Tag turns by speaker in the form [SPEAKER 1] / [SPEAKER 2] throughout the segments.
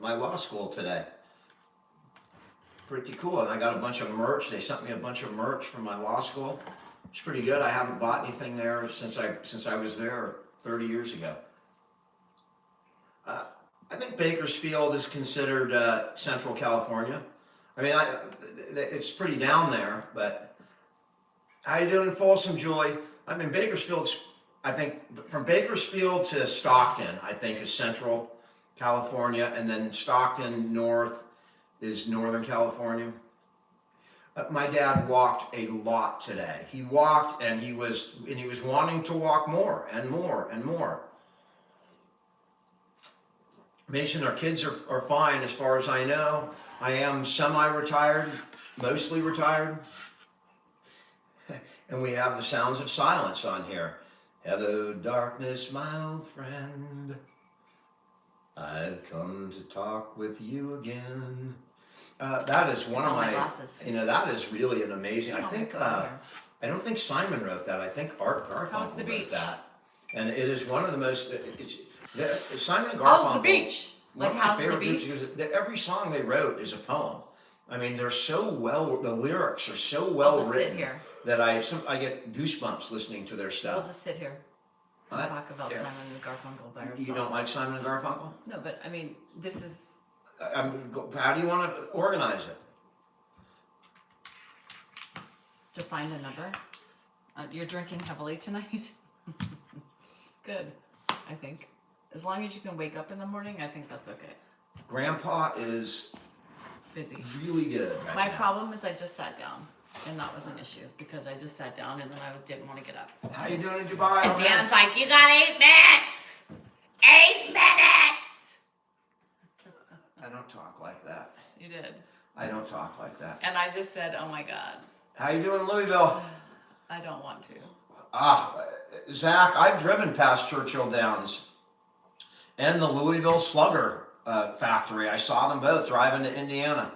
[SPEAKER 1] my law school today. Pretty cool. And I got a bunch of merch. They sent me a bunch of merch from my law school. It's pretty good. I haven't bought anything there since I was there 30 years ago. I think Bakersfield is considered Central California. I mean, it's pretty down there, but how you doing, Folsom Joy? I mean, Bakersfield's, I think, from Bakersfield to Stockton, I think, is Central California, and then Stockton North is Northern California. My dad walked a lot today. He walked, and he was wanting to walk more and more and more. Mason, our kids are fine as far as I know. I am semi-retired, mostly retired. And we have the sounds of silence on here. Hello, darkness, my old friend. I've come to talk with you again. That is one of my glasses. That is really an amazing. I think I don't think Simon wrote that. I think Art Garfunkel wrote that. And it is one of the most. Simon and Garfunkel.
[SPEAKER 2] How's the beach?
[SPEAKER 1] Like how's the beach? Every song they wrote is a poem. I mean, they're so well. The lyrics are so well written. I'll just sit here. That I get goosebumps listening to their stuff.
[SPEAKER 2] We'll just sit here and talk about Simon and Garfunkel by ourselves.
[SPEAKER 1] You don't like Simon and Garfunkel?
[SPEAKER 2] No, but I mean, this is.
[SPEAKER 1] How do you want to organize it?
[SPEAKER 2] To find a number. You're drinking heavily tonight. Good, I think. As long as you can wake up in the morning, I think that's okay.
[SPEAKER 1] Grandpa is
[SPEAKER 2] busy.
[SPEAKER 1] Really good right
[SPEAKER 2] My
[SPEAKER 1] now.
[SPEAKER 2] problem is I just sat down, and that was an issue because I just sat down and then I didn't want to get up.
[SPEAKER 1] How you doing in Dubai?
[SPEAKER 2] And Dan's like, "You got 8 minutes. 8 minutes."
[SPEAKER 1] I don't talk like that.
[SPEAKER 2] You did.
[SPEAKER 1] I don't talk like that.
[SPEAKER 2] And I just said, "Oh my God."
[SPEAKER 1] How you doing in Louisville?
[SPEAKER 2] I don't want to.
[SPEAKER 1] Zach, I've driven past Churchill Downs and the Louisville Slugger factory. I saw them both driving to Indiana.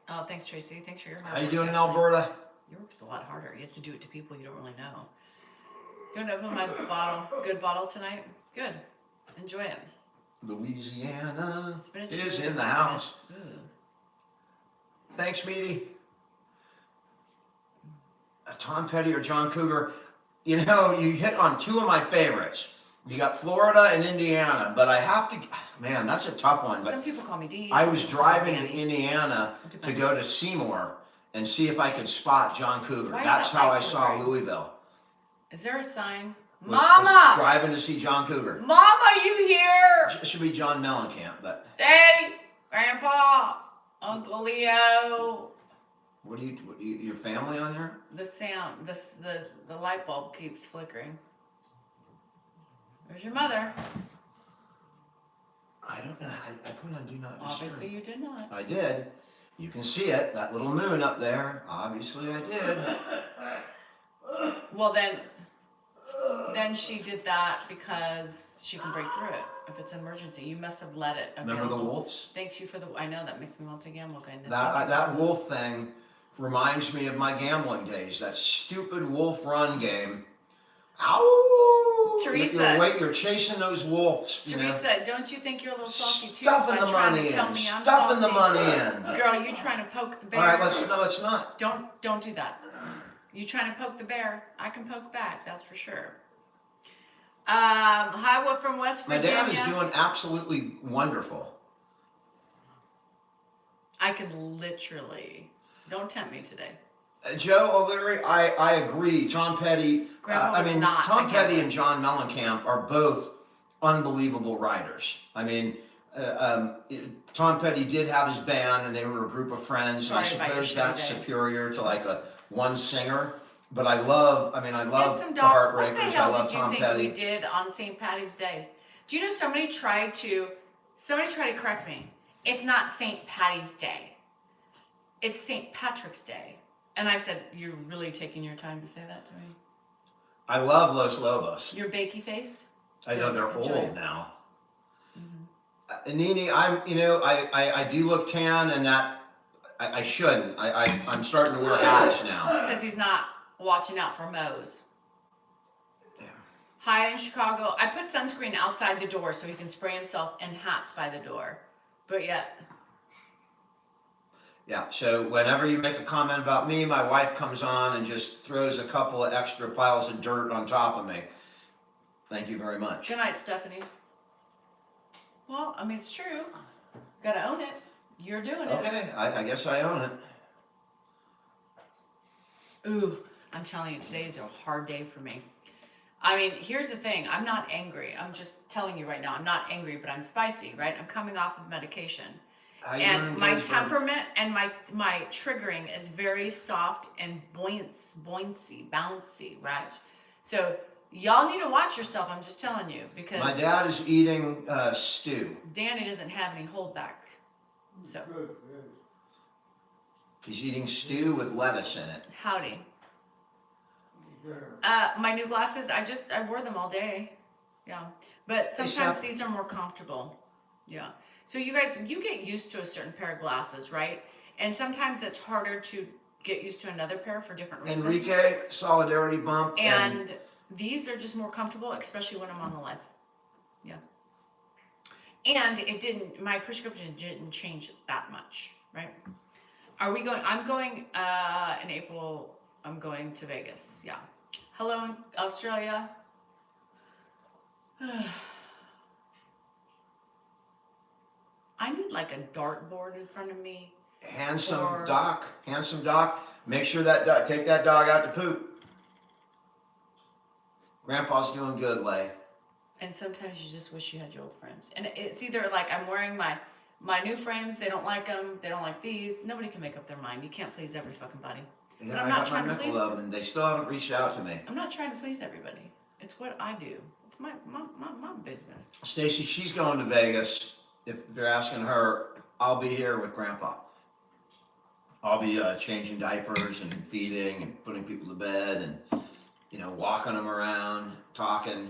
[SPEAKER 2] Oh, thanks, Tracy. Thanks for your hard
[SPEAKER 1] work. How you doing
[SPEAKER 2] actually.
[SPEAKER 1] in Alberta?
[SPEAKER 2] Your work's a lot harder. You have to do it to people you don't really know. You want to open my good bottle tonight? Good. Enjoy it.
[SPEAKER 1] Louisiana
[SPEAKER 2] Spinach
[SPEAKER 1] is in the house.
[SPEAKER 2] Ooh.
[SPEAKER 1] Thanks, Meaty. Tom Petty or John Cougar. You know, you hit on two of my favorites. You got Florida and Indiana, but I have to, man, that's a tough one. But
[SPEAKER 2] some people call me Dee.
[SPEAKER 1] I was driving to Indiana to go to Seymour and see if I could spot John Cougar. That's how I saw Louisville.
[SPEAKER 2] Is there a sign?
[SPEAKER 1] Mama! Was driving to see John Cougar.
[SPEAKER 2] Mama, you here?
[SPEAKER 1] It should be John Mellencamp, but.
[SPEAKER 2] Daddy, Grandpa, Uncle Leo.
[SPEAKER 1] What do you, your family on there?
[SPEAKER 2] The sound, the light bulb keeps flickering. Where's your mother?
[SPEAKER 1] I don't know. I put on Do Not Disturb.
[SPEAKER 2] Obviously you did not.
[SPEAKER 1] I did. You can see it, that little moon up there. Obviously I did.
[SPEAKER 2] Well then she did that because she can break through it if it's an emergency. You must have let it.
[SPEAKER 1] Remember the wolves?
[SPEAKER 2] Thanks you for the. I know that makes me want to gamble. Kind of.
[SPEAKER 1] That wolf thing reminds me of my gambling days. That stupid Wolf Run game. Ow!
[SPEAKER 2] Teresa,
[SPEAKER 1] you're chasing those wolves.
[SPEAKER 2] Teresa, don't you think you're a little salty too?
[SPEAKER 1] Stuffing the money in. Stuffing the money in.
[SPEAKER 2] Girl, you trying to poke the bear?
[SPEAKER 1] All right, let's not.
[SPEAKER 2] Don't do that. You trying to poke the bear? I can poke back. That's for sure. Hi, what from West Virginia?
[SPEAKER 1] My dad is doing absolutely wonderful.
[SPEAKER 2] I can literally. Don't tempt me today.
[SPEAKER 1] Joe O'Leary, I agree. Tom Petty, Tom Petty and John Mellencamp are both unbelievable writers. I mean, Tom Petty did have his band, and they were a group of friends. And I suppose that's superior to like one singer. But I love the Heartbreakers. I love Tom Petty.
[SPEAKER 2] What the hell did you think we did on St. Patty's Day? Do you know somebody tried to correct me? It's not St. Patty's Day. It's St. Patrick's Day. And I said, you're really taking your time to say that to me?
[SPEAKER 1] I love Los Lobos.
[SPEAKER 2] Your bakey face?
[SPEAKER 1] I know they're old now. Mm-hmm. Nene, I do look tan, and that I shouldn't. I'm starting to wear hats now.
[SPEAKER 2] Because he's not watching out for moles.
[SPEAKER 1] Yeah.
[SPEAKER 2] Hi in Chicago. I put sunscreen outside the door so he can spray himself in hats by the door. But yet,
[SPEAKER 1] Yeah, so whenever you make a comment about me, my wife comes on and just throws a couple of extra piles of dirt on top of me. Thank you very much.
[SPEAKER 2] good night, Stephanie. Well, I mean, it's true. Gotta own it. You're doing it.
[SPEAKER 1] Okay, I guess I own it.
[SPEAKER 2] Ooh, I'm telling you, today is a hard day for me. I mean, here's the thing. I'm not angry. I'm just telling you right now. I'm not angry, but I'm spicy, right? I'm coming off of medication.
[SPEAKER 1] How you
[SPEAKER 2] And
[SPEAKER 1] doing,
[SPEAKER 2] my
[SPEAKER 1] Gettysburg?
[SPEAKER 2] temperament and my triggering is very soft and bouncy, right? So y'all need to watch yourself. I'm just telling you, because
[SPEAKER 1] My dad is eating stew.
[SPEAKER 2] Danny doesn't have any holdback. So
[SPEAKER 1] He's eating stew with lettuce in it.
[SPEAKER 2] howdy. My new glasses, I wore them all day. Yeah. But sometimes
[SPEAKER 1] Seth.
[SPEAKER 2] these are more comfortable. Yeah. So you guys, you get used to a certain pair of glasses, right? And sometimes it's harder to get used to another pair for different reasons.
[SPEAKER 1] Enrique, solidarity bump.
[SPEAKER 2] And these are just more comfortable, especially when I'm on the live. Yeah. And my prescription didn't change that much, right? Are we going, I'm going, in April, I'm going to Vegas. Yeah. Hello, Australia. I need like a dartboard in front of me.
[SPEAKER 1] Handsome
[SPEAKER 2] Or-
[SPEAKER 1] Doc. Make sure that dog, take that dog out to poop. Grandpa's doing good, Lay.
[SPEAKER 2] And sometimes you just wish you had your old frames. And it's either like I'm wearing my new frames, they don't like them, they don't like these. Nobody can make up their mind. You can't please every fucking body.
[SPEAKER 1] Yeah,
[SPEAKER 2] But I'm
[SPEAKER 1] I
[SPEAKER 2] not
[SPEAKER 1] got
[SPEAKER 2] trying
[SPEAKER 1] my
[SPEAKER 2] to please
[SPEAKER 1] Michelob and they still haven't reached out to me.
[SPEAKER 2] I'm not trying to please everybody. It's what I do. It's my business.
[SPEAKER 1] Stacy, she's going to Vegas. If they're asking her, I'll be here with Grandpa. I'll be changing diapers and feeding and putting people to bed and, walking them around, talking.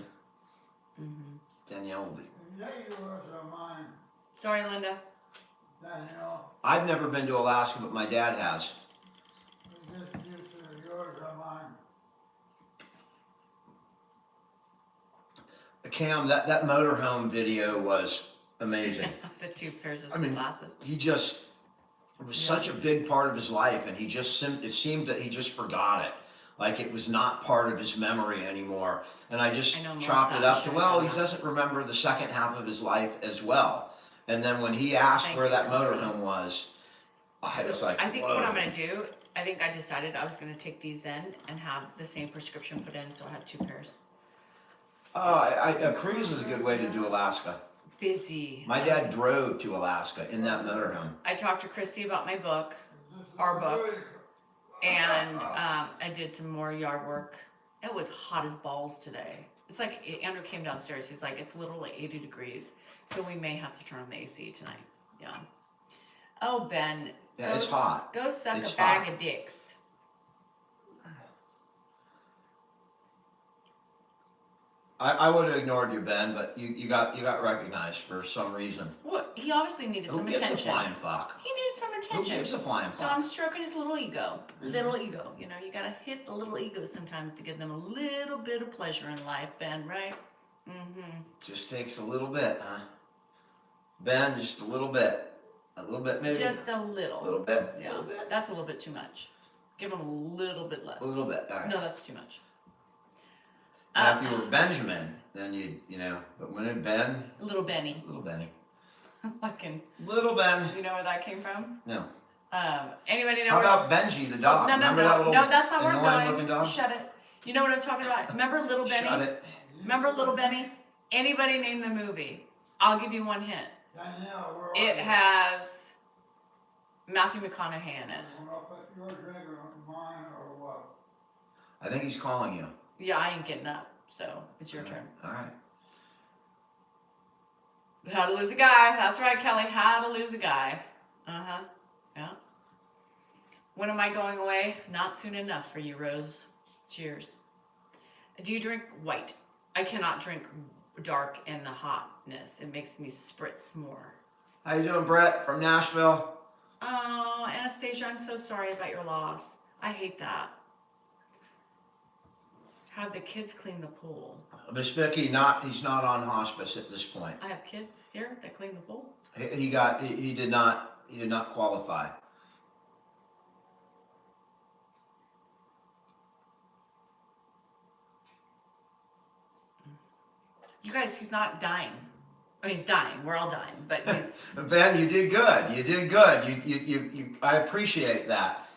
[SPEAKER 2] Mm-hmm.
[SPEAKER 1] Danielle will be.
[SPEAKER 2] Sorry, Linda.
[SPEAKER 1] I've never been to Alaska, but my dad has. Cam, that motorhome video was amazing.
[SPEAKER 2] The two pairs of
[SPEAKER 1] I mean,
[SPEAKER 2] glasses.
[SPEAKER 1] It was such a big part of his life, and it seemed that he just forgot it. Like it was not part of his memory anymore. And I just
[SPEAKER 2] I know,
[SPEAKER 1] chopped it
[SPEAKER 2] Melissa,
[SPEAKER 1] up to,
[SPEAKER 2] I'm
[SPEAKER 1] well,
[SPEAKER 2] sure
[SPEAKER 1] he doesn't remember the second half of his life as well. And then when he asked
[SPEAKER 2] Thank
[SPEAKER 1] where
[SPEAKER 2] you.
[SPEAKER 1] that motorhome was, I was like,
[SPEAKER 2] I think
[SPEAKER 1] whoa.
[SPEAKER 2] what I'm gonna do, I think I decided I was gonna take these in and have the same prescription put in, so I have two pairs.
[SPEAKER 1] A cruise is a good way to do Alaska.
[SPEAKER 2] Busy.
[SPEAKER 1] My dad drove to Alaska in that motorhome.
[SPEAKER 2] I talked to Christy about my book, our book, and I did some more yard work. It was hot as balls today. It's like Andrew came downstairs. He's like, it's literally 80 degrees, so we may have to turn on the AC tonight. Yeah. Oh, Ben.
[SPEAKER 1] Yeah, it's hot.
[SPEAKER 2] Go suck
[SPEAKER 1] It's
[SPEAKER 2] a bag
[SPEAKER 1] hot.
[SPEAKER 2] of dicks.
[SPEAKER 1] I would have ignored you, Ben, but you got recognized for some reason.
[SPEAKER 2] Well, he obviously needed
[SPEAKER 1] Who
[SPEAKER 2] some
[SPEAKER 1] gives
[SPEAKER 2] attention.
[SPEAKER 1] a flying fuck?
[SPEAKER 2] He needed some
[SPEAKER 1] Who
[SPEAKER 2] attention.
[SPEAKER 1] gives a flying
[SPEAKER 2] So
[SPEAKER 1] fuck?
[SPEAKER 2] I'm stroking his little ego. Little ego. You know, you gotta hit the little ego sometimes to give them a little bit of pleasure in life, Ben, right? Mm-hmm.
[SPEAKER 1] Just takes a little bit, huh? Ben, just a little bit. A little bit, maybe?
[SPEAKER 2] Just a little.
[SPEAKER 1] A little bit?
[SPEAKER 2] Yeah.
[SPEAKER 1] A little bit?
[SPEAKER 2] That's a little bit too much. Give him a little bit less.
[SPEAKER 1] A little bit, all right.
[SPEAKER 2] No, that's too much.
[SPEAKER 1] Now, if you were Benjamin, then but when it Ben,
[SPEAKER 2] Little Benny.
[SPEAKER 1] little Benny.
[SPEAKER 2] Fucking.
[SPEAKER 1] Little Ben.
[SPEAKER 2] You know where that came from?
[SPEAKER 1] No.
[SPEAKER 2] Anybody know
[SPEAKER 1] How
[SPEAKER 2] where?
[SPEAKER 1] about Benji the dog?
[SPEAKER 2] No,
[SPEAKER 1] Remember that little
[SPEAKER 2] that's not where I'm
[SPEAKER 1] annoying
[SPEAKER 2] going.
[SPEAKER 1] looking dog?
[SPEAKER 2] Shut it. You know what I'm talking about? Remember Little Benny?
[SPEAKER 1] Shut it.
[SPEAKER 2] Remember Little Benny? Anybody name the movie? I'll give you one hint. It has Matthew McConaughey in it.
[SPEAKER 1] I think he's calling you.
[SPEAKER 2] Yeah, I ain't getting up, so it's your turn.
[SPEAKER 1] All right.
[SPEAKER 2] How to lose a guy. That's right, Kelly. How to lose a guy. Uh-huh. Yeah. When am I going away? Not soon enough for you, Rose. Cheers. Do you drink white? I cannot drink dark in the hotness. It makes me spritz more.
[SPEAKER 1] How you doing, Brett from Nashville?
[SPEAKER 2] Oh, Anastasia, I'm so sorry about your loss. I hate that. Have the kids clean the pool.
[SPEAKER 1] Miss Vicky, he's not on hospice at this point.
[SPEAKER 2] I have kids here that clean the pool.
[SPEAKER 1] He did not qualify.
[SPEAKER 2] You guys, he's not dying. I mean, he's dying. We're all dying, but he's.
[SPEAKER 1] Ben, you did good. You did good. I appreciate that.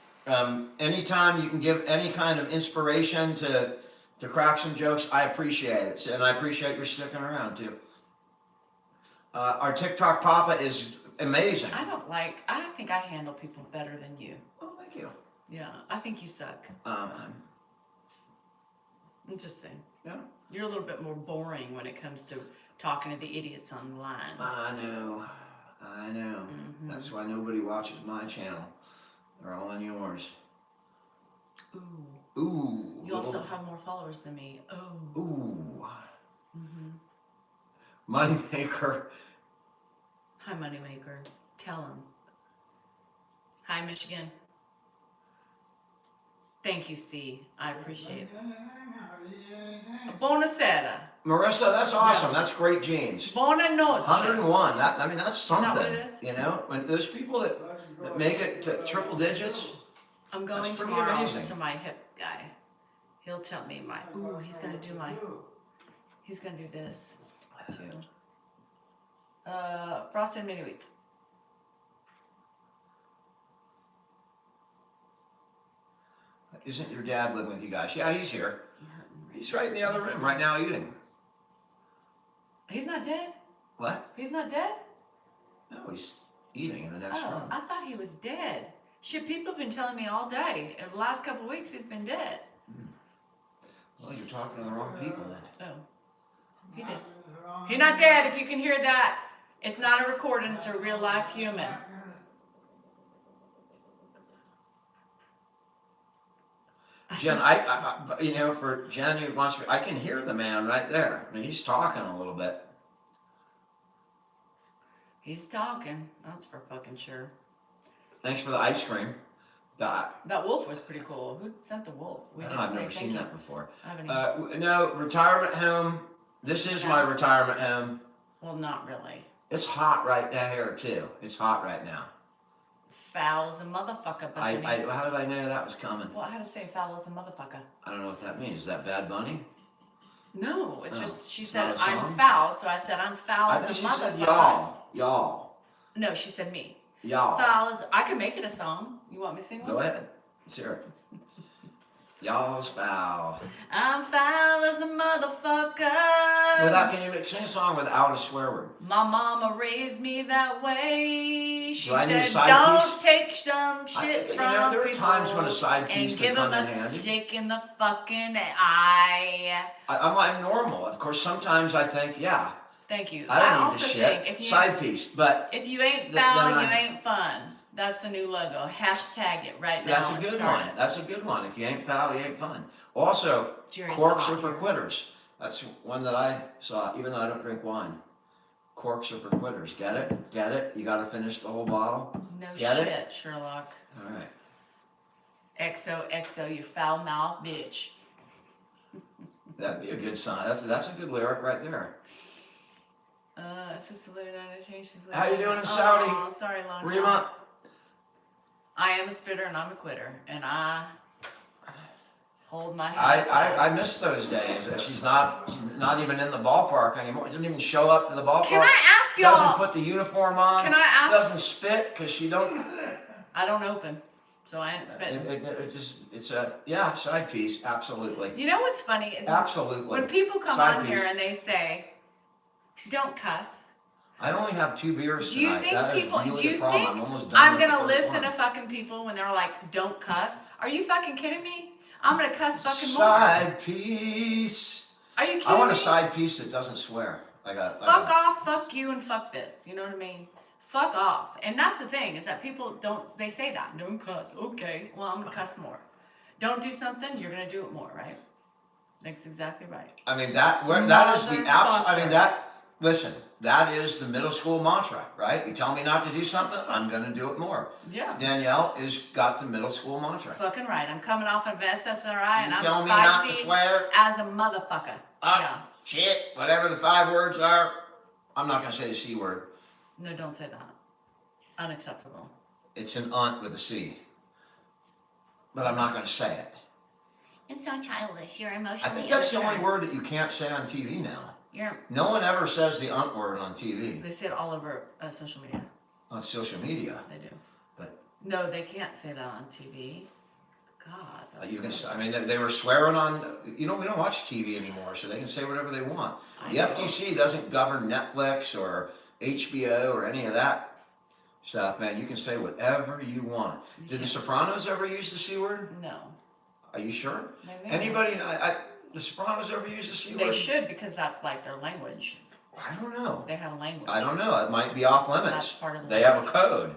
[SPEAKER 1] Anytime you can give any kind of inspiration to crack some jokes, I appreciate it. And I appreciate your sticking around too. Our TikTok Papa is amazing.
[SPEAKER 2] I think I handle people better than you.
[SPEAKER 1] Oh, thank you.
[SPEAKER 2] Yeah, I think you suck.
[SPEAKER 1] I'm
[SPEAKER 2] just saying.
[SPEAKER 1] Yeah.
[SPEAKER 2] You're a little bit more boring when it comes to talking to the idiots on the line.
[SPEAKER 1] I know.
[SPEAKER 2] Mm-hmm.
[SPEAKER 1] That's why nobody watches my channel. They're all on yours. Ooh.
[SPEAKER 2] You also have more followers than me. Oh.
[SPEAKER 1] Ooh.
[SPEAKER 2] Mm-hmm.
[SPEAKER 1] Moneymaker.
[SPEAKER 2] Hi, Moneymaker. Tell him. Hi, Michigan. Thank you, C. I appreciate it. Buonasera.
[SPEAKER 1] Marissa, that's awesome.
[SPEAKER 2] Yeah.
[SPEAKER 1] That's great genes.
[SPEAKER 2] Buona noche.
[SPEAKER 1] 101. That's something.
[SPEAKER 2] Is that what it is?
[SPEAKER 1] You know, when there's people that make it to triple digits.
[SPEAKER 2] I'm going
[SPEAKER 1] That's pretty
[SPEAKER 2] tomorrow
[SPEAKER 1] amazing.
[SPEAKER 2] to my hip guy. He'll tell me he's gonna do this too. Frosted mini wheats.
[SPEAKER 1] Isn't your dad living with you guys? Yeah, he's here. He's right in the other room right now eating.
[SPEAKER 2] He's not dead?
[SPEAKER 1] What?
[SPEAKER 2] He's not dead?
[SPEAKER 1] No, he's eating in the next
[SPEAKER 2] Oh,
[SPEAKER 1] room.
[SPEAKER 2] I thought he was dead. Shit, people have been telling me all day. In the last couple of weeks, he's been dead.
[SPEAKER 1] Well, you're talking to the wrong people then.
[SPEAKER 2] Oh, he did. He's not dead. If you can hear that, it's not a recording. It's a real life human.
[SPEAKER 1] Jen, for Jen who wants to, I can hear the man right there. I mean, he's talking a little bit.
[SPEAKER 2] He's talking. That's for fucking sure.
[SPEAKER 1] Thanks for the ice cream.
[SPEAKER 2] That wolf was pretty cool. Who sent the wolf?
[SPEAKER 1] I've never seen that before.
[SPEAKER 2] I haven't even.
[SPEAKER 1] No, retirement home. This is my retirement home.
[SPEAKER 2] Well, not really.
[SPEAKER 1] It's hot right now here too. It's hot right now.
[SPEAKER 2] Foul as a motherfucker, Bethany.
[SPEAKER 1] How did I know that was coming?
[SPEAKER 2] Well, how to say foul as a motherfucker?
[SPEAKER 1] I don't know what that means. Is that Bad Bunny?
[SPEAKER 2] No, it's just she
[SPEAKER 1] it's
[SPEAKER 2] said
[SPEAKER 1] not a
[SPEAKER 2] I'm
[SPEAKER 1] song?
[SPEAKER 2] foul, so I said I'm foul
[SPEAKER 1] I
[SPEAKER 2] as a
[SPEAKER 1] think she
[SPEAKER 2] motherfucker.
[SPEAKER 1] said y'all.
[SPEAKER 2] No, she said me.
[SPEAKER 1] Y'all.
[SPEAKER 2] Foul as I can make it a song. You want me to sing one?
[SPEAKER 1] Go ahead. Sure. Y'all's foul.
[SPEAKER 2] I'm foul as a motherfucker.
[SPEAKER 1] Can you sing a song without a swear word?
[SPEAKER 2] My mama raised me that way. She
[SPEAKER 1] Do I need a
[SPEAKER 2] said,
[SPEAKER 1] side
[SPEAKER 2] "Don't
[SPEAKER 1] piece?"
[SPEAKER 2] take some shit from
[SPEAKER 1] there are
[SPEAKER 2] people
[SPEAKER 1] times when a side piece
[SPEAKER 2] and
[SPEAKER 1] can
[SPEAKER 2] give
[SPEAKER 1] come
[SPEAKER 2] them
[SPEAKER 1] in
[SPEAKER 2] a
[SPEAKER 1] handy.
[SPEAKER 2] stick in the fucking eye."
[SPEAKER 1] I'm normal. Of course, sometimes I think, yeah,
[SPEAKER 2] Thank you.
[SPEAKER 1] I don't need
[SPEAKER 2] also
[SPEAKER 1] the shit.
[SPEAKER 2] think
[SPEAKER 1] Side piece, but
[SPEAKER 2] if you ain't
[SPEAKER 1] then
[SPEAKER 2] foul,
[SPEAKER 1] I-
[SPEAKER 2] you ain't fun. That's the new logo. Hashtag it right now.
[SPEAKER 1] that's a good one. That's a good one. If you ain't foul, you ain't fun. Also,
[SPEAKER 2] Jerry's
[SPEAKER 1] corks
[SPEAKER 2] hot
[SPEAKER 1] are for
[SPEAKER 2] here.
[SPEAKER 1] quitters. That's one that I saw, even though I don't drink wine. Corks are for quitters. Get it? Get it? You gotta finish the whole bottle?
[SPEAKER 2] No
[SPEAKER 1] Get it?
[SPEAKER 2] shit, Sherlock.
[SPEAKER 1] All right.
[SPEAKER 2] XOXO, you foul mouth bitch.
[SPEAKER 1] That'd be a good sign. That's a good lyric right there.
[SPEAKER 2] It's just a little annotation.
[SPEAKER 1] How you doing in Saudi?
[SPEAKER 2] Oh, sorry, Lon.
[SPEAKER 1] Rima?
[SPEAKER 2] I am a spitter and I'm a quitter, and I hold my head.
[SPEAKER 1] I miss those days. She's not even in the ballpark anymore. She doesn't even show up to the ballpark.
[SPEAKER 2] Can I ask
[SPEAKER 1] Doesn't
[SPEAKER 2] y'all?
[SPEAKER 1] put the uniform on.
[SPEAKER 2] Can I ask?
[SPEAKER 1] Doesn't spit because she don't.
[SPEAKER 2] I don't open, so I ain't spitting.
[SPEAKER 1] It's a side piece. Absolutely.
[SPEAKER 2] You know what's funny is
[SPEAKER 1] Absolutely.
[SPEAKER 2] when people come
[SPEAKER 1] Side
[SPEAKER 2] on here
[SPEAKER 1] piece.
[SPEAKER 2] and they say, "Don't cuss."
[SPEAKER 1] I only have 2 beers
[SPEAKER 2] Do you
[SPEAKER 1] tonight.
[SPEAKER 2] think
[SPEAKER 1] That is
[SPEAKER 2] people?
[SPEAKER 1] really
[SPEAKER 2] Do you
[SPEAKER 1] the problem.
[SPEAKER 2] think
[SPEAKER 1] I'm almost done
[SPEAKER 2] I'm
[SPEAKER 1] with the
[SPEAKER 2] gonna
[SPEAKER 1] first
[SPEAKER 2] listen
[SPEAKER 1] one.
[SPEAKER 2] to fucking people when they're like, "Don't cuss"? Are you fucking kidding me? I'm gonna cuss fucking more.
[SPEAKER 1] Side piece.
[SPEAKER 2] Are you kidding
[SPEAKER 1] I want a
[SPEAKER 2] me?
[SPEAKER 1] side piece that doesn't swear.
[SPEAKER 2] Fuck off, fuck you, and fuck this. You know what I mean? Fuck off. And that's the thing, is that people they say that. Don't cuss. Okay. Well, I'm gonna cuss more. Don't do something, you're gonna do it more, right? That's exactly right.
[SPEAKER 1] I mean, that is the abs. I mean, listen, that is the middle school mantra, right? You tell me not to do something, I'm gonna do it more.
[SPEAKER 2] Yeah.
[SPEAKER 1] Danielle has got the middle school mantra.
[SPEAKER 2] Fucking right. I'm coming off of SSRI and
[SPEAKER 1] You
[SPEAKER 2] I'm
[SPEAKER 1] tell me not to
[SPEAKER 2] spicy
[SPEAKER 1] swear,
[SPEAKER 2] as a motherfucker. Yeah.
[SPEAKER 1] shit, whatever the 5 words are. I'm not gonna say the C word.
[SPEAKER 2] No, don't say that. Unacceptable.
[SPEAKER 1] It's an aunt with a C. But I'm not gonna say it.
[SPEAKER 2] It's so childish. You're
[SPEAKER 1] I
[SPEAKER 2] emotionally
[SPEAKER 1] think that's the only
[SPEAKER 2] immature.
[SPEAKER 1] word that you can't say on TV now.
[SPEAKER 2] You're,
[SPEAKER 1] No one ever says the aunt word on TV,
[SPEAKER 2] they say it all over social media.
[SPEAKER 1] on social media.
[SPEAKER 2] They do.
[SPEAKER 1] But-
[SPEAKER 2] no, they can't say that on TV. God. That's
[SPEAKER 1] You can,
[SPEAKER 2] really-
[SPEAKER 1] I mean, they were swearing on, we don't watch TV anymore, so they can say whatever they want.
[SPEAKER 2] I
[SPEAKER 1] The
[SPEAKER 2] know.
[SPEAKER 1] FTC doesn't govern Netflix or HBO or any of that stuff, man. You can say whatever you want. Did the Sopranos ever use the C word?
[SPEAKER 2] No.
[SPEAKER 1] Are you sure?
[SPEAKER 2] Maybe.
[SPEAKER 1] Anybody, the Sopranos ever use the C word?
[SPEAKER 2] They should, because that's like their language.
[SPEAKER 1] I don't know.
[SPEAKER 2] They have a language.
[SPEAKER 1] I don't know. It might be off
[SPEAKER 2] That's
[SPEAKER 1] limits.
[SPEAKER 2] part of the
[SPEAKER 1] They have a
[SPEAKER 2] language.
[SPEAKER 1] code.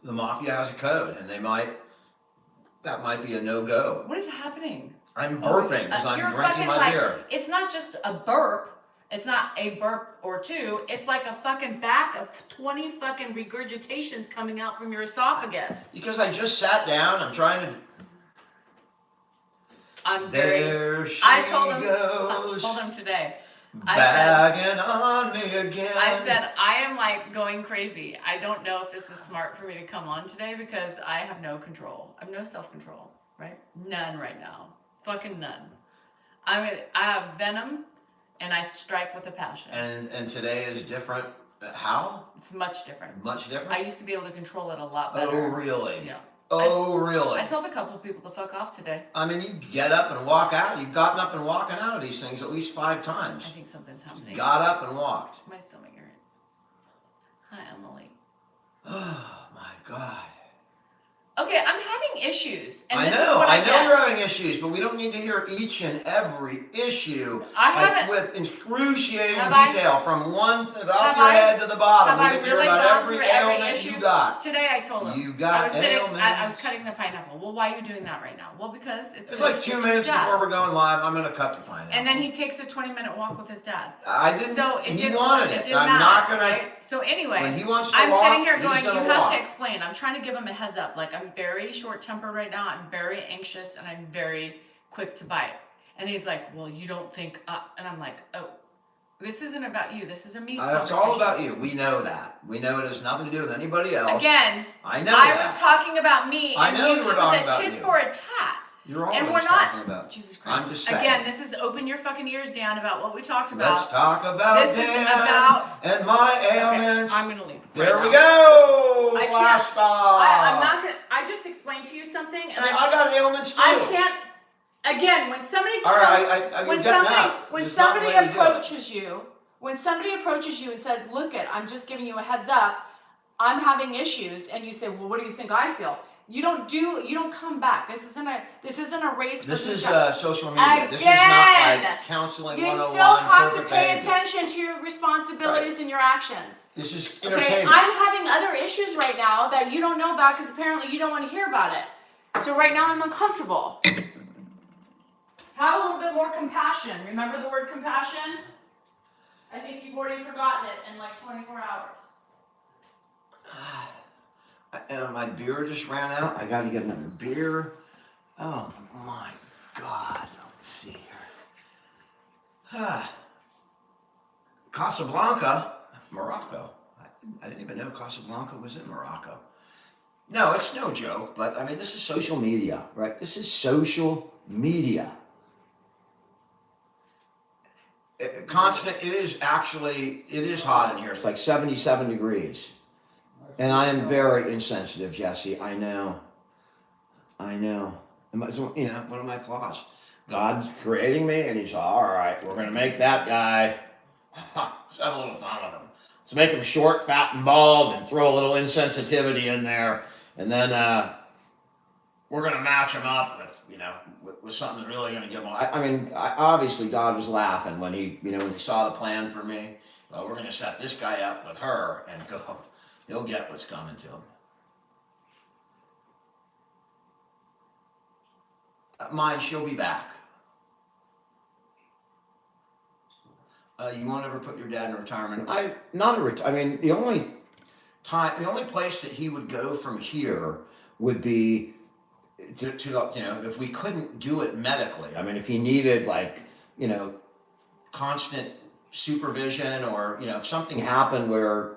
[SPEAKER 1] The mafia has a code, and that might be a no-go.
[SPEAKER 2] What is happening?
[SPEAKER 1] I'm burping because I'm
[SPEAKER 2] You're
[SPEAKER 1] drinking
[SPEAKER 2] fucking
[SPEAKER 1] my
[SPEAKER 2] like,
[SPEAKER 1] beer.
[SPEAKER 2] it's not just a burp. It's not a burp or two. It's like a fucking back of 20 fucking regurgitations coming out from your esophagus.
[SPEAKER 1] Because I just sat down, I'm trying to.
[SPEAKER 2] I'm very.
[SPEAKER 1] There she
[SPEAKER 2] I told him. I
[SPEAKER 1] goes,
[SPEAKER 2] told him today. I
[SPEAKER 1] bagging on me again.
[SPEAKER 2] I said I am like going crazy. I don't know if this is smart for me to come on today because I have no control. I have no self-control, right? None right now. Fucking none. I have venom, and I strike with a passion.
[SPEAKER 1] And today is different. How?
[SPEAKER 2] It's much different.
[SPEAKER 1] Much different?
[SPEAKER 2] I used to be able to control it a lot
[SPEAKER 1] Oh,
[SPEAKER 2] better.
[SPEAKER 1] really?
[SPEAKER 2] Yeah.
[SPEAKER 1] Oh, really?
[SPEAKER 2] I told a couple people to fuck off today.
[SPEAKER 1] I mean, you get up and walk out. You've gotten up and walking out of these things at least 5 times.
[SPEAKER 2] I think something's happening.
[SPEAKER 1] Got up and walked.
[SPEAKER 2] My stomach hurts. Hi, Emily.
[SPEAKER 1] Oh, my God.
[SPEAKER 2] Okay, I'm having issues, and
[SPEAKER 1] I
[SPEAKER 2] this
[SPEAKER 1] know,
[SPEAKER 2] is what I
[SPEAKER 1] know
[SPEAKER 2] get.
[SPEAKER 1] you're having issues, but we don't need to hear each and every issue
[SPEAKER 2] I
[SPEAKER 1] like,
[SPEAKER 2] haven't.
[SPEAKER 1] with excruciating
[SPEAKER 2] Have I-
[SPEAKER 1] detail from one top of
[SPEAKER 2] Have
[SPEAKER 1] your
[SPEAKER 2] I-
[SPEAKER 1] head to the bottom.
[SPEAKER 2] have
[SPEAKER 1] We
[SPEAKER 2] I
[SPEAKER 1] can hear
[SPEAKER 2] really
[SPEAKER 1] about
[SPEAKER 2] gone
[SPEAKER 1] every
[SPEAKER 2] through every
[SPEAKER 1] ailment
[SPEAKER 2] issue?
[SPEAKER 1] you got.
[SPEAKER 2] Today I told him.
[SPEAKER 1] You got
[SPEAKER 2] I was sitting.
[SPEAKER 1] ailments.
[SPEAKER 2] I was cutting the pineapple. Well, why are you doing that right now? Well, because it's
[SPEAKER 1] It's
[SPEAKER 2] a
[SPEAKER 1] like 2 minutes before we're going live. I'm going to cut the pineapple.
[SPEAKER 2] And then he takes a 20-minute walk with his dad.
[SPEAKER 1] I didn't.
[SPEAKER 2] So it
[SPEAKER 1] he
[SPEAKER 2] didn't.
[SPEAKER 1] wanted
[SPEAKER 2] it
[SPEAKER 1] it.
[SPEAKER 2] didn't
[SPEAKER 1] I'm
[SPEAKER 2] matter,
[SPEAKER 1] not going
[SPEAKER 2] right? So
[SPEAKER 1] to.
[SPEAKER 2] anyway,
[SPEAKER 1] When he wants to
[SPEAKER 2] I'm
[SPEAKER 1] walk,
[SPEAKER 2] sitting here
[SPEAKER 1] he's
[SPEAKER 2] going, you
[SPEAKER 1] gonna
[SPEAKER 2] have
[SPEAKER 1] walk.
[SPEAKER 2] to explain. I'm trying to give him a heads up. Like, I'm very short-tempered right now. I'm very anxious, and I'm very quick to bite. And he's like, well, you don't think, and I'm like, oh, this isn't about you. This is a me
[SPEAKER 1] It's
[SPEAKER 2] conversation.
[SPEAKER 1] all about you. We know that. We know it has nothing to do with anybody else.
[SPEAKER 2] Again,
[SPEAKER 1] I know
[SPEAKER 2] I
[SPEAKER 1] that.
[SPEAKER 2] was talking about me,
[SPEAKER 1] I
[SPEAKER 2] and
[SPEAKER 1] know you were
[SPEAKER 2] it
[SPEAKER 1] talking
[SPEAKER 2] was a
[SPEAKER 1] about
[SPEAKER 2] tit
[SPEAKER 1] you.
[SPEAKER 2] for a tat.
[SPEAKER 1] You're
[SPEAKER 2] And
[SPEAKER 1] always
[SPEAKER 2] we're not-
[SPEAKER 1] talking about.
[SPEAKER 2] Jesus Christ.
[SPEAKER 1] I'm just saying.
[SPEAKER 2] Again, this is open your fucking ears, Dan, about what we talked about.
[SPEAKER 1] Let's talk about
[SPEAKER 2] This is
[SPEAKER 1] Dan
[SPEAKER 2] about-
[SPEAKER 1] and my
[SPEAKER 2] Okay,
[SPEAKER 1] ailments.
[SPEAKER 2] I'm gonna leave.
[SPEAKER 1] There
[SPEAKER 2] right
[SPEAKER 1] we
[SPEAKER 2] now.
[SPEAKER 1] go.
[SPEAKER 2] I can't-
[SPEAKER 1] Blast off.
[SPEAKER 2] I'm not gonna. I just explained to you something, and
[SPEAKER 1] I mean, I got ailments too.
[SPEAKER 2] I can't. Again, when somebody
[SPEAKER 1] All right, I
[SPEAKER 2] when
[SPEAKER 1] you're getting
[SPEAKER 2] somebody
[SPEAKER 1] up.
[SPEAKER 2] when
[SPEAKER 1] It's not the
[SPEAKER 2] somebody
[SPEAKER 1] way we do it.
[SPEAKER 2] approaches you, when somebody approaches you and says, "Look, I'm just giving you a heads up. I'm having issues," and you say, "Well, what do you think I feel?" You don't come back. This isn't a race.
[SPEAKER 1] This
[SPEAKER 2] for
[SPEAKER 1] is
[SPEAKER 2] stuff.
[SPEAKER 1] social media. This is not
[SPEAKER 2] Again,
[SPEAKER 1] like counseling
[SPEAKER 2] You
[SPEAKER 1] 101.
[SPEAKER 2] still have to
[SPEAKER 1] perfect
[SPEAKER 2] pay
[SPEAKER 1] behavior.
[SPEAKER 2] attention to your responsibilities and your actions.
[SPEAKER 1] This is
[SPEAKER 2] Okay,
[SPEAKER 1] entertainment.
[SPEAKER 2] I'm having other issues right now that you don't know about because apparently you don't want to hear about it. So right now I'm uncomfortable. Have a little bit more compassion. Remember the word compassion? I think you've already forgotten it in like 24 hours.
[SPEAKER 1] And my beer just ran out. I got to get another beer. Oh my God. Let's see here. Casablanca, Morocco. I didn't even know Casablanca was in Morocco. No, it's no joke, but I mean, this is social media, right? This is social media. Constant, it is hot in here. It's like 77 degrees. And I am very insensitive, Jesse. I know. It's, one of my flaws. God's creating me, and he's all right, we're going to make that guy. Let's have a little fun with him. Let's make him short, fat, and bald, and throw a little insensitivity in there. And then we're going to match him up with something that's really going to give him. Obviously, God was laughing when he saw the plan for me. Well, we're going to set this guy up with her and go. He'll get what's coming to him. Mine, she'll be back. You won't ever put your dad in retirement. I mean, the only place that he would go from here would be to you know, if we couldn't do it medically. I mean, if he needed like, you know, constant supervision, or, you know, if something happened where,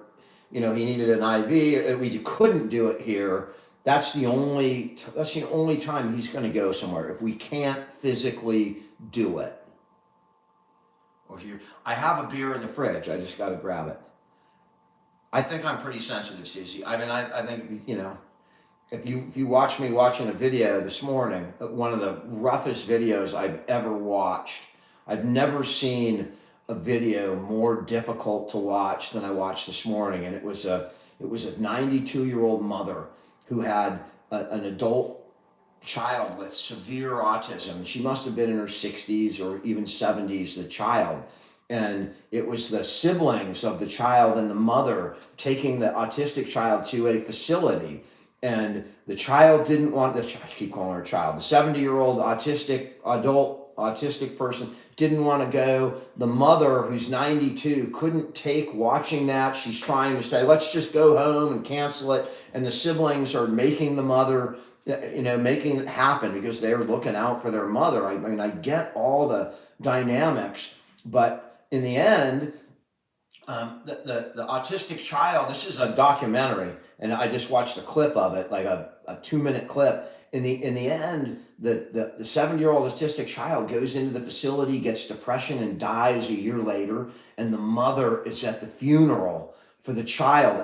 [SPEAKER 1] you know, he needed an IV, and we couldn't do it here, that's the only time he's going to go somewhere, if we can't physically do it. Or here, I have a beer in the fridge. I just got to grab it. I think I'm pretty sensitive, Susie. I mean, I think, you know, if you watch me watching a video this morning, one of the roughest videos I've ever watched. I've never seen a video more difficult to watch than I watched this morning, and it was a 92-year-old mother who had an adult child with severe autism. She must have been in her 60s or even 70s, the child. And it was the siblings of the child and the mother taking the autistic child to a facility. And the child didn't want, I keep calling her a child, the 70-year-old adult autistic person didn't want to go. The mother, who's 92, couldn't take watching that. She's trying to say, let's just go home and cancel it. And the siblings are making the mother, you know, making it happen because they're looking out for their mother. I mean, I get all the dynamics, but in the end, the autistic child, this is a documentary, and I just watched a clip of it, like a 2-minute clip. In the end, the 7-year-old autistic child goes into the facility, gets depression, and dies a year later. And the mother is at the funeral for the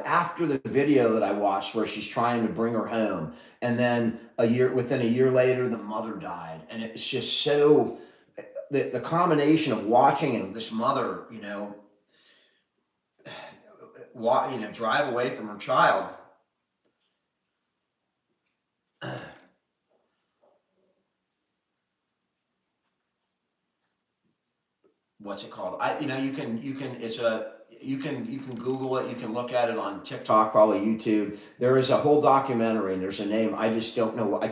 [SPEAKER 1] after the video that I watched where she's trying to bring her home. And then within a year later, the mother died. And it's just so, the combination of watching and this mother, you know, drive away from her child. What's it called? You can Google it. You can look at it on TikTok, probably YouTube. There is a whole documentary, and there's a name. I just don't know. I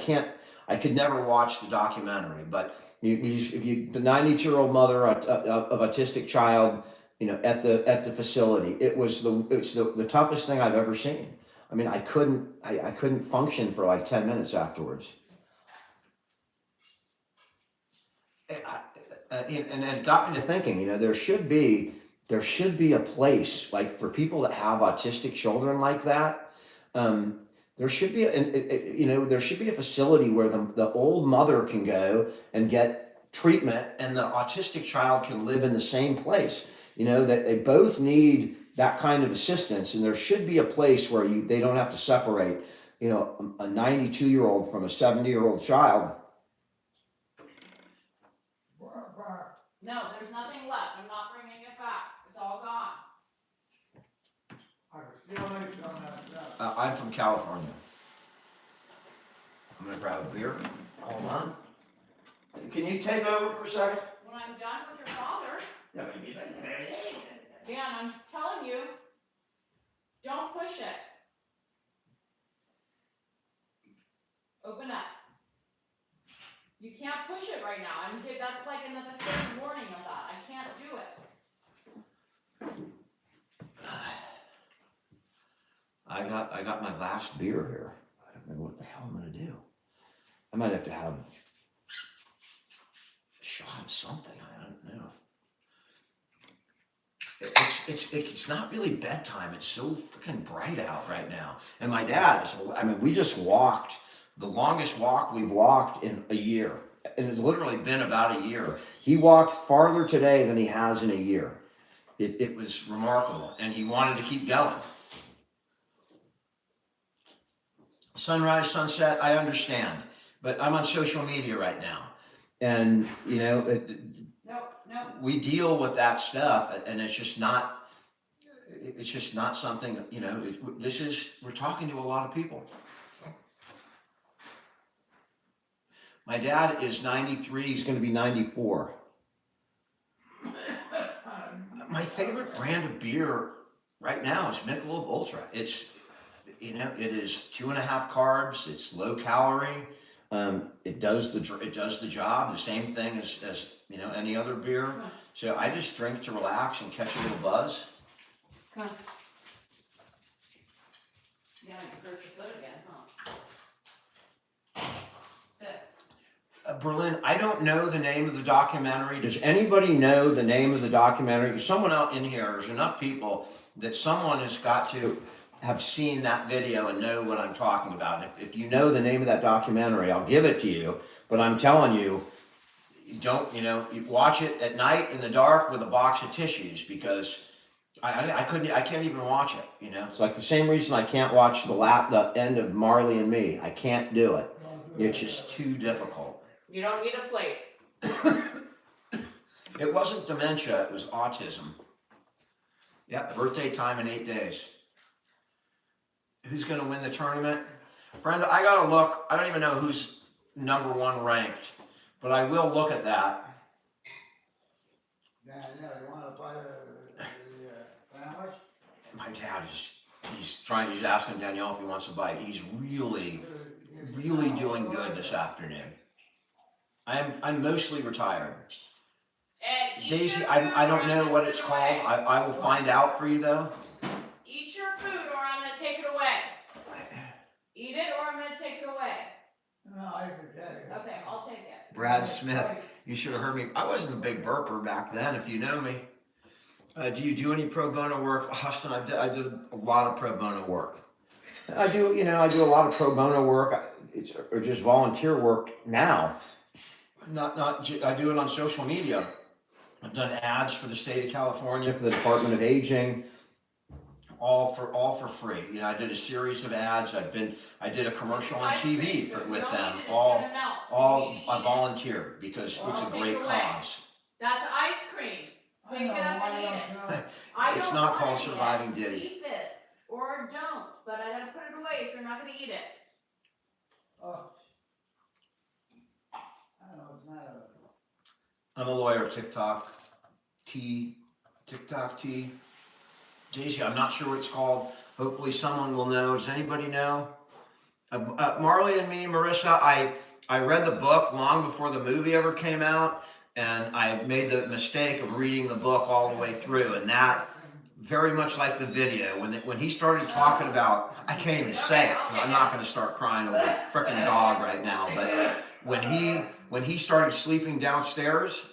[SPEAKER 1] could never watch the documentary, but the 92-year-old mother of autistic child, you know, at the facility, it's the toughest thing I've ever seen. I mean, I couldn't function for like 10 minutes afterwards. And it got me to thinking, you know, there should be a place like for people that have autistic children like that. There should be a facility where the old mother can go and get treatment, and the autistic child can live in the same place. You know, that they both need that kind of assistance, and there should be a place where they don't have to separate, you know, a 92-year-old from a 70-year-old child.
[SPEAKER 2] No, there's nothing left. I'm not bringing it back. It's all gone.
[SPEAKER 1] I'm from California. I'm gonna grab a beer. Hold on. Can you take over for a second?
[SPEAKER 2] When I'm done with your father,
[SPEAKER 1] Yeah.
[SPEAKER 2] Dan, I'm telling you, don't push it. Open up. You can't push it right now. That's like another third warning of that. I can't do it.
[SPEAKER 1] I got my last beer here. I don't know what the hell I'm gonna do. I might have to have a shot of something. I don't know. It's not really bedtime. It's so freaking bright out right now. And my dad we just walked the longest walk we've walked in a year. And it's literally been about a year. He walked farther today than he has in a year. It was remarkable. And he wanted to keep going. Sunrise, sunset, I understand. But I'm on social media right now. And, you know,
[SPEAKER 2] No.
[SPEAKER 1] we deal with that stuff, and it's just not something that, you know, we're talking to a lot of people. My dad is 93, he's going to be 94. My favorite brand of beer right now is Michelob Ultra. It's, you know, it is 2.5 carbs, it's low calorie. It does the job, the same thing as you know, any other beer. So I just drink to relax and catch a little buzz.
[SPEAKER 2] Come on. Yeah, you hurt your foot again, huh? Sit.
[SPEAKER 1] Berlin, I don't know the name of the documentary. Does anybody know the name of the documentary? Someone out in here, there's enough people that someone has got to have seen that video and know what I'm talking about. If you know the name of that documentary, I'll give it to you. But I'm telling you, don't, you know, you watch it at night in the dark with a box of tissues, because I can't even watch it, you know. It's like the same reason I can't watch the end of Marley and Me. I can't do it. It's just too difficult.
[SPEAKER 2] You don't need a plate.
[SPEAKER 1] It wasn't dementia, it was autism. Yep, birthday time in 8 days. Who's gonna win the tournament? Brenda, I gotta look. I don't even know who's number 1 ranked, but I will look at that.
[SPEAKER 3] Yeah, you wanna buy the sandwich?
[SPEAKER 1] My dad he's asking Danielle if he wants a bite. He's really doing good this afternoon. I'm mostly retired.
[SPEAKER 2] And eat
[SPEAKER 1] Daisy,
[SPEAKER 2] your food
[SPEAKER 1] I
[SPEAKER 2] or
[SPEAKER 1] don't
[SPEAKER 2] I'm
[SPEAKER 1] know
[SPEAKER 2] gonna
[SPEAKER 1] what
[SPEAKER 2] put
[SPEAKER 1] it's
[SPEAKER 2] it
[SPEAKER 1] called.
[SPEAKER 2] away.
[SPEAKER 1] I will find out for you though.
[SPEAKER 2] Eat your food or I'm gonna take it away. Eat it or I'm gonna take it away.
[SPEAKER 3] No, I can tell you.
[SPEAKER 2] Okay, I'll take it.
[SPEAKER 1] Brad Smith, you should have heard me. I wasn't a big burper back then, if you know me. Do you do any pro bono work? Huston, I did a lot of pro bono work. I do a lot of pro bono work. Or just volunteer work now. I do it on social media. I've done ads for the state of California, for the Department of Aging, all for free. You know, I did a series of ads. I did a commercial on TV with them. I volunteered because it's a great cause.
[SPEAKER 2] That's ice cream. Pick it up and eat it.
[SPEAKER 1] It's not called Surviving Diddy.
[SPEAKER 2] Eat this or don't, but I gotta put it away if you're not gonna eat it.
[SPEAKER 3] Oh. I don't know what's the matter with it.
[SPEAKER 1] I'm a lawyer. TikTok T. Daisy, I'm not sure what it's called. Hopefully someone will know. Does anybody know? Marley and Me, Marissa, I read the book long before the movie ever came out, and I made the mistake of reading the book all the way through, and that, very much like the video, when he started talking about, I can't even say it, 'cause I'm not going to start crying over a freaking dog right now, but when he started sleeping downstairs,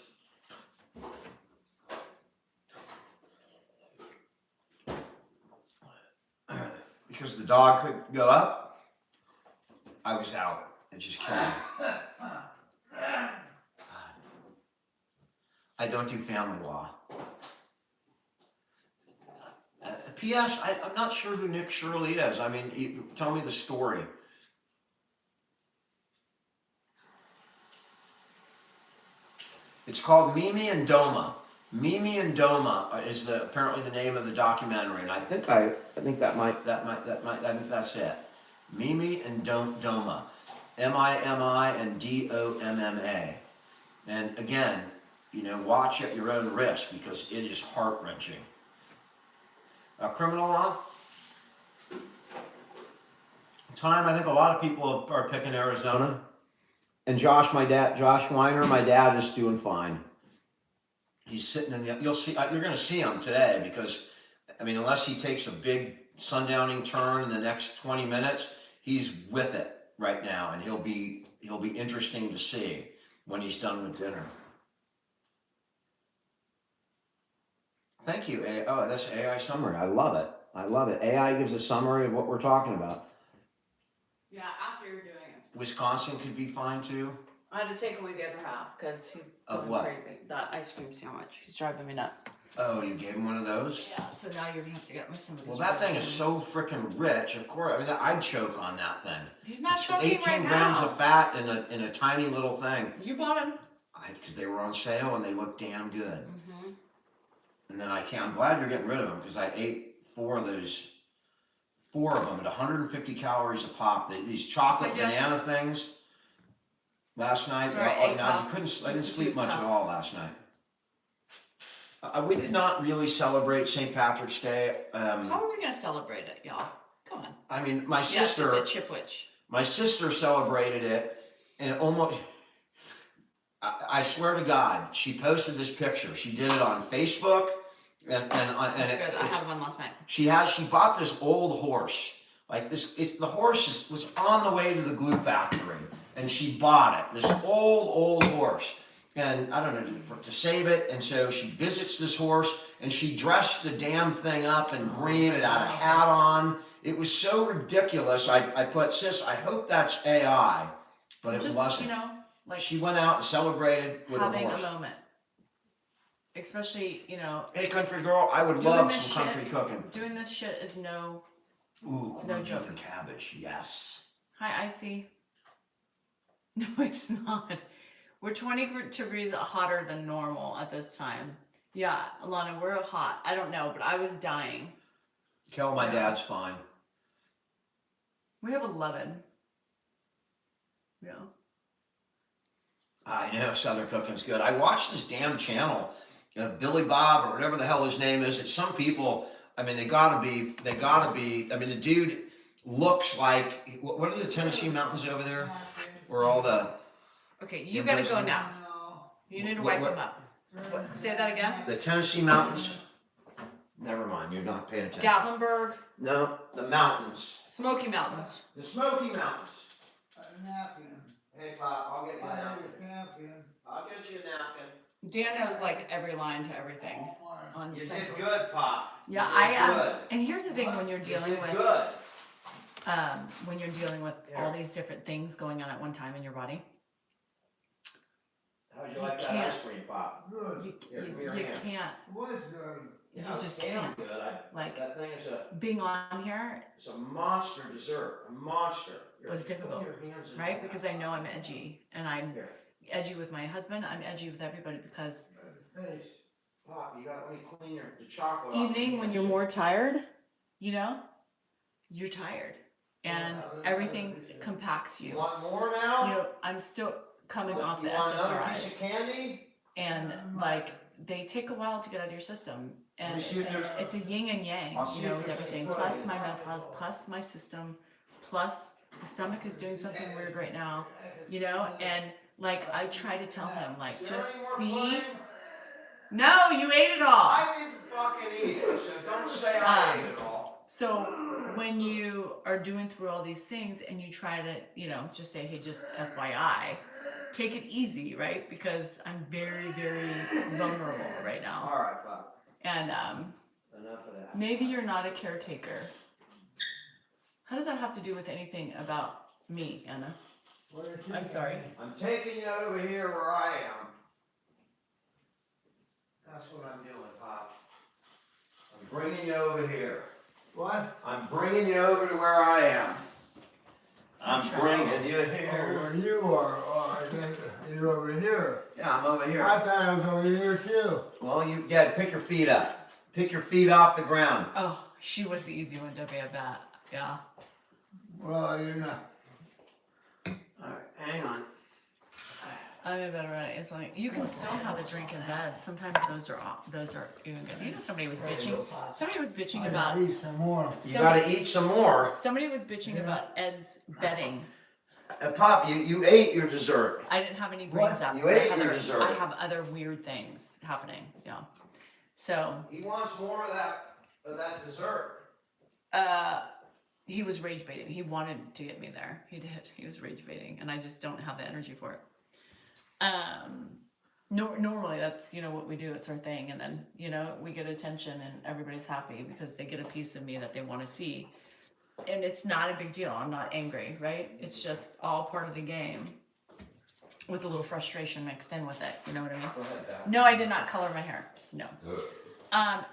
[SPEAKER 1] because the dog couldn't go up, I was out. It just killed me. I don't do family law. P.S. I'm not sure who Nick Shirley is. I mean, tell me the story. It's called Mimi and Doma. Mimi and Doma is apparently the name of the documentary, and I think that's it. Mimi and Doma, Mimi and Domma, and again, you know, watch at your own risk because it is heart-wrenching. Criminal law. Time, I think a lot of people are picking Arizona. And Josh Weiner, my dad, is doing fine. He's sitting in the, you're going to see him today because, I mean, unless he takes a big sundowning turn in the next 20 minutes, he's with it right now, and he'll be interesting to see when he's done with dinner. Thank you. Oh, that's AI summary. I love it. AI gives a summary of what we're talking about.
[SPEAKER 2] Yeah, after you're doing it.
[SPEAKER 1] Wisconsin could be fine too.
[SPEAKER 2] I had to take away the other half because he's
[SPEAKER 1] Of
[SPEAKER 2] going
[SPEAKER 1] what?
[SPEAKER 2] crazy. That ice cream sandwich. He's driving me nuts.
[SPEAKER 1] Oh, you gave him one of those?
[SPEAKER 2] Yeah, so now you're gonna have to get me some of these.
[SPEAKER 1] Well, that thing is so freaking rich. Of course, I mean, I'd choke on that thing.
[SPEAKER 2] He's not
[SPEAKER 1] It's
[SPEAKER 2] choking
[SPEAKER 1] 18
[SPEAKER 2] right
[SPEAKER 1] grams
[SPEAKER 2] now.
[SPEAKER 1] of fat in a tiny little thing.
[SPEAKER 2] You bought him.
[SPEAKER 1] Because they were on sale and they looked damn good.
[SPEAKER 2] Mm-hmm.
[SPEAKER 1] And then I'm glad you're getting rid of them because I ate four of them at 150 calories a pop. These chocolate banana things last night.
[SPEAKER 2] Sorry,
[SPEAKER 1] I didn't sleep much at all last night. We did not really celebrate St. Patrick's Day.
[SPEAKER 2] How are we gonna celebrate it, y'all? Come on.
[SPEAKER 1] I mean, my
[SPEAKER 2] Yes,
[SPEAKER 1] sister.
[SPEAKER 2] it's a Chipwich.
[SPEAKER 1] My sister celebrated it, and I swear to God, she posted this picture. She did it on Facebook, and
[SPEAKER 2] That's good. I
[SPEAKER 1] it's,
[SPEAKER 2] had one last night.
[SPEAKER 1] she bought this old horse. Like this, the horse was on the way to the glue factory, and she bought it. This old horse, and I don't know, to save it. And so she visits this horse, and she dressed the damn thing up in green. It had a hat on. It was so ridiculous. I put, sis, I hope that's AI, but it
[SPEAKER 2] Just,
[SPEAKER 1] wasn't.
[SPEAKER 2] you know, like
[SPEAKER 1] She went out and celebrated with her
[SPEAKER 2] having
[SPEAKER 1] horse.
[SPEAKER 2] a moment. Especially, you know,
[SPEAKER 1] Hey, country girl, I would
[SPEAKER 2] doing
[SPEAKER 1] love
[SPEAKER 2] this
[SPEAKER 1] some country
[SPEAKER 2] shit-
[SPEAKER 1] cooking.
[SPEAKER 2] doing this shit is no.
[SPEAKER 1] Ooh,
[SPEAKER 2] No
[SPEAKER 1] corned beef
[SPEAKER 2] joke.
[SPEAKER 1] and cabbage, yes.
[SPEAKER 2] Hi, Icy. No, it's not. We're 20 degrees hotter than normal at this time. Yeah, Alana, we're hot. I don't know, but I was dying.
[SPEAKER 1] Kel, my dad's fine.
[SPEAKER 2] We have 11. Yeah.
[SPEAKER 1] I know, Southern cooking's good. I watched this damn channel, Billy Bob or whatever the hell his name is. It's some people, I mean, they gotta be, I mean, the dude looks like, what are the Tennessee mountains over there? Where all the,
[SPEAKER 2] Okay, you gotta go now.
[SPEAKER 3] No.
[SPEAKER 2] You need to
[SPEAKER 1] What-
[SPEAKER 2] wipe
[SPEAKER 1] what-
[SPEAKER 2] them up. What, say that again?
[SPEAKER 1] the Tennessee mountains? Never mind, you're not paying attention.
[SPEAKER 2] Gatlinburg,
[SPEAKER 1] No, the mountains.
[SPEAKER 2] Smoky Mountains.
[SPEAKER 1] The Smoky Mountains.
[SPEAKER 3] A napkin.
[SPEAKER 1] Hey, Pop, I'll get you
[SPEAKER 3] I
[SPEAKER 1] a
[SPEAKER 3] have
[SPEAKER 1] napkin.
[SPEAKER 3] a napkin.
[SPEAKER 1] I'll get you a napkin.
[SPEAKER 2] Dan knows like every line to everything on
[SPEAKER 1] You did
[SPEAKER 2] Central.
[SPEAKER 1] good, Pop.
[SPEAKER 2] Yeah,
[SPEAKER 1] You did
[SPEAKER 2] I
[SPEAKER 1] good.
[SPEAKER 2] And here's the thing when you're
[SPEAKER 1] You
[SPEAKER 2] dealing
[SPEAKER 1] did
[SPEAKER 2] with
[SPEAKER 1] good.
[SPEAKER 2] all these different things going on at one time in your body.
[SPEAKER 1] How'd you
[SPEAKER 2] You
[SPEAKER 1] like that
[SPEAKER 2] can't-
[SPEAKER 1] ice cream, Pop?
[SPEAKER 3] Good.
[SPEAKER 2] You,
[SPEAKER 1] Here, give me
[SPEAKER 2] you,
[SPEAKER 1] your
[SPEAKER 2] you
[SPEAKER 1] hands.
[SPEAKER 2] can't.
[SPEAKER 3] Was good.
[SPEAKER 2] You
[SPEAKER 1] Yeah,
[SPEAKER 2] just
[SPEAKER 1] damn
[SPEAKER 2] can't.
[SPEAKER 1] Good.
[SPEAKER 2] Like
[SPEAKER 1] That thing is
[SPEAKER 2] being on here,
[SPEAKER 1] it's a monster dessert. A monster. Here,
[SPEAKER 2] Was
[SPEAKER 1] put
[SPEAKER 2] difficult,
[SPEAKER 1] your hands in
[SPEAKER 2] right?
[SPEAKER 1] that.
[SPEAKER 2] Because I know I'm edgy, and I'm
[SPEAKER 1] Here,
[SPEAKER 2] edgy with my husband. I'm edgy with everybody because
[SPEAKER 3] Face.
[SPEAKER 1] Pop, you gotta let me clean the chocolate off
[SPEAKER 2] evening
[SPEAKER 1] your
[SPEAKER 2] when you're
[SPEAKER 1] hands.
[SPEAKER 2] more tired, you know, you're tired, and
[SPEAKER 3] Yeah,
[SPEAKER 2] everything
[SPEAKER 3] yeah.
[SPEAKER 2] compacts
[SPEAKER 1] You
[SPEAKER 2] you.
[SPEAKER 1] want more now?
[SPEAKER 2] You know, I'm still coming off the
[SPEAKER 1] You want another piece
[SPEAKER 2] SSRIs,
[SPEAKER 1] of candy?
[SPEAKER 2] and like they take a while to get out of your system, and
[SPEAKER 1] Let me
[SPEAKER 2] it's
[SPEAKER 1] see if there's-
[SPEAKER 2] it's a yin and yang,
[SPEAKER 1] I'll see
[SPEAKER 2] you know,
[SPEAKER 1] if
[SPEAKER 2] with
[SPEAKER 1] there's
[SPEAKER 2] everything.
[SPEAKER 1] any
[SPEAKER 2] Plus
[SPEAKER 1] food.
[SPEAKER 2] my menopause, plus my system, plus the stomach is doing something weird right now, you know, and like I try to tell him, like,
[SPEAKER 1] Is there
[SPEAKER 2] just
[SPEAKER 1] any more
[SPEAKER 2] be.
[SPEAKER 1] pudding?
[SPEAKER 2] No, you ate it all.
[SPEAKER 1] I didn't fucking eat it, so don't say I ate it all.
[SPEAKER 2] So when you are doing through all these things and you try to, you know, just say, hey, just FYI, take it easy, right? Because I'm very, very vulnerable right now.
[SPEAKER 1] All right, Pop.
[SPEAKER 2] And
[SPEAKER 1] Enough of that.
[SPEAKER 2] maybe you're not a caretaker. How does that have to do with anything about me, Anna?
[SPEAKER 3] What did you
[SPEAKER 2] I'm sorry.
[SPEAKER 3] say?
[SPEAKER 1] I'm taking you over here where I am. That's what I'm doing, Pop. I'm bringing you over here.
[SPEAKER 3] What?
[SPEAKER 1] I'm bringing you over to where I am. I'm
[SPEAKER 2] trying.
[SPEAKER 1] bringing you
[SPEAKER 3] Oh,
[SPEAKER 1] here.
[SPEAKER 3] where you are. Oh, I think you're over here.
[SPEAKER 1] Yeah, I'm over here.
[SPEAKER 3] I thought I was over here too.
[SPEAKER 1] Well, you gotta pick your feet up. Pick your feet off the ground.
[SPEAKER 2] Oh, she was the easy one to be at that. Yeah.
[SPEAKER 3] Well, you're not.
[SPEAKER 1] All right, hang on.
[SPEAKER 2] I'm a better at it. It's like you can still have a drink in bed. Sometimes those are even good. You know, somebody was bitching. Somebody was bitching
[SPEAKER 3] I
[SPEAKER 2] about.
[SPEAKER 3] gotta eat some more.
[SPEAKER 1] You gotta eat some more.
[SPEAKER 2] Somebody was bitching about Ed's bedding.
[SPEAKER 1] Pop, you ate your dessert.
[SPEAKER 2] I didn't have any brain
[SPEAKER 3] What?
[SPEAKER 2] zaps.
[SPEAKER 1] You
[SPEAKER 2] but
[SPEAKER 1] ate your dessert.
[SPEAKER 2] I have other weird things happening. Yeah. So,
[SPEAKER 1] He wants more of that dessert.
[SPEAKER 2] he was rage baiting. He wanted to get me there. He did. He was rage baiting, and I just don't have the energy for it. Normally that's, you know, what we do. It's our thing, and then, you know, we get attention, and everybody's happy because they get a piece of me that they want to see. And it's not a big deal. I'm not angry, right? It's just all part of the game with a little frustration mixed in with it. You know what I mean?
[SPEAKER 1] Go ahead, Dad.
[SPEAKER 2] No, I did not color my hair. No.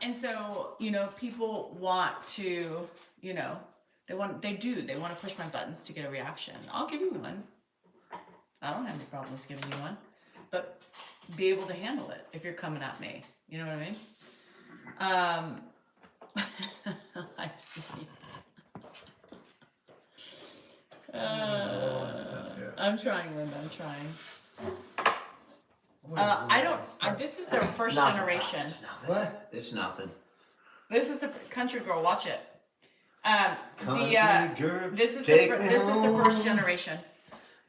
[SPEAKER 2] And so, you know, people want to, you know, they want to push my buttons to get a reaction. I'll give you one. I don't have any problems giving you one, but be able to handle it if you're coming at me. You know what I mean? I see. I'm trying, Linda. I'm trying. This is their first
[SPEAKER 1] Nothing,
[SPEAKER 2] generation.
[SPEAKER 1] Pop, it's nothing.
[SPEAKER 3] What?
[SPEAKER 1] It's nothing.
[SPEAKER 2] This is the country girl. Watch it.
[SPEAKER 1] Country girl,
[SPEAKER 2] This is
[SPEAKER 1] take
[SPEAKER 2] the
[SPEAKER 1] me
[SPEAKER 2] this is the
[SPEAKER 1] home.
[SPEAKER 2] first generation.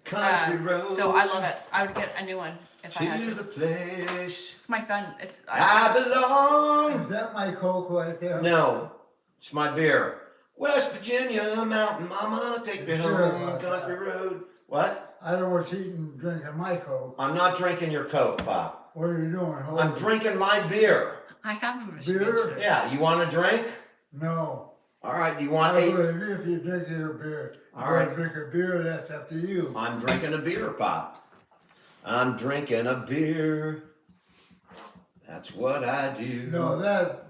[SPEAKER 1] Country road.
[SPEAKER 2] So I love it. I would get a new one if I had
[SPEAKER 1] To
[SPEAKER 2] to.
[SPEAKER 1] the place
[SPEAKER 2] It's my fun.
[SPEAKER 1] I belong.
[SPEAKER 3] Is that my Coke right there?
[SPEAKER 1] No, it's my beer. West Virginia, Mountain Mama, take me
[SPEAKER 3] Sure
[SPEAKER 1] home,
[SPEAKER 3] about
[SPEAKER 1] country
[SPEAKER 3] that.
[SPEAKER 1] road. What?
[SPEAKER 3] I don't want you eating, drinking my Coke.
[SPEAKER 1] I'm not drinking your Coke, Pop.
[SPEAKER 3] What are you doing? Hold
[SPEAKER 1] I'm
[SPEAKER 3] it.
[SPEAKER 1] drinking my beer.
[SPEAKER 2] I have a
[SPEAKER 3] Beer?
[SPEAKER 1] Yeah, you want a drink?
[SPEAKER 3] No.
[SPEAKER 1] All right, do you
[SPEAKER 3] I
[SPEAKER 1] want eight?
[SPEAKER 3] believe if you drink your beer.
[SPEAKER 1] All
[SPEAKER 3] You
[SPEAKER 1] right.
[SPEAKER 3] want to drink a beer, that's up to you.
[SPEAKER 1] I'm drinking a beer, Pop. I'm drinking a beer. That's what I do.
[SPEAKER 3] No, that.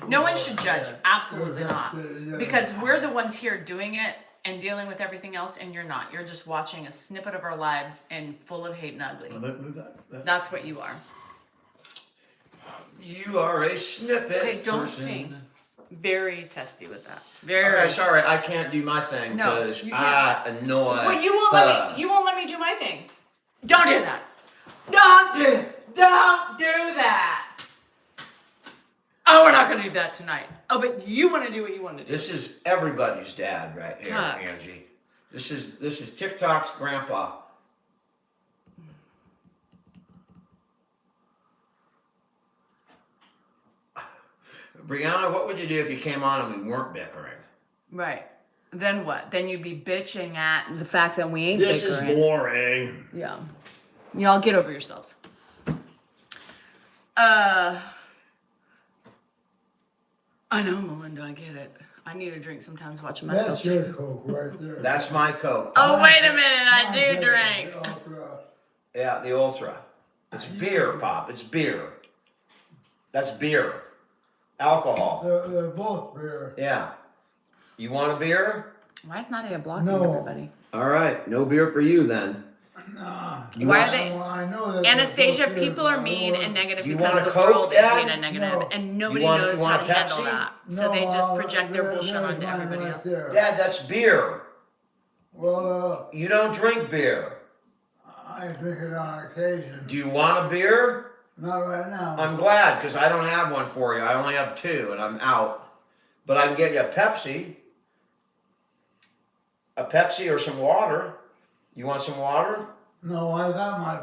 [SPEAKER 2] No one should judge.
[SPEAKER 3] Yeah.
[SPEAKER 2] Absolutely
[SPEAKER 3] Yeah,
[SPEAKER 2] not.
[SPEAKER 3] yeah.
[SPEAKER 2] Because we're the ones here doing it and dealing with everything else, and you're not. You're just watching a snippet of our lives and full of hate and ugly.
[SPEAKER 1] Move that.
[SPEAKER 2] That's what you are.
[SPEAKER 1] You are a snippet.
[SPEAKER 2] Okay, don't
[SPEAKER 1] person.
[SPEAKER 2] sing. Very testy with that.
[SPEAKER 1] All
[SPEAKER 2] Very.
[SPEAKER 1] right, sorry, I can't do my thing
[SPEAKER 2] No,
[SPEAKER 1] because
[SPEAKER 2] you
[SPEAKER 1] I annoy.
[SPEAKER 2] Well, you won't let me. You won't let me do my thing. Don't do that. Don't do that. Oh, we're not gonna do that tonight. Oh, but you want to do what you want to do.
[SPEAKER 1] This is everybody's dad right here,
[SPEAKER 2] Fuck.
[SPEAKER 1] Angie. This is TikTok's grandpa. Brianna, what would you do if you came on and we weren't bickering?
[SPEAKER 2] Right. Then what? Then you'd be bitching at the fact that we ain't
[SPEAKER 1] This
[SPEAKER 2] bickering.
[SPEAKER 1] is boring.
[SPEAKER 2] Yeah. Y'all get over yourselves. I know, Melinda, I get it. I need a drink sometimes watching myself.
[SPEAKER 3] That's your Coke right there.
[SPEAKER 1] That's my Coke.
[SPEAKER 2] Oh, wait a minute, I
[SPEAKER 3] Mine's
[SPEAKER 2] do
[SPEAKER 3] the
[SPEAKER 2] drink.
[SPEAKER 3] Ultra.
[SPEAKER 1] Yeah, the Ultra. It's beer, Pop. It's beer. That's beer. Alcohol.
[SPEAKER 3] They're both beer.
[SPEAKER 1] Yeah. You want a beer?
[SPEAKER 2] Why is Nadia blocking
[SPEAKER 3] No.
[SPEAKER 2] everybody?
[SPEAKER 1] All right, no beer for you then.
[SPEAKER 3] Nah.
[SPEAKER 2] Why are they?
[SPEAKER 3] Well, I know that
[SPEAKER 2] Anastasia,
[SPEAKER 3] they're both
[SPEAKER 2] people are
[SPEAKER 3] beer,
[SPEAKER 2] mean
[SPEAKER 3] but I
[SPEAKER 2] and negative
[SPEAKER 1] Do you
[SPEAKER 2] because
[SPEAKER 1] want a
[SPEAKER 2] the
[SPEAKER 1] Coke,
[SPEAKER 2] world is
[SPEAKER 1] Dad?
[SPEAKER 2] mean and negative,
[SPEAKER 3] No.
[SPEAKER 2] and nobody
[SPEAKER 1] You want-
[SPEAKER 2] knows
[SPEAKER 1] you
[SPEAKER 2] how
[SPEAKER 1] want
[SPEAKER 2] to
[SPEAKER 1] a
[SPEAKER 2] handle
[SPEAKER 1] Pepsi?
[SPEAKER 2] that. So they just project their bullshit
[SPEAKER 3] there's
[SPEAKER 2] onto
[SPEAKER 3] mine
[SPEAKER 2] everybody
[SPEAKER 3] right
[SPEAKER 2] else.
[SPEAKER 3] there.
[SPEAKER 1] Dad, that's beer.
[SPEAKER 3] Well,
[SPEAKER 1] You don't drink beer.
[SPEAKER 3] I drink it on occasion.
[SPEAKER 1] Do you want a beer?
[SPEAKER 3] Not right now.
[SPEAKER 1] I'm glad because I don't have one for you. I only have two and I'm out. But I can get you a Pepsi. A Pepsi or some water. You want some water?
[SPEAKER 3] No, I got my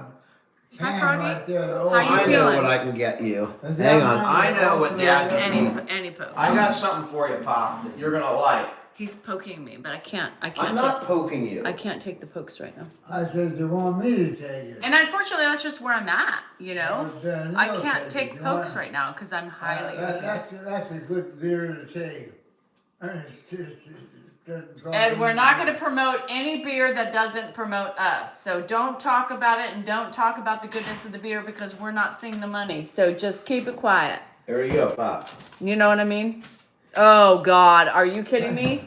[SPEAKER 2] Hi,
[SPEAKER 3] can
[SPEAKER 2] Froggy.
[SPEAKER 3] right there.
[SPEAKER 2] How you
[SPEAKER 1] I know
[SPEAKER 2] feeling?
[SPEAKER 1] what I can get you.
[SPEAKER 3] Is
[SPEAKER 1] Hang
[SPEAKER 3] that
[SPEAKER 1] on. I
[SPEAKER 3] mine?
[SPEAKER 1] know what
[SPEAKER 2] Yes,
[SPEAKER 1] Dad-
[SPEAKER 2] any poke.
[SPEAKER 1] I got something for you, Pop, that you're gonna like.
[SPEAKER 2] He's poking me, but I can't. I
[SPEAKER 1] I'm
[SPEAKER 2] can't
[SPEAKER 1] not
[SPEAKER 2] take.
[SPEAKER 1] poking you.
[SPEAKER 2] I can't take the pokes right now.
[SPEAKER 3] I said, you want me to take it?
[SPEAKER 2] And unfortunately, that's just where I'm at. You know,
[SPEAKER 3] Then
[SPEAKER 2] I
[SPEAKER 3] you'll
[SPEAKER 2] can't
[SPEAKER 3] take
[SPEAKER 2] take
[SPEAKER 3] it.
[SPEAKER 2] pokes right now because I'm highly irritated.
[SPEAKER 3] That's a good beer to take.
[SPEAKER 2] And we're not going to promote any beer that doesn't promote us. So don't talk about it and don't talk about the goodness of the beer because we're not seeing the money. So just keep it quiet.
[SPEAKER 1] There you go, Pop.
[SPEAKER 2] You know what I mean? Oh God, are you kidding me?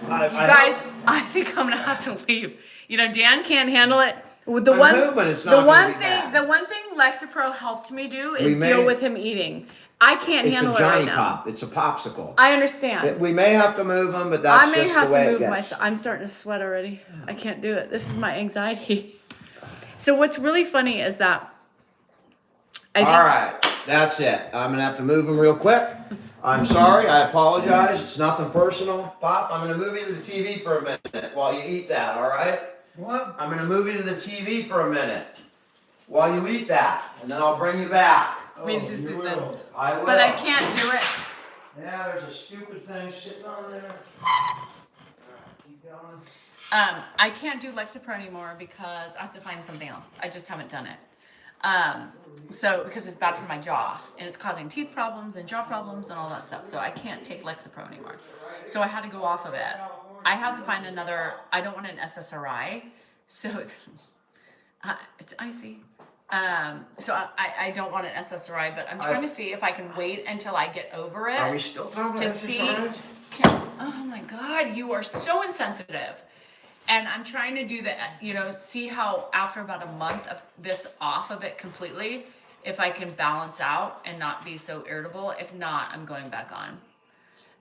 [SPEAKER 2] You guys, I think I'm gonna have to leave. You know, Dan can't handle it. The
[SPEAKER 1] I'm
[SPEAKER 2] one,
[SPEAKER 1] hoping it's not
[SPEAKER 2] the
[SPEAKER 1] gonna
[SPEAKER 2] one
[SPEAKER 1] be
[SPEAKER 2] thing,
[SPEAKER 1] bad.
[SPEAKER 2] the one thing Lexapro helped me do is
[SPEAKER 1] We
[SPEAKER 2] deal
[SPEAKER 1] may-
[SPEAKER 2] with him eating. I can't
[SPEAKER 1] It's
[SPEAKER 2] handle
[SPEAKER 1] a
[SPEAKER 2] it right
[SPEAKER 1] Johnny
[SPEAKER 2] now.
[SPEAKER 1] Pop. It's a popsicle.
[SPEAKER 2] I understand.
[SPEAKER 1] We may have to move them, but that's
[SPEAKER 2] I may
[SPEAKER 1] just
[SPEAKER 2] have
[SPEAKER 1] the way
[SPEAKER 2] to
[SPEAKER 1] it
[SPEAKER 2] move
[SPEAKER 1] gets.
[SPEAKER 2] myself. I'm starting to sweat already. I can't do it. This is my anxiety. So what's really funny is that I think
[SPEAKER 1] All right, that's it. I'm gonna have to move them real quick. I'm sorry. I apologize. It's nothing personal, Pop. I'm gonna move you to the TV for a minute while you eat that. All right?
[SPEAKER 3] What?
[SPEAKER 1] I'm gonna move you to the TV for a minute while you eat that, and then I'll bring you back.
[SPEAKER 2] Me too,
[SPEAKER 3] you
[SPEAKER 2] Susan.
[SPEAKER 3] will.
[SPEAKER 1] I will.
[SPEAKER 2] but I can't do it.
[SPEAKER 1] Yeah, there's a stupid thing sitting on there. Keep going.
[SPEAKER 2] I can't do Lexapro anymore because I have to find something else. I just haven't done it. So because it's bad for my jaw and it's causing teeth problems and jaw problems and all that stuff. So I can't take Lexapro anymore. So I had to go off of it. I have to find another. I don't want an SSRI. So it's icy. So I don't want an SSRI, but I'm trying to see if I can wait until I get over it.
[SPEAKER 1] Are we still talking
[SPEAKER 2] to
[SPEAKER 1] about
[SPEAKER 2] see.
[SPEAKER 1] SSRIs?
[SPEAKER 2] Oh my God, you are so insensitive. And I'm trying to do that, you know, see how after about a month of this off of it completely, if I can balance out and not be so irritable. If not, I'm going back on.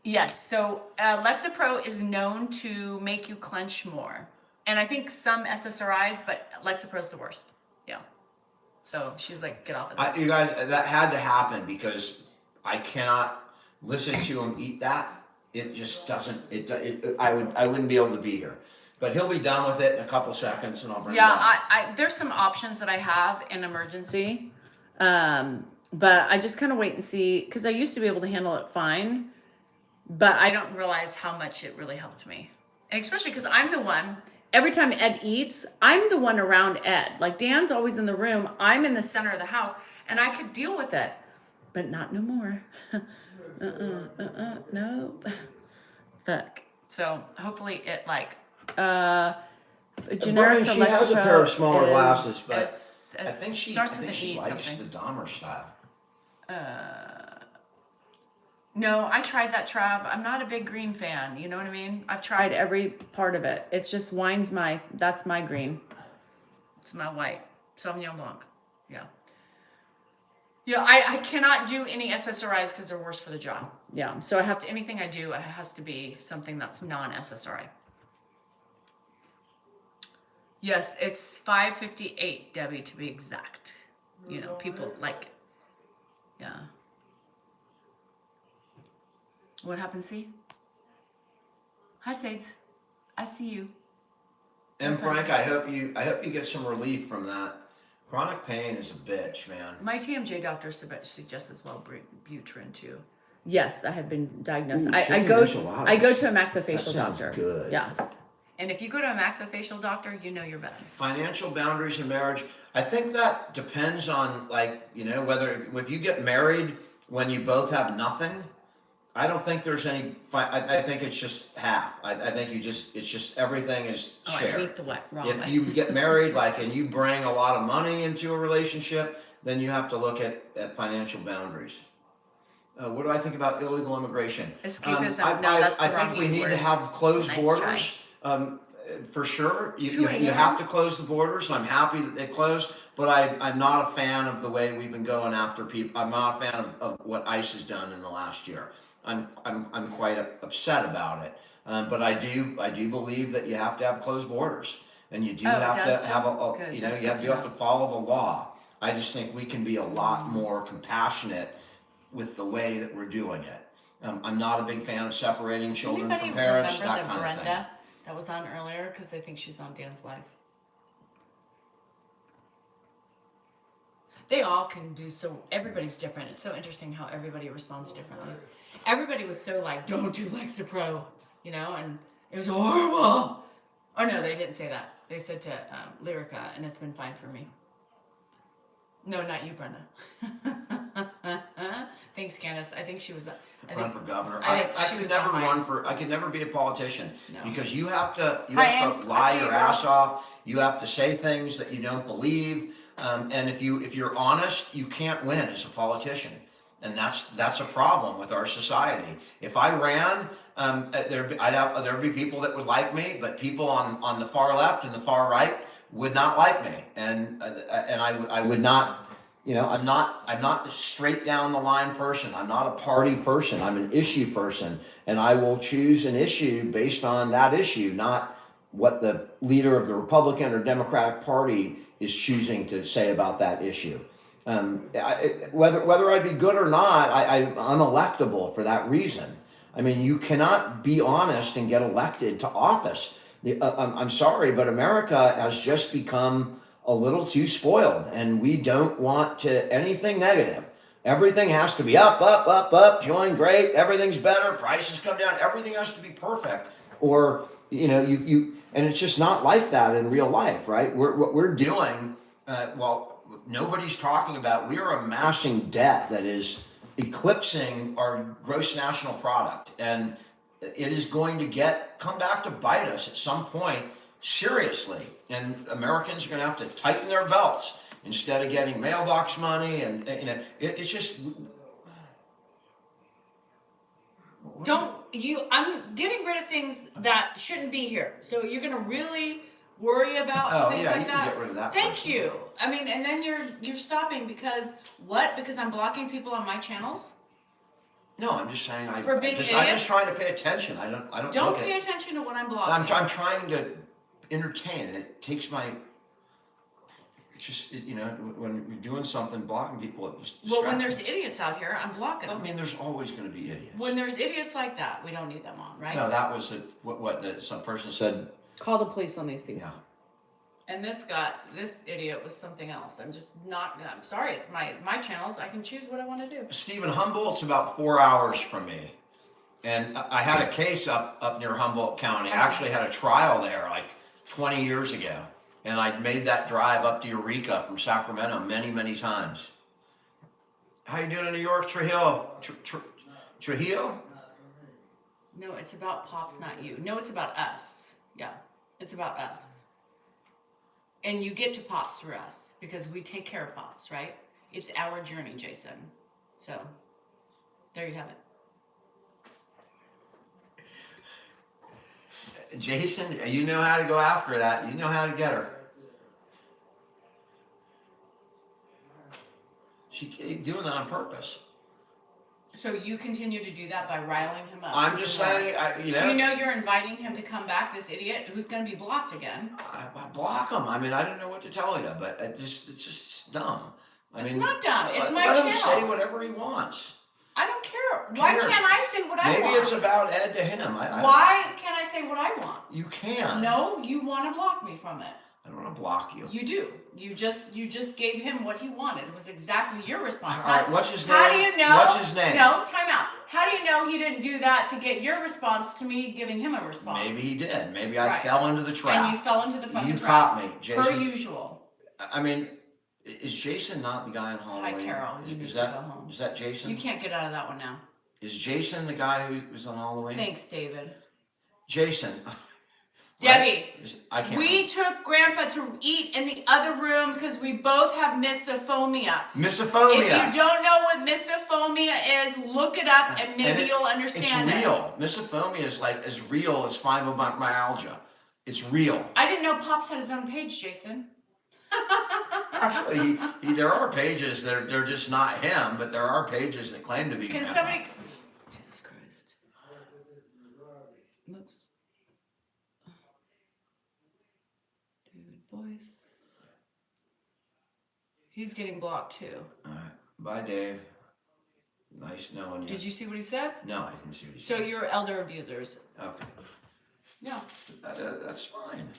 [SPEAKER 2] Yes, so Lexapro is known to make you clench more. And I think some SSRIs, but Lexapro's the worst. Yeah. So she's like, get off of this.
[SPEAKER 1] You guys, that had to happen because I cannot listen to him eat that. It just doesn't. I wouldn't be able to be here. But he'll be done with it in a couple seconds, and I'll bring it
[SPEAKER 2] Yeah,
[SPEAKER 1] back.
[SPEAKER 2] I there's some options that I have in emergency, but I just kind of wait and see because I used to be able to handle it fine, but I don't realize how much it really helped me, and especially because I'm the one. Every time Ed eats, I'm the one around Ed. Like Dan's always in the room, I'm in the center of the house, and I could deal with it, but not no more. Nope. Fuck. So hopefully it like generic
[SPEAKER 1] Brian, she has a pair of smaller
[SPEAKER 2] is
[SPEAKER 1] glasses, but I
[SPEAKER 2] starts with
[SPEAKER 1] think
[SPEAKER 2] an
[SPEAKER 1] she
[SPEAKER 2] E
[SPEAKER 1] likes
[SPEAKER 2] something.
[SPEAKER 1] the Dahmer style.
[SPEAKER 2] No, I tried that, Trav. I'm not a big green fan. You know what I mean? I've tried every part of it. It's just wine's that's my green. It's my white. Sauvignon Blanc. Yeah. Yeah, I cannot do any SSRIs because they're worse for the jaw. Yeah, so I have to, anything I do, it has to be something that's non-SSRI. Yes, it's 5:58, Debbie, to be exact. You know, people like, yeah. What happened, C? Hi, Sades. I see you.
[SPEAKER 1] And Frank, I hope you get some relief from that. Chronic pain is a bitch, man.
[SPEAKER 2] My TMJ doctor suggests as well Butrin too. Yes, I have been diagnosed.
[SPEAKER 1] Ooh,
[SPEAKER 2] I go to a maxillofacial doctor.
[SPEAKER 1] Good.
[SPEAKER 2] Yeah. And if you go to a maxillofacial doctor, you know you're bad.
[SPEAKER 1] Financial boundaries in marriage. I think that depends on, like, you know, whether if you get married when you both have nothing. I don't think there's any. I think it's just half. I think it's just everything is shared.
[SPEAKER 2] I ate the wrong
[SPEAKER 1] If
[SPEAKER 2] way.
[SPEAKER 1] you get married, like, and you bring a lot of money into a relationship, then you have to look at financial boundaries. What do I think about illegal immigration?
[SPEAKER 2] Escapism. No, that's the
[SPEAKER 1] I
[SPEAKER 2] wrong
[SPEAKER 1] think we need
[SPEAKER 2] word.
[SPEAKER 1] to have closed
[SPEAKER 2] Nice
[SPEAKER 1] borders. For sure, you
[SPEAKER 2] 2 a.m.
[SPEAKER 1] have to close the borders. I'm happy that they closed, but I'm not a fan of the way we've been going after people. I'm not a fan of what ICE has done in the last year. I'm quite upset about it. But I do believe that you have to have closed borders, and you do have to have
[SPEAKER 2] Good.
[SPEAKER 1] you know,
[SPEAKER 2] That's
[SPEAKER 1] you
[SPEAKER 2] good
[SPEAKER 1] have
[SPEAKER 2] to
[SPEAKER 1] to follow the law. I just think we can be a lot more compassionate with the way that we're doing it. I'm not a big fan of separating
[SPEAKER 2] Does
[SPEAKER 1] children
[SPEAKER 2] anybody
[SPEAKER 1] from parents,
[SPEAKER 2] remember
[SPEAKER 1] that
[SPEAKER 2] the
[SPEAKER 1] kind
[SPEAKER 2] Brenda
[SPEAKER 1] of thing.
[SPEAKER 2] that was on earlier? Because they think she's on Dan's live. They all can do so. Everybody's different. It's so interesting how everybody responds differently. Everybody was so like, don't do Lexapro, you know, and it was horrible. Oh no, they didn't say that. They said to Lyrica, and it's been fine for me. No, not you, Brenda. Thanks, Candace. I think she was.
[SPEAKER 1] Run for governor.
[SPEAKER 2] I
[SPEAKER 1] I
[SPEAKER 2] think she
[SPEAKER 1] could
[SPEAKER 2] was
[SPEAKER 1] never
[SPEAKER 2] on
[SPEAKER 1] run for. I could never be a politician
[SPEAKER 2] No.
[SPEAKER 1] because you have to
[SPEAKER 2] Hi, Ames. I
[SPEAKER 1] lie
[SPEAKER 2] see
[SPEAKER 1] your
[SPEAKER 2] you, girl.
[SPEAKER 1] ass off. You have to say things that you don't believe, and if you're honest, you can't win as a politician, and that's a problem with our society. If I ran, there'd be people that would like me, but people on the far left and the far right would not like me, and I would not. You know, I'm not a straight down the line person. I'm not a party person. I'm an issue person, and I will choose an issue based on that issue, not what the leader of the Republican or Democratic Party is choosing to say about that issue. Whether I'd be good or not, I'm unelectable for that reason. I mean, you cannot be honest and get elected to office. I'm sorry, but America has just become a little too spoiled, and we don't want to anything negative. Everything has to be up, join, great, everything's better, prices come down, everything has to be perfect. Or, you know, you and it's just not like that in real life, right? What we're doing, nobody's talking about, we are amassing debt that is eclipsing our gross national product, and it is going to come back to bite us at some point. Seriously, and Americans are going to have to tighten their belts instead of getting mailbox money, and you know, it's just.
[SPEAKER 2] I'm getting rid of things that shouldn't be here. So you're going to really worry about things like
[SPEAKER 1] you
[SPEAKER 2] that.
[SPEAKER 1] can get rid of that.
[SPEAKER 2] Thank
[SPEAKER 1] person.
[SPEAKER 2] you. I mean, and then you're stopping because what? Because I'm blocking people on my channels.
[SPEAKER 1] No, I'm just saying I'm
[SPEAKER 2] idiots?
[SPEAKER 1] just trying to pay attention. I don't.
[SPEAKER 2] Don't
[SPEAKER 1] look
[SPEAKER 2] pay
[SPEAKER 1] at,
[SPEAKER 2] attention to what I'm blocking.
[SPEAKER 1] I'm trying to entertain, and it takes my. You know, when you're doing something, blocking people, it just.
[SPEAKER 2] Well, when
[SPEAKER 1] distracts
[SPEAKER 2] there's
[SPEAKER 1] me.
[SPEAKER 2] idiots out here, I'm blocking
[SPEAKER 1] I
[SPEAKER 2] them.
[SPEAKER 1] mean, there's always going to be idiots.
[SPEAKER 2] When there's idiots like that, we don't need them on, right?
[SPEAKER 1] No, that was what some person said.
[SPEAKER 2] Call the police on these people.
[SPEAKER 1] Yeah.
[SPEAKER 2] And this idiot was something else. I'm sorry, it's my channels. I can choose what I want to do.
[SPEAKER 1] Stephen, Humboldt's about 4 hours from me. And I had a case up near Humboldt County. I actually had a trial there like 20 years ago. And I made that drive up to Eureka from Sacramento many, many times. How you doing in New York, Trujillo? Trujillo?
[SPEAKER 2] No, it's about Pops, not you. No, it's about us. Yeah, it's about us. And you get to Pops through us because we take care of Pops, right? It's our journey, Jason. So, there you have it.
[SPEAKER 1] Jason, you know how to go after that. You know how to get her. She's doing that on purpose.
[SPEAKER 2] So you continue to do that by riling him up.
[SPEAKER 1] I'm just saying,
[SPEAKER 2] Do you know you're inviting him to come back, this idiot, who's going to be blocked again?
[SPEAKER 1] I block him. I mean, I don't know what to tell you, but it's just dumb.
[SPEAKER 2] It's not dumb. It's my
[SPEAKER 1] let
[SPEAKER 2] channel.
[SPEAKER 1] him say whatever he wants.
[SPEAKER 2] I don't care. Why
[SPEAKER 1] Cares.
[SPEAKER 2] can't I say what I want?
[SPEAKER 1] Maybe it's about Ed to him.
[SPEAKER 2] Why can't I say what I want?
[SPEAKER 1] You can.
[SPEAKER 2] No, you want to block me from it.
[SPEAKER 1] I don't want to block you.
[SPEAKER 2] You do. You just gave him what he wanted. It was exactly your response.
[SPEAKER 1] All right, what's his name?
[SPEAKER 2] How do you know?
[SPEAKER 1] What's his name?
[SPEAKER 2] No, time out. How do you know he didn't do that to get your response to me giving him a response?
[SPEAKER 1] Maybe he did. Maybe I fell into the trap.
[SPEAKER 2] And you fell into the fucking
[SPEAKER 1] You
[SPEAKER 2] trap.
[SPEAKER 1] caught me, Jason.
[SPEAKER 2] Per usual.
[SPEAKER 1] I mean, is Jason not the guy in Halloween?
[SPEAKER 2] Hi, Carol. You need
[SPEAKER 1] Is
[SPEAKER 2] to
[SPEAKER 1] that
[SPEAKER 2] go home.
[SPEAKER 1] is that Jason?
[SPEAKER 2] You can't get out of that one now.
[SPEAKER 1] Is Jason the guy who was on Halloween?
[SPEAKER 2] Thanks, David.
[SPEAKER 1] Jason.
[SPEAKER 2] Debbie,
[SPEAKER 1] I can't.
[SPEAKER 2] we took Grandpa to eat in the other room because we both have misophonia.
[SPEAKER 1] Misophonia.
[SPEAKER 2] If you don't know what misophonia is, look it up and maybe you'll understand it.
[SPEAKER 1] It's real. Misophonia is like as real as fibromyalgia. It's real.
[SPEAKER 2] I didn't know Pops had his own page, Jason.
[SPEAKER 1] Actually, there are pages that they're just not him, but there are pages that claim to be him.
[SPEAKER 2] Can somebody... Jesus Christ. Oops. David Boyce. He's getting blocked too.
[SPEAKER 1] All right. Bye, Dave. Nice knowing you.
[SPEAKER 2] Did you see what he said?
[SPEAKER 1] No, I didn't see what he
[SPEAKER 2] So
[SPEAKER 1] said.
[SPEAKER 2] you're elder abusers.
[SPEAKER 1] Okay.
[SPEAKER 2] No.
[SPEAKER 1] That's fine.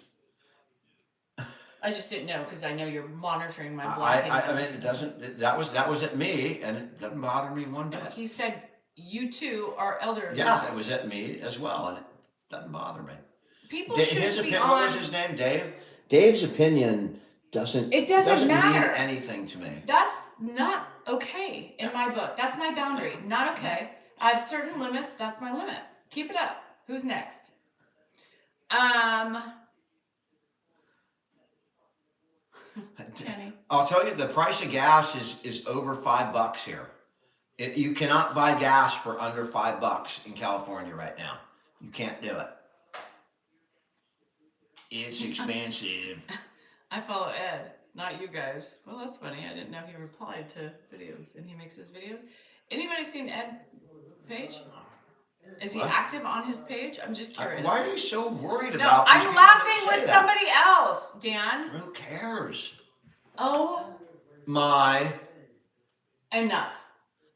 [SPEAKER 2] I just didn't know because I know you're monitoring my
[SPEAKER 1] I
[SPEAKER 2] blocking.
[SPEAKER 1] mean, it doesn't. That was at me, and it doesn't bother me one bit.
[SPEAKER 2] He said you two are elder abusers.
[SPEAKER 1] Yeah, it was at me as well, and it doesn't bother me.
[SPEAKER 2] People should be on...
[SPEAKER 1] What was his name? Dave. Dave's opinion doesn't.
[SPEAKER 2] It doesn't matter.
[SPEAKER 1] mean anything to me.
[SPEAKER 2] That's not okay in my book. That's my boundary. Not okay. I have certain limits. That's my limit. Keep it up. Who's next? Kenny.
[SPEAKER 1] I'll tell you, the price of gas is over $5 here. You cannot buy gas for under $5 in California right now. You can't do it. It's expensive.
[SPEAKER 2] I follow Ed, not you guys. Well, that's funny. I didn't know he replied to videos, and he makes his videos. Anybody seen Ed page? Is he active on his page? I'm just curious.
[SPEAKER 1] Why are you so worried
[SPEAKER 2] No,
[SPEAKER 1] about?
[SPEAKER 2] I'm laughing with somebody else, Dan.
[SPEAKER 1] Who cares?
[SPEAKER 2] Oh
[SPEAKER 1] My.
[SPEAKER 2] Enough.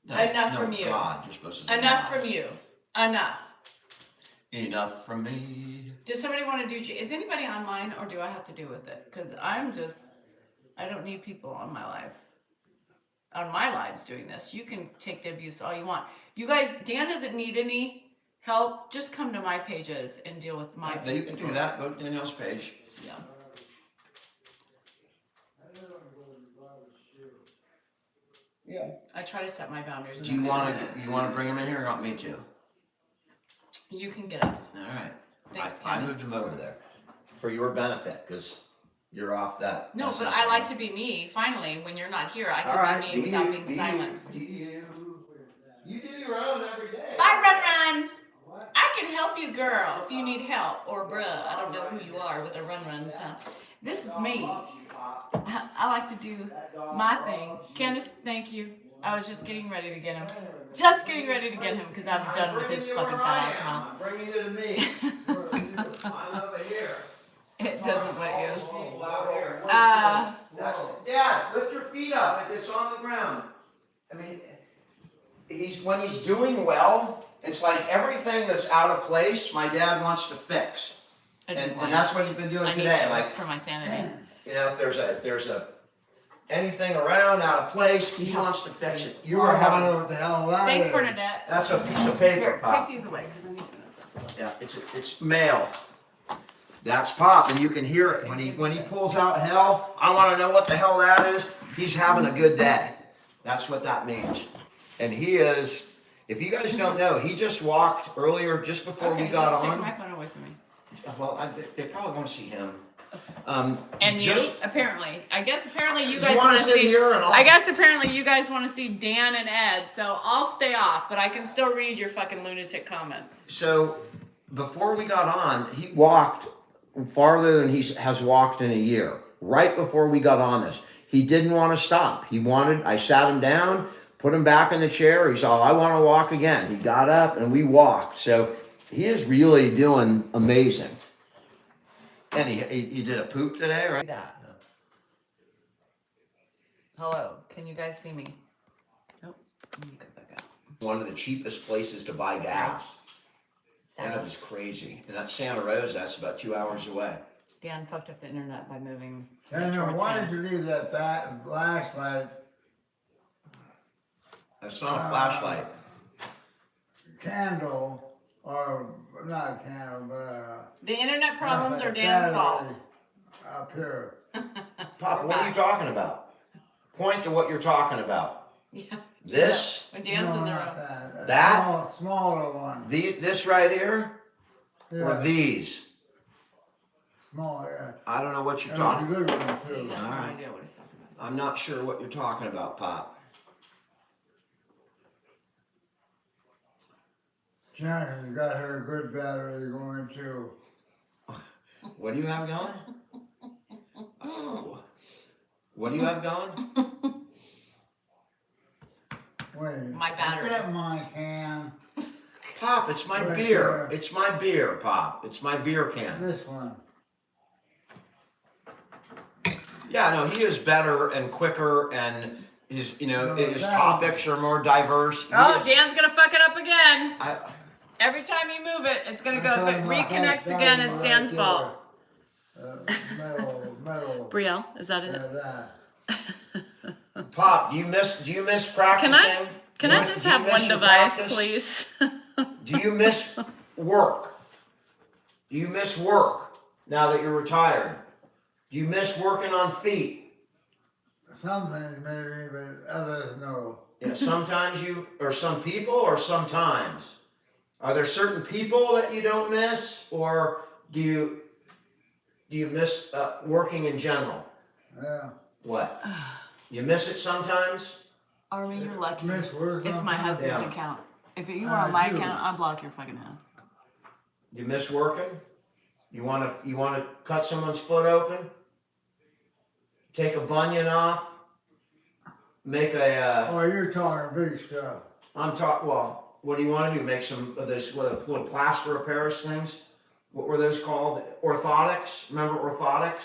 [SPEAKER 2] Enough from you.
[SPEAKER 1] God, you're supposed to say
[SPEAKER 2] Enough from you. Enough.
[SPEAKER 1] Enough from me.
[SPEAKER 2] Does somebody want to do? Is anybody online, or do I have to do with it? Because I don't need people on my lives doing this. You can take the abuse all you want. You guys, Dan doesn't need any help. Just come to my pages and deal with my.
[SPEAKER 1] You can do that. Go to Danielle's page.
[SPEAKER 2] Yeah. Yeah. I try to set my boundaries.
[SPEAKER 1] Do you want to bring him in here, or want me to?
[SPEAKER 2] You can get up.
[SPEAKER 1] All right.
[SPEAKER 2] Thanks,
[SPEAKER 1] I
[SPEAKER 2] Candace.
[SPEAKER 1] moved him over there for your benefit because you're off that.
[SPEAKER 2] No, but I like to be me. Finally, when you're not here, I can be me without being silenced.
[SPEAKER 1] You do your own every day.
[SPEAKER 2] Bye, Run. I can help you, girl, if you need help. Or bruh, I don't know who you are with the run, son. This is me. I like to do my thing. Candace, thank you. I was just getting ready to get him. Just getting ready to get him because I'm done with his fucking fat ass mouth.
[SPEAKER 1] I'm bringing you to me. I'm over here.
[SPEAKER 2] It doesn't let you.
[SPEAKER 1] Dad, lift your feet up. It's on the ground. I mean, when he's doing well, it's like everything that's out of place, my dad wants to fix. And that's what he's been doing
[SPEAKER 2] I need
[SPEAKER 1] today.
[SPEAKER 2] to
[SPEAKER 1] Like,
[SPEAKER 2] for my sanity.
[SPEAKER 1] you know, if there's a anything around out of place, he
[SPEAKER 2] Yeah.
[SPEAKER 1] wants to fix it. You
[SPEAKER 3] Well,
[SPEAKER 1] are
[SPEAKER 3] I don't know
[SPEAKER 1] having,
[SPEAKER 3] what the hell that
[SPEAKER 2] Thanks,
[SPEAKER 3] is.
[SPEAKER 2] Bernadette.
[SPEAKER 1] that's a piece of paper,
[SPEAKER 2] Here,
[SPEAKER 1] Pop.
[SPEAKER 2] take these away because I need to know this.
[SPEAKER 1] Yeah, it's mail. That's Pop, and you can hear it when he pulls out hell. I want to know what the hell that is. He's having a good day. That's what that means. And he is. If you guys don't know, he just walked earlier, just before
[SPEAKER 2] Okay,
[SPEAKER 1] we got
[SPEAKER 2] just
[SPEAKER 1] on.
[SPEAKER 2] take my phone away from me.
[SPEAKER 1] Well, they probably want to see him.
[SPEAKER 2] And you, apparently. I guess apparently you guys
[SPEAKER 1] want
[SPEAKER 2] want
[SPEAKER 1] to
[SPEAKER 2] to
[SPEAKER 1] sit
[SPEAKER 2] see.
[SPEAKER 1] here and all.
[SPEAKER 2] I guess apparently you guys want to see Dan and Ed, so I'll stay off, but I can still read your fucking lunatic comments.
[SPEAKER 1] So before we got on, he walked farther than he has walked in a year. Right before we got on this, he didn't want to stop. I sat him down, put him back in the chair. He's all, I want to walk again. He got up and we walked. So he is really doing amazing. And he did a poop today, right?
[SPEAKER 2] That. Hello, can you guys see me? Nope. Let me go back up.
[SPEAKER 1] One of the cheapest places to buy gas. That is crazy. And that's Santa Rosa. That's about 2 hours away.
[SPEAKER 2] Dan fucked up the internet by moving.
[SPEAKER 3] Daniel,
[SPEAKER 2] towards
[SPEAKER 3] why
[SPEAKER 2] him.
[SPEAKER 3] did you leave that flashlight
[SPEAKER 1] That's not a flashlight.
[SPEAKER 3] candle, or not a candle, but
[SPEAKER 2] The internet problems are
[SPEAKER 3] a
[SPEAKER 2] Dan's fault.
[SPEAKER 3] battery up here?
[SPEAKER 1] Pop, what are you talking about? Point to what you're talking about.
[SPEAKER 2] Yeah.
[SPEAKER 1] This?
[SPEAKER 2] When Dan's
[SPEAKER 3] No,
[SPEAKER 2] in the
[SPEAKER 3] not
[SPEAKER 2] room.
[SPEAKER 3] that. A
[SPEAKER 1] That?
[SPEAKER 3] smaller one.
[SPEAKER 1] This right here? Or
[SPEAKER 3] Yeah,
[SPEAKER 1] these?
[SPEAKER 3] small, yeah.
[SPEAKER 1] I don't know what you're
[SPEAKER 3] That was a
[SPEAKER 1] talking
[SPEAKER 3] good one
[SPEAKER 2] He
[SPEAKER 3] too.
[SPEAKER 2] has no
[SPEAKER 1] Alright.
[SPEAKER 2] idea what he's talking about.
[SPEAKER 1] I'm not sure what you're talking about, Pop.
[SPEAKER 3] Janet's got her good battery going too.
[SPEAKER 1] What do you have going? Oh. What do you have going?
[SPEAKER 3] Wait,
[SPEAKER 2] My battery.
[SPEAKER 3] Is that my can?
[SPEAKER 1] Pop, it's my
[SPEAKER 3] Right
[SPEAKER 1] beer.
[SPEAKER 3] there.
[SPEAKER 1] It's my beer, Pop. It's my beer can.
[SPEAKER 3] This one.
[SPEAKER 1] Yeah, no, he is better and quicker, and his,
[SPEAKER 3] No,
[SPEAKER 1] his
[SPEAKER 3] that-
[SPEAKER 1] topics are more diverse. He
[SPEAKER 2] Oh,
[SPEAKER 1] is-
[SPEAKER 2] Dan's gonna fuck it up again.
[SPEAKER 1] I,
[SPEAKER 2] Every time you move it, it's gonna
[SPEAKER 3] I'm
[SPEAKER 2] go. If
[SPEAKER 3] talking
[SPEAKER 2] it
[SPEAKER 3] about
[SPEAKER 2] reconnects
[SPEAKER 3] that
[SPEAKER 2] again,
[SPEAKER 3] one
[SPEAKER 2] it's
[SPEAKER 3] right
[SPEAKER 2] Dan's
[SPEAKER 3] there.
[SPEAKER 2] fault.
[SPEAKER 3] Metal.
[SPEAKER 2] Brielle, is that
[SPEAKER 3] Yeah,
[SPEAKER 2] it?
[SPEAKER 3] that.
[SPEAKER 1] Pop, do you miss practicing?
[SPEAKER 2] Can
[SPEAKER 1] You
[SPEAKER 2] I
[SPEAKER 1] miss-
[SPEAKER 2] just
[SPEAKER 1] do you
[SPEAKER 2] have
[SPEAKER 1] miss
[SPEAKER 2] one
[SPEAKER 1] your
[SPEAKER 2] device,
[SPEAKER 1] practice?
[SPEAKER 2] please?
[SPEAKER 1] Do you miss work? Do you miss work now that you're retired? Do you miss working on feet?
[SPEAKER 3] Some things maybe, but others no.
[SPEAKER 1] Yeah, sometimes or some people, or sometimes. Are there certain people that you don't miss, or do you miss working in general?
[SPEAKER 3] Yeah.
[SPEAKER 1] What? You miss it sometimes?
[SPEAKER 2] Army, you're lucky.
[SPEAKER 3] Miss work
[SPEAKER 2] It's my
[SPEAKER 3] sometimes.
[SPEAKER 2] husband's
[SPEAKER 1] Yeah.
[SPEAKER 2] account. If you were
[SPEAKER 3] I
[SPEAKER 2] on my
[SPEAKER 3] do.
[SPEAKER 2] account, I'd block your fucking ass.
[SPEAKER 1] You miss working? You wanna cut someone's foot open? Take a bunion off? Make a
[SPEAKER 3] Oh, you're talking big stuff.
[SPEAKER 1] well, what do you want to do? Make some of those little plaster of Paris things? What were those called? Orthotics? Remember orthotics?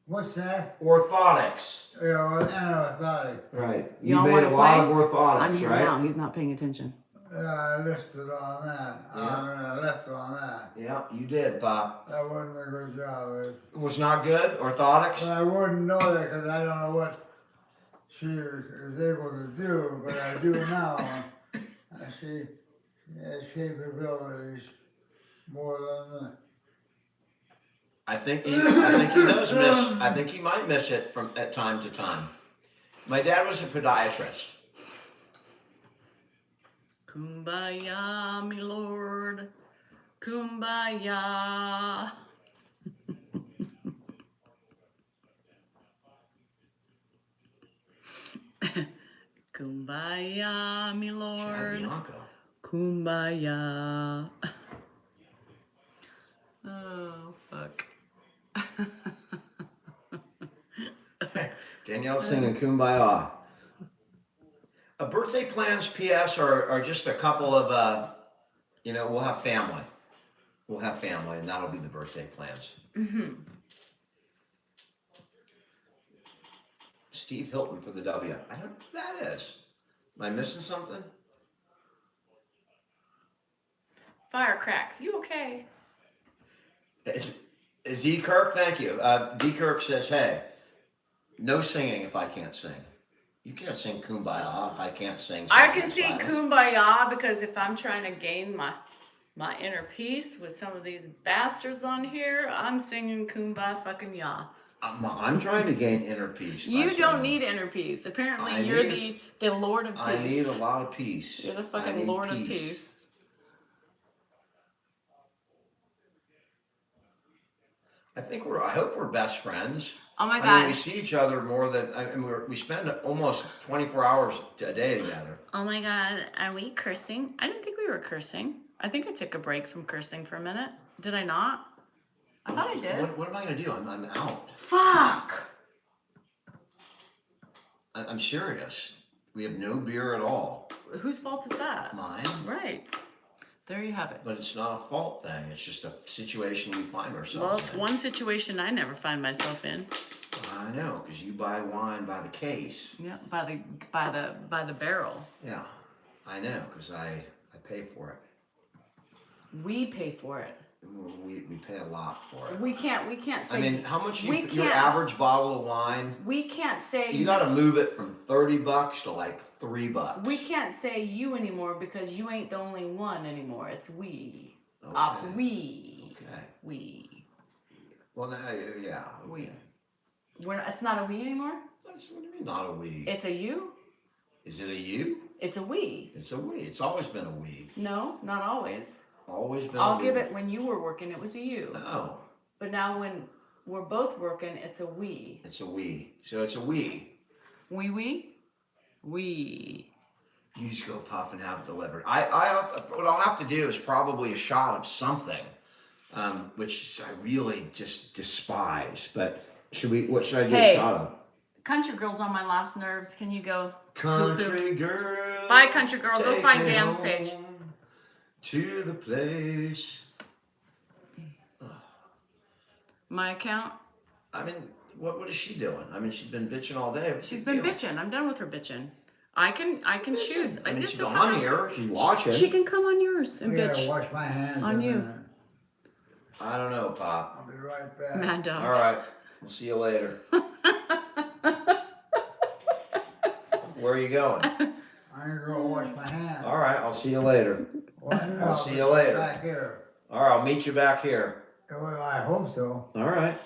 [SPEAKER 3] What's that?
[SPEAKER 1] Orthotics.
[SPEAKER 3] Yeah, well, antibiotic.
[SPEAKER 1] Right.
[SPEAKER 2] You
[SPEAKER 1] You
[SPEAKER 2] all
[SPEAKER 1] made
[SPEAKER 2] wanna
[SPEAKER 1] a lot
[SPEAKER 2] play?
[SPEAKER 1] of orthotics, right?
[SPEAKER 2] He's not paying attention.
[SPEAKER 3] Yeah, I listed on that.
[SPEAKER 1] Yeah.
[SPEAKER 3] I left on that.
[SPEAKER 1] Yeah, you did, Bob.
[SPEAKER 3] That wasn't a good job.
[SPEAKER 1] It was not good? Orthotics?
[SPEAKER 3] But I wouldn't know that because I don't know what she is able to do, but I do now. I see she has capabilities more than the.
[SPEAKER 1] I think he does miss. I think he might miss it at time to time. My dad was a podiatrist.
[SPEAKER 2] Kumbaya, me lord. Kumbaya. Kumbaya, me
[SPEAKER 1] Chad
[SPEAKER 2] lord.
[SPEAKER 1] Bianco.
[SPEAKER 2] Kumbaya. Oh, fuck.
[SPEAKER 1] Danielle singing Kumbaya. Birthday plans, P.S. are just a couple of, we'll have family. We'll have family, and that'll be the birthday plans.
[SPEAKER 2] Mm-hmm.
[SPEAKER 1] Steve Hilton for the W. I don't know who that is. Am I missing something?
[SPEAKER 2] Firecracks, you okay?
[SPEAKER 1] D. Kirk, thank you. D. Kirk says, hey, no singing if I can't sing. You can't sing Kumbaya if I can't sing.
[SPEAKER 2] I
[SPEAKER 1] Song
[SPEAKER 2] can
[SPEAKER 1] of
[SPEAKER 2] sing
[SPEAKER 1] Silence.
[SPEAKER 2] Kumbaya because if I'm trying to gain my inner peace with some of these bastards on here, I'm singing Kumbaya fucking ya.
[SPEAKER 1] I'm trying to gain inner peace. by
[SPEAKER 2] You don't
[SPEAKER 1] singing.
[SPEAKER 2] need inner peace. Apparently,
[SPEAKER 1] I
[SPEAKER 2] you're
[SPEAKER 1] need-
[SPEAKER 2] the Lord of Peace.
[SPEAKER 1] I need a lot of peace.
[SPEAKER 2] You're the
[SPEAKER 1] I
[SPEAKER 2] fucking
[SPEAKER 1] need
[SPEAKER 2] Lord of Peace.
[SPEAKER 1] I hope we're best friends.
[SPEAKER 2] Oh my
[SPEAKER 1] I
[SPEAKER 2] God.
[SPEAKER 1] mean, we see each other more than, we spend almost 24 hours a day together.
[SPEAKER 2] Oh my God. Are we cursing? I didn't think we were cursing. I think I took a break from cursing for a minute. Did I not? I thought I did.
[SPEAKER 1] What am I going to do? I'm out.
[SPEAKER 2] Fuck.
[SPEAKER 1] I'm serious. We have no beer at all.
[SPEAKER 2] Whose fault is that?
[SPEAKER 1] Mine.
[SPEAKER 2] Right. There you have it.
[SPEAKER 1] But it's not a fault thing. It's just a situation we find ourselves
[SPEAKER 2] Well, it's
[SPEAKER 1] in.
[SPEAKER 2] one situation I never find myself in.
[SPEAKER 1] I know, because you buy wine by the case.
[SPEAKER 2] Yeah, by the barrel.
[SPEAKER 1] Yeah, I know, because I pay for it.
[SPEAKER 2] We pay for it.
[SPEAKER 1] We pay a lot for it.
[SPEAKER 2] We can't say.
[SPEAKER 1] I mean, how much
[SPEAKER 2] we
[SPEAKER 1] your
[SPEAKER 2] can't-
[SPEAKER 1] average bottle of wine?
[SPEAKER 2] we can't say.
[SPEAKER 1] You got to move it from $30 to like $3.
[SPEAKER 2] We can't say you anymore because you ain't the only one anymore. It's we.
[SPEAKER 1] Okay.
[SPEAKER 2] We.
[SPEAKER 1] Okay.
[SPEAKER 2] We.
[SPEAKER 1] Well, yeah.
[SPEAKER 2] We. It's not a we anymore.
[SPEAKER 1] What do you mean, not a we?
[SPEAKER 2] It's a you.
[SPEAKER 1] Is it a you?
[SPEAKER 2] It's a we.
[SPEAKER 1] It's a we. It's always been a we.
[SPEAKER 2] No, not always.
[SPEAKER 1] Always been.
[SPEAKER 2] I'll
[SPEAKER 1] a
[SPEAKER 2] give
[SPEAKER 1] we.
[SPEAKER 2] it when you were working. It was a you.
[SPEAKER 1] No,
[SPEAKER 2] But now when we're both working, it's a we.
[SPEAKER 1] it's a we. So it's a we.
[SPEAKER 2] We.
[SPEAKER 1] You just go pop and have it delivered. What I'll have to do is probably a shot of something, which I really just despise. But what should I do
[SPEAKER 2] Hey.
[SPEAKER 1] a shot of?
[SPEAKER 2] Country girl's on my last nerves. Can you go?
[SPEAKER 1] Country girl.
[SPEAKER 2] Bye, country girl. Go
[SPEAKER 1] take
[SPEAKER 2] find
[SPEAKER 1] me
[SPEAKER 2] Dan's
[SPEAKER 1] home
[SPEAKER 2] page.
[SPEAKER 1] To the place.
[SPEAKER 2] My account.
[SPEAKER 1] I mean, what is she doing? I mean, she's been bitching all day. What's
[SPEAKER 2] She's
[SPEAKER 1] the
[SPEAKER 2] been
[SPEAKER 1] deal?
[SPEAKER 2] bitching. I'm done with her bitching. I can choose.
[SPEAKER 1] I mean,
[SPEAKER 2] It's
[SPEAKER 1] she's
[SPEAKER 2] a
[SPEAKER 1] on
[SPEAKER 2] fucking-
[SPEAKER 1] here. She's watching.
[SPEAKER 2] She can come on yours and
[SPEAKER 3] I gotta
[SPEAKER 2] bitch.
[SPEAKER 3] wash my hands.
[SPEAKER 2] On
[SPEAKER 3] a
[SPEAKER 2] you.
[SPEAKER 3] minute.
[SPEAKER 1] I don't know, Pop.
[SPEAKER 3] I'll be right back.
[SPEAKER 2] Mad dog.
[SPEAKER 1] All right. We'll see you later. Where are you going?
[SPEAKER 3] I'm gonna go wash my hands.
[SPEAKER 1] All right. I'll see you later.
[SPEAKER 3] Well,
[SPEAKER 1] I'll see you later.
[SPEAKER 3] Back here.
[SPEAKER 1] All right. I'll meet you back here.
[SPEAKER 3] Well, I hope so.
[SPEAKER 1] All right.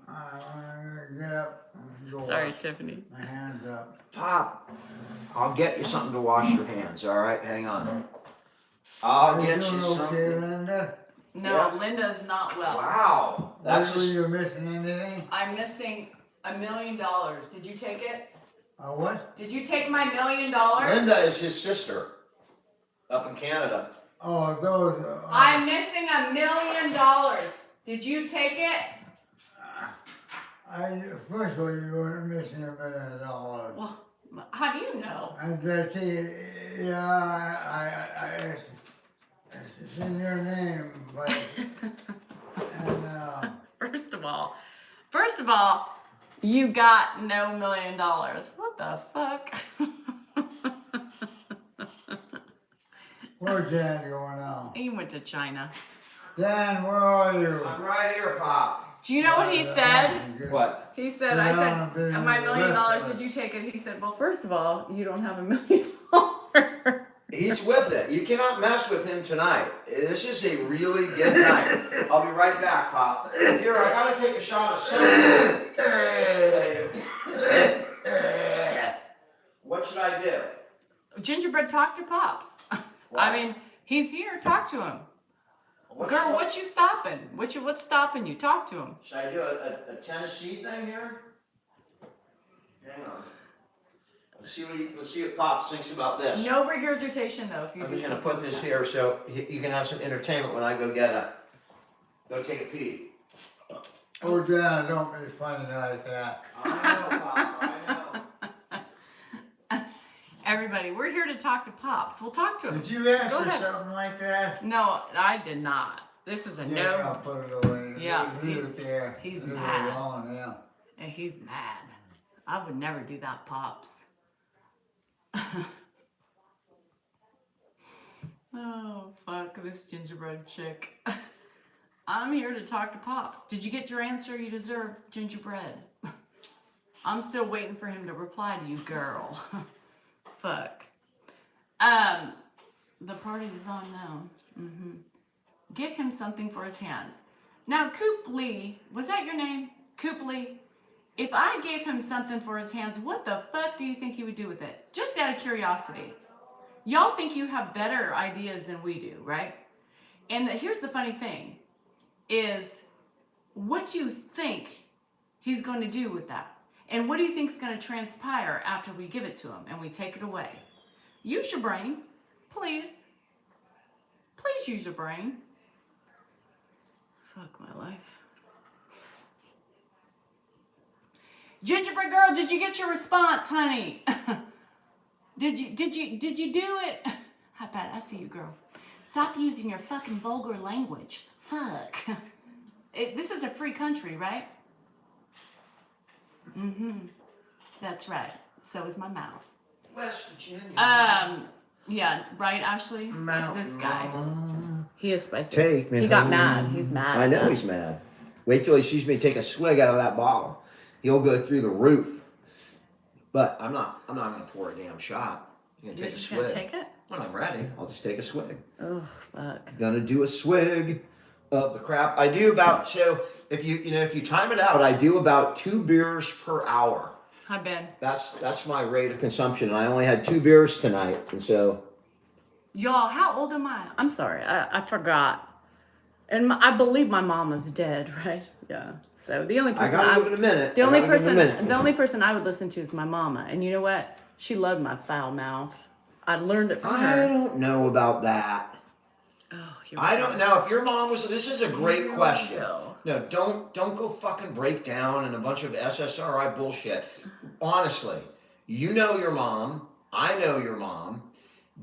[SPEAKER 3] I'm gonna get up and go
[SPEAKER 2] Sorry,
[SPEAKER 3] wash
[SPEAKER 2] Tiffany.
[SPEAKER 3] my hands up.
[SPEAKER 1] Pop, I'll get you something to wash your hands. All right. Hang on. I'll
[SPEAKER 3] Are you
[SPEAKER 1] get
[SPEAKER 3] doing
[SPEAKER 1] you
[SPEAKER 3] okay,
[SPEAKER 1] something.
[SPEAKER 3] Linda?
[SPEAKER 2] No,
[SPEAKER 1] Yeah.
[SPEAKER 2] Linda's not well.
[SPEAKER 1] Wow. That's
[SPEAKER 3] Were you missing anything?
[SPEAKER 2] I'm missing $1 million. Did you take it?
[SPEAKER 3] What?
[SPEAKER 2] Did you take my $1 million?
[SPEAKER 1] Linda is his sister up in Canada.
[SPEAKER 3] Oh, those.
[SPEAKER 2] I'm missing $1 million. Did you take it?
[SPEAKER 3] First of all, you weren't missing $1 million.
[SPEAKER 2] Well, how do you know?
[SPEAKER 3] And that, yeah, it's in your name, but, and,
[SPEAKER 2] First of all, you got no $1 million. What the fuck?
[SPEAKER 3] where's Dan going now?
[SPEAKER 2] He went to China.
[SPEAKER 3] Dan, where are you?
[SPEAKER 1] I'm right here, Pop.
[SPEAKER 2] Do you know what he said?
[SPEAKER 1] What?
[SPEAKER 2] He said, I said, my $1 million, did you take it? He said, well, first of all, you don't have $1 million.
[SPEAKER 1] He's with it. You cannot mess with him tonight. This is a really good night. I'll be right back, Pop. Here, I gotta take a shot of something. What should I do?
[SPEAKER 2] Gingerbread, talk to Pops. I mean, he's here, talk to him. Girl, what you stopping? What's stopping you? Talk to him.
[SPEAKER 1] Should I do a Tennessee thing here? Hang on. Let's see what Pops thinks about this.
[SPEAKER 2] No regurgitation though. If you
[SPEAKER 1] I'm
[SPEAKER 2] do
[SPEAKER 1] just gonna
[SPEAKER 2] something
[SPEAKER 1] put this
[SPEAKER 2] like
[SPEAKER 1] here so you can have some entertainment when I go go take a pee.
[SPEAKER 3] Oh, Dan, don't be funny like that.
[SPEAKER 1] I know, Pop, I know.
[SPEAKER 2] that. Everybody, we're here to talk to Pops. We'll talk to him.
[SPEAKER 3] Did you ask
[SPEAKER 2] Go
[SPEAKER 3] for
[SPEAKER 2] ahead.
[SPEAKER 3] something like that?
[SPEAKER 2] No, I did not. This is a
[SPEAKER 3] Yeah, I'll
[SPEAKER 2] no.
[SPEAKER 3] put it away.
[SPEAKER 2] Yeah,
[SPEAKER 3] Leave
[SPEAKER 2] he's-
[SPEAKER 3] it there.
[SPEAKER 2] he's
[SPEAKER 3] Leave it
[SPEAKER 2] mad.
[SPEAKER 3] alone, yeah.
[SPEAKER 2] And he's mad. I would never do that, Pops. Oh, fuck. at this gingerbread chick. I'm here to talk to Pops. Did you get your answer? You deserve gingerbread. I'm still waiting for him to reply to you, girl. Fuck. The party is on now. Get him something for his hands. Now, Coop Lee, was that your name? Coop Lee? If I gave him something for his hands, what the fuck do you think he would do with it? Just out of curiosity. Y'all think you have better ideas than we do, right? And here's the funny thing, is what do you think he's going to do with that? And what do you think is going to transpire after we give it to him and we take it away? Use your brain, please. Please use your brain. Fuck my life. Gingerbread girl, did you get your response, honey? Did you do it? How bad? I see you, girl. Stop using your fucking vulgar language. Fuck. This is a free country, right? That's right. So is my mouth.
[SPEAKER 1] West Virginia.
[SPEAKER 2] Yeah, right, Ashley?
[SPEAKER 1] Mountain
[SPEAKER 2] This guy.
[SPEAKER 1] Mama.
[SPEAKER 2] He is spicy.
[SPEAKER 1] Take me
[SPEAKER 2] He got
[SPEAKER 1] home.
[SPEAKER 2] mad. He's mad.
[SPEAKER 1] I know he's mad. Wait till he sees me take a swig out of that bottle. He'll go through the roof. But I'm not gonna pour a damn shot. I'm gonna
[SPEAKER 2] You're
[SPEAKER 1] take a
[SPEAKER 2] just
[SPEAKER 1] swig.
[SPEAKER 2] gonna take it?
[SPEAKER 1] When I'm ready, I'll just take a swig.
[SPEAKER 2] Oh, fuck.
[SPEAKER 1] Gonna do a swig of the crap. I do about, so if you time it out, I do about 2 beers per hour.
[SPEAKER 2] Hi, Ben.
[SPEAKER 1] That's my rate of consumption. And I only had 2 beers tonight, and so.
[SPEAKER 2] Y'all, how old am I? I'm sorry, I forgot. And I believe my mom is dead, right? Yeah. So the only person
[SPEAKER 1] I gotta give it a minute.
[SPEAKER 2] the only person I would listen to is my mama. And you know what? She loved my foul mouth. I learned it from
[SPEAKER 1] I
[SPEAKER 2] her.
[SPEAKER 1] don't know about that.
[SPEAKER 2] Oh,
[SPEAKER 1] I don't know if your mom was. This is a great
[SPEAKER 2] Here we
[SPEAKER 1] question.
[SPEAKER 2] go.
[SPEAKER 1] No, don't go fucking break down in a bunch of SSRI bullshit. Honestly, you know your mom. I know your mom.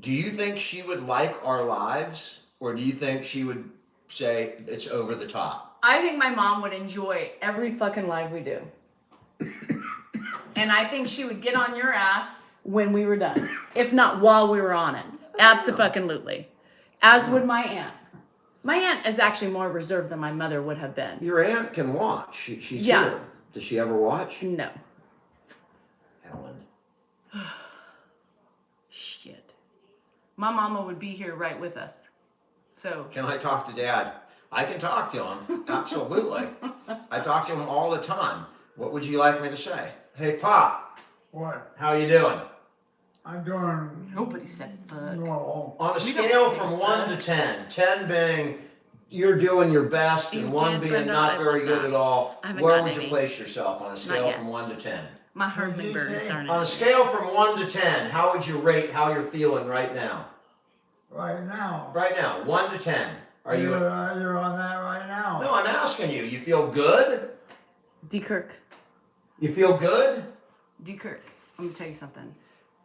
[SPEAKER 1] Do you think she would like our lives, or do you think she would say it's over the top?
[SPEAKER 2] I think my mom would enjoy every fucking live we do. And I think she would get on your ass when we were done. If not while we were on it. Abso-fucking-lutely. As would my aunt. My aunt is actually more reserved than my mother would have been.
[SPEAKER 1] Your aunt can watch. She's
[SPEAKER 2] Yeah.
[SPEAKER 1] here. Does she ever watch?
[SPEAKER 2] No.
[SPEAKER 1] Helen.
[SPEAKER 2] Shit. My mama would be here right with us. So.
[SPEAKER 1] Can I talk to Dad? I can talk to him. Absolutely. I talk to him all the time. What would you like me to say? Hey, Pop.
[SPEAKER 3] What?
[SPEAKER 1] How you doing?
[SPEAKER 3] I'm doing
[SPEAKER 2] Nobody said fuck.
[SPEAKER 3] normal.
[SPEAKER 1] On a
[SPEAKER 2] We don't
[SPEAKER 1] scale
[SPEAKER 2] say
[SPEAKER 1] from 1 to
[SPEAKER 2] fuck.
[SPEAKER 1] 10, 10 being you're doing your best
[SPEAKER 2] You
[SPEAKER 1] and 1
[SPEAKER 2] did,
[SPEAKER 1] being
[SPEAKER 2] Brenda,
[SPEAKER 1] not
[SPEAKER 2] I
[SPEAKER 1] very
[SPEAKER 2] love
[SPEAKER 1] good
[SPEAKER 2] that.
[SPEAKER 1] at all,
[SPEAKER 2] I haven't
[SPEAKER 1] where
[SPEAKER 2] gotten
[SPEAKER 1] would you
[SPEAKER 2] any.
[SPEAKER 1] place yourself on a scale
[SPEAKER 2] yet.
[SPEAKER 1] from 1 to 10?
[SPEAKER 2] My
[SPEAKER 3] What did you
[SPEAKER 2] hummingbirds
[SPEAKER 3] say?
[SPEAKER 2] aren't
[SPEAKER 1] On a
[SPEAKER 2] in.
[SPEAKER 1] scale from 1 to 10, how would you rate how you're feeling right now?
[SPEAKER 3] Right now.
[SPEAKER 1] Right now, 1 to 10. Are you?
[SPEAKER 3] You're on that right now.
[SPEAKER 1] No, I'm asking you. You feel good?
[SPEAKER 2] D. Kirk.
[SPEAKER 1] You feel good?
[SPEAKER 2] D. Kirk. Let me tell you something.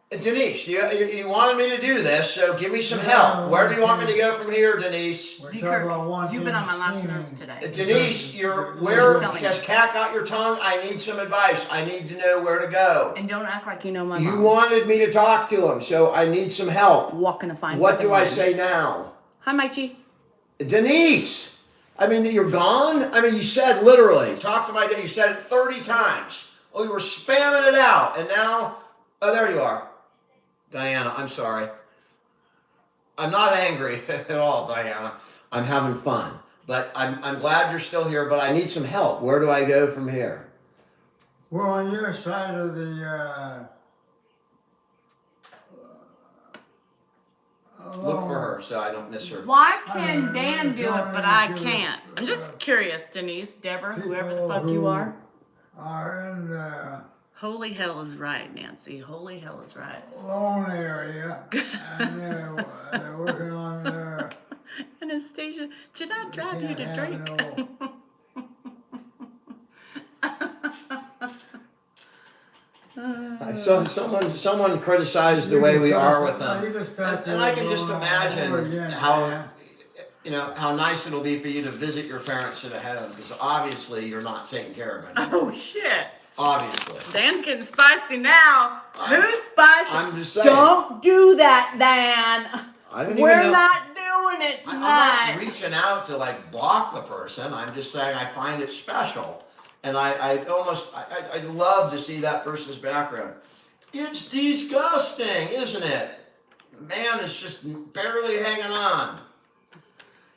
[SPEAKER 1] Denise, you wanted me to do this, so give me some
[SPEAKER 3] Yeah,
[SPEAKER 1] help. Where do you want me to go from here, Denise?
[SPEAKER 3] We're
[SPEAKER 2] D.
[SPEAKER 3] talking
[SPEAKER 2] Kirk,
[SPEAKER 3] about one
[SPEAKER 2] you've been on my last
[SPEAKER 3] team
[SPEAKER 2] nerves
[SPEAKER 3] steaming.
[SPEAKER 2] today.
[SPEAKER 1] Denise,
[SPEAKER 3] You're
[SPEAKER 1] where
[SPEAKER 2] just telling
[SPEAKER 1] has
[SPEAKER 2] me.
[SPEAKER 1] Cat got your tongue? I need some advice. I need to know where to go.
[SPEAKER 2] And don't act like you know my
[SPEAKER 1] You
[SPEAKER 2] mom.
[SPEAKER 1] wanted me to talk to him, so I need some help.
[SPEAKER 2] Walking a fine
[SPEAKER 1] What
[SPEAKER 2] fucking
[SPEAKER 1] do I
[SPEAKER 2] line.
[SPEAKER 1] say now?
[SPEAKER 2] Hi, Mikey.
[SPEAKER 1] Denise! I mean, you're gone? I mean, you said literally, talk to my dad. You said it 30 times. Oh, you were spamming it out. And now, oh, there you are. Diana, I'm sorry. I'm not angry at all, Diana. I'm having fun. But I'm glad you're still here, but I need some help. Where do I go from here?
[SPEAKER 3] We're on your side of the
[SPEAKER 1] Look for her so I don't miss her.
[SPEAKER 2] Why can Dan do it,
[SPEAKER 3] going
[SPEAKER 2] but I
[SPEAKER 3] into,
[SPEAKER 2] can't? I'm just curious, Denise, Deborah, whoever the fuck you are.
[SPEAKER 3] Are in the
[SPEAKER 2] Holy hell is right, Nancy. Holy hell is right.
[SPEAKER 3] loan area, and they're working on their.
[SPEAKER 2] Anastasia, did I drive you to
[SPEAKER 3] can't
[SPEAKER 2] drink?
[SPEAKER 1] I saw someone criticized the way we are with them. And I can just imagine how, how nice it'll be for you to visit your parents at home, because obviously you're not taking care of them.
[SPEAKER 2] Oh shit.
[SPEAKER 1] Obviously.
[SPEAKER 2] Dan's getting spicy now. Who's spicy?
[SPEAKER 1] I'm just saying.
[SPEAKER 2] Don't do that, Dan.
[SPEAKER 1] I don't
[SPEAKER 2] We're
[SPEAKER 1] even know.
[SPEAKER 2] not doing doing it
[SPEAKER 1] I'm not
[SPEAKER 2] tonight.
[SPEAKER 1] reaching out to like block the person. I'm just saying I find it special. And I'd love to see that person's background. It's disgusting, isn't it? Man is just barely hanging on.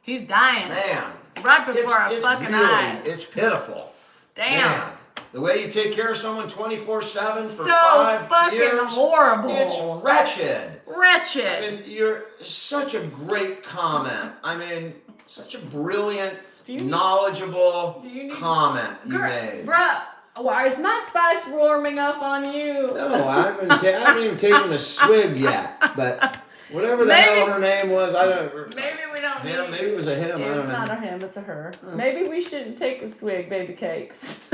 [SPEAKER 2] He's dying.
[SPEAKER 1] Man.
[SPEAKER 2] Right before our
[SPEAKER 1] It's
[SPEAKER 2] fucking
[SPEAKER 1] really,
[SPEAKER 2] eyes.
[SPEAKER 1] it's pitiful.
[SPEAKER 2] Damn.
[SPEAKER 1] Man, the way you take care of someone 24/7 for
[SPEAKER 2] So
[SPEAKER 1] 5
[SPEAKER 2] fucking
[SPEAKER 1] years,
[SPEAKER 2] horrible.
[SPEAKER 1] it's wretched.
[SPEAKER 2] Wretched.
[SPEAKER 1] I mean, you're such a great comment. I mean, such a brilliant, knowledgeable comment you made.
[SPEAKER 2] Bruh, why is my spice warming up on you?
[SPEAKER 1] No, I haven't even taken a swig yet. But whatever the hell her name was, I don't.
[SPEAKER 2] Maybe we don't
[SPEAKER 1] Him,
[SPEAKER 2] need.
[SPEAKER 1] maybe it was a him. I
[SPEAKER 4] It's
[SPEAKER 1] don't know.
[SPEAKER 4] not a him, it's a her. Maybe we shouldn't take a swig, baby cakes.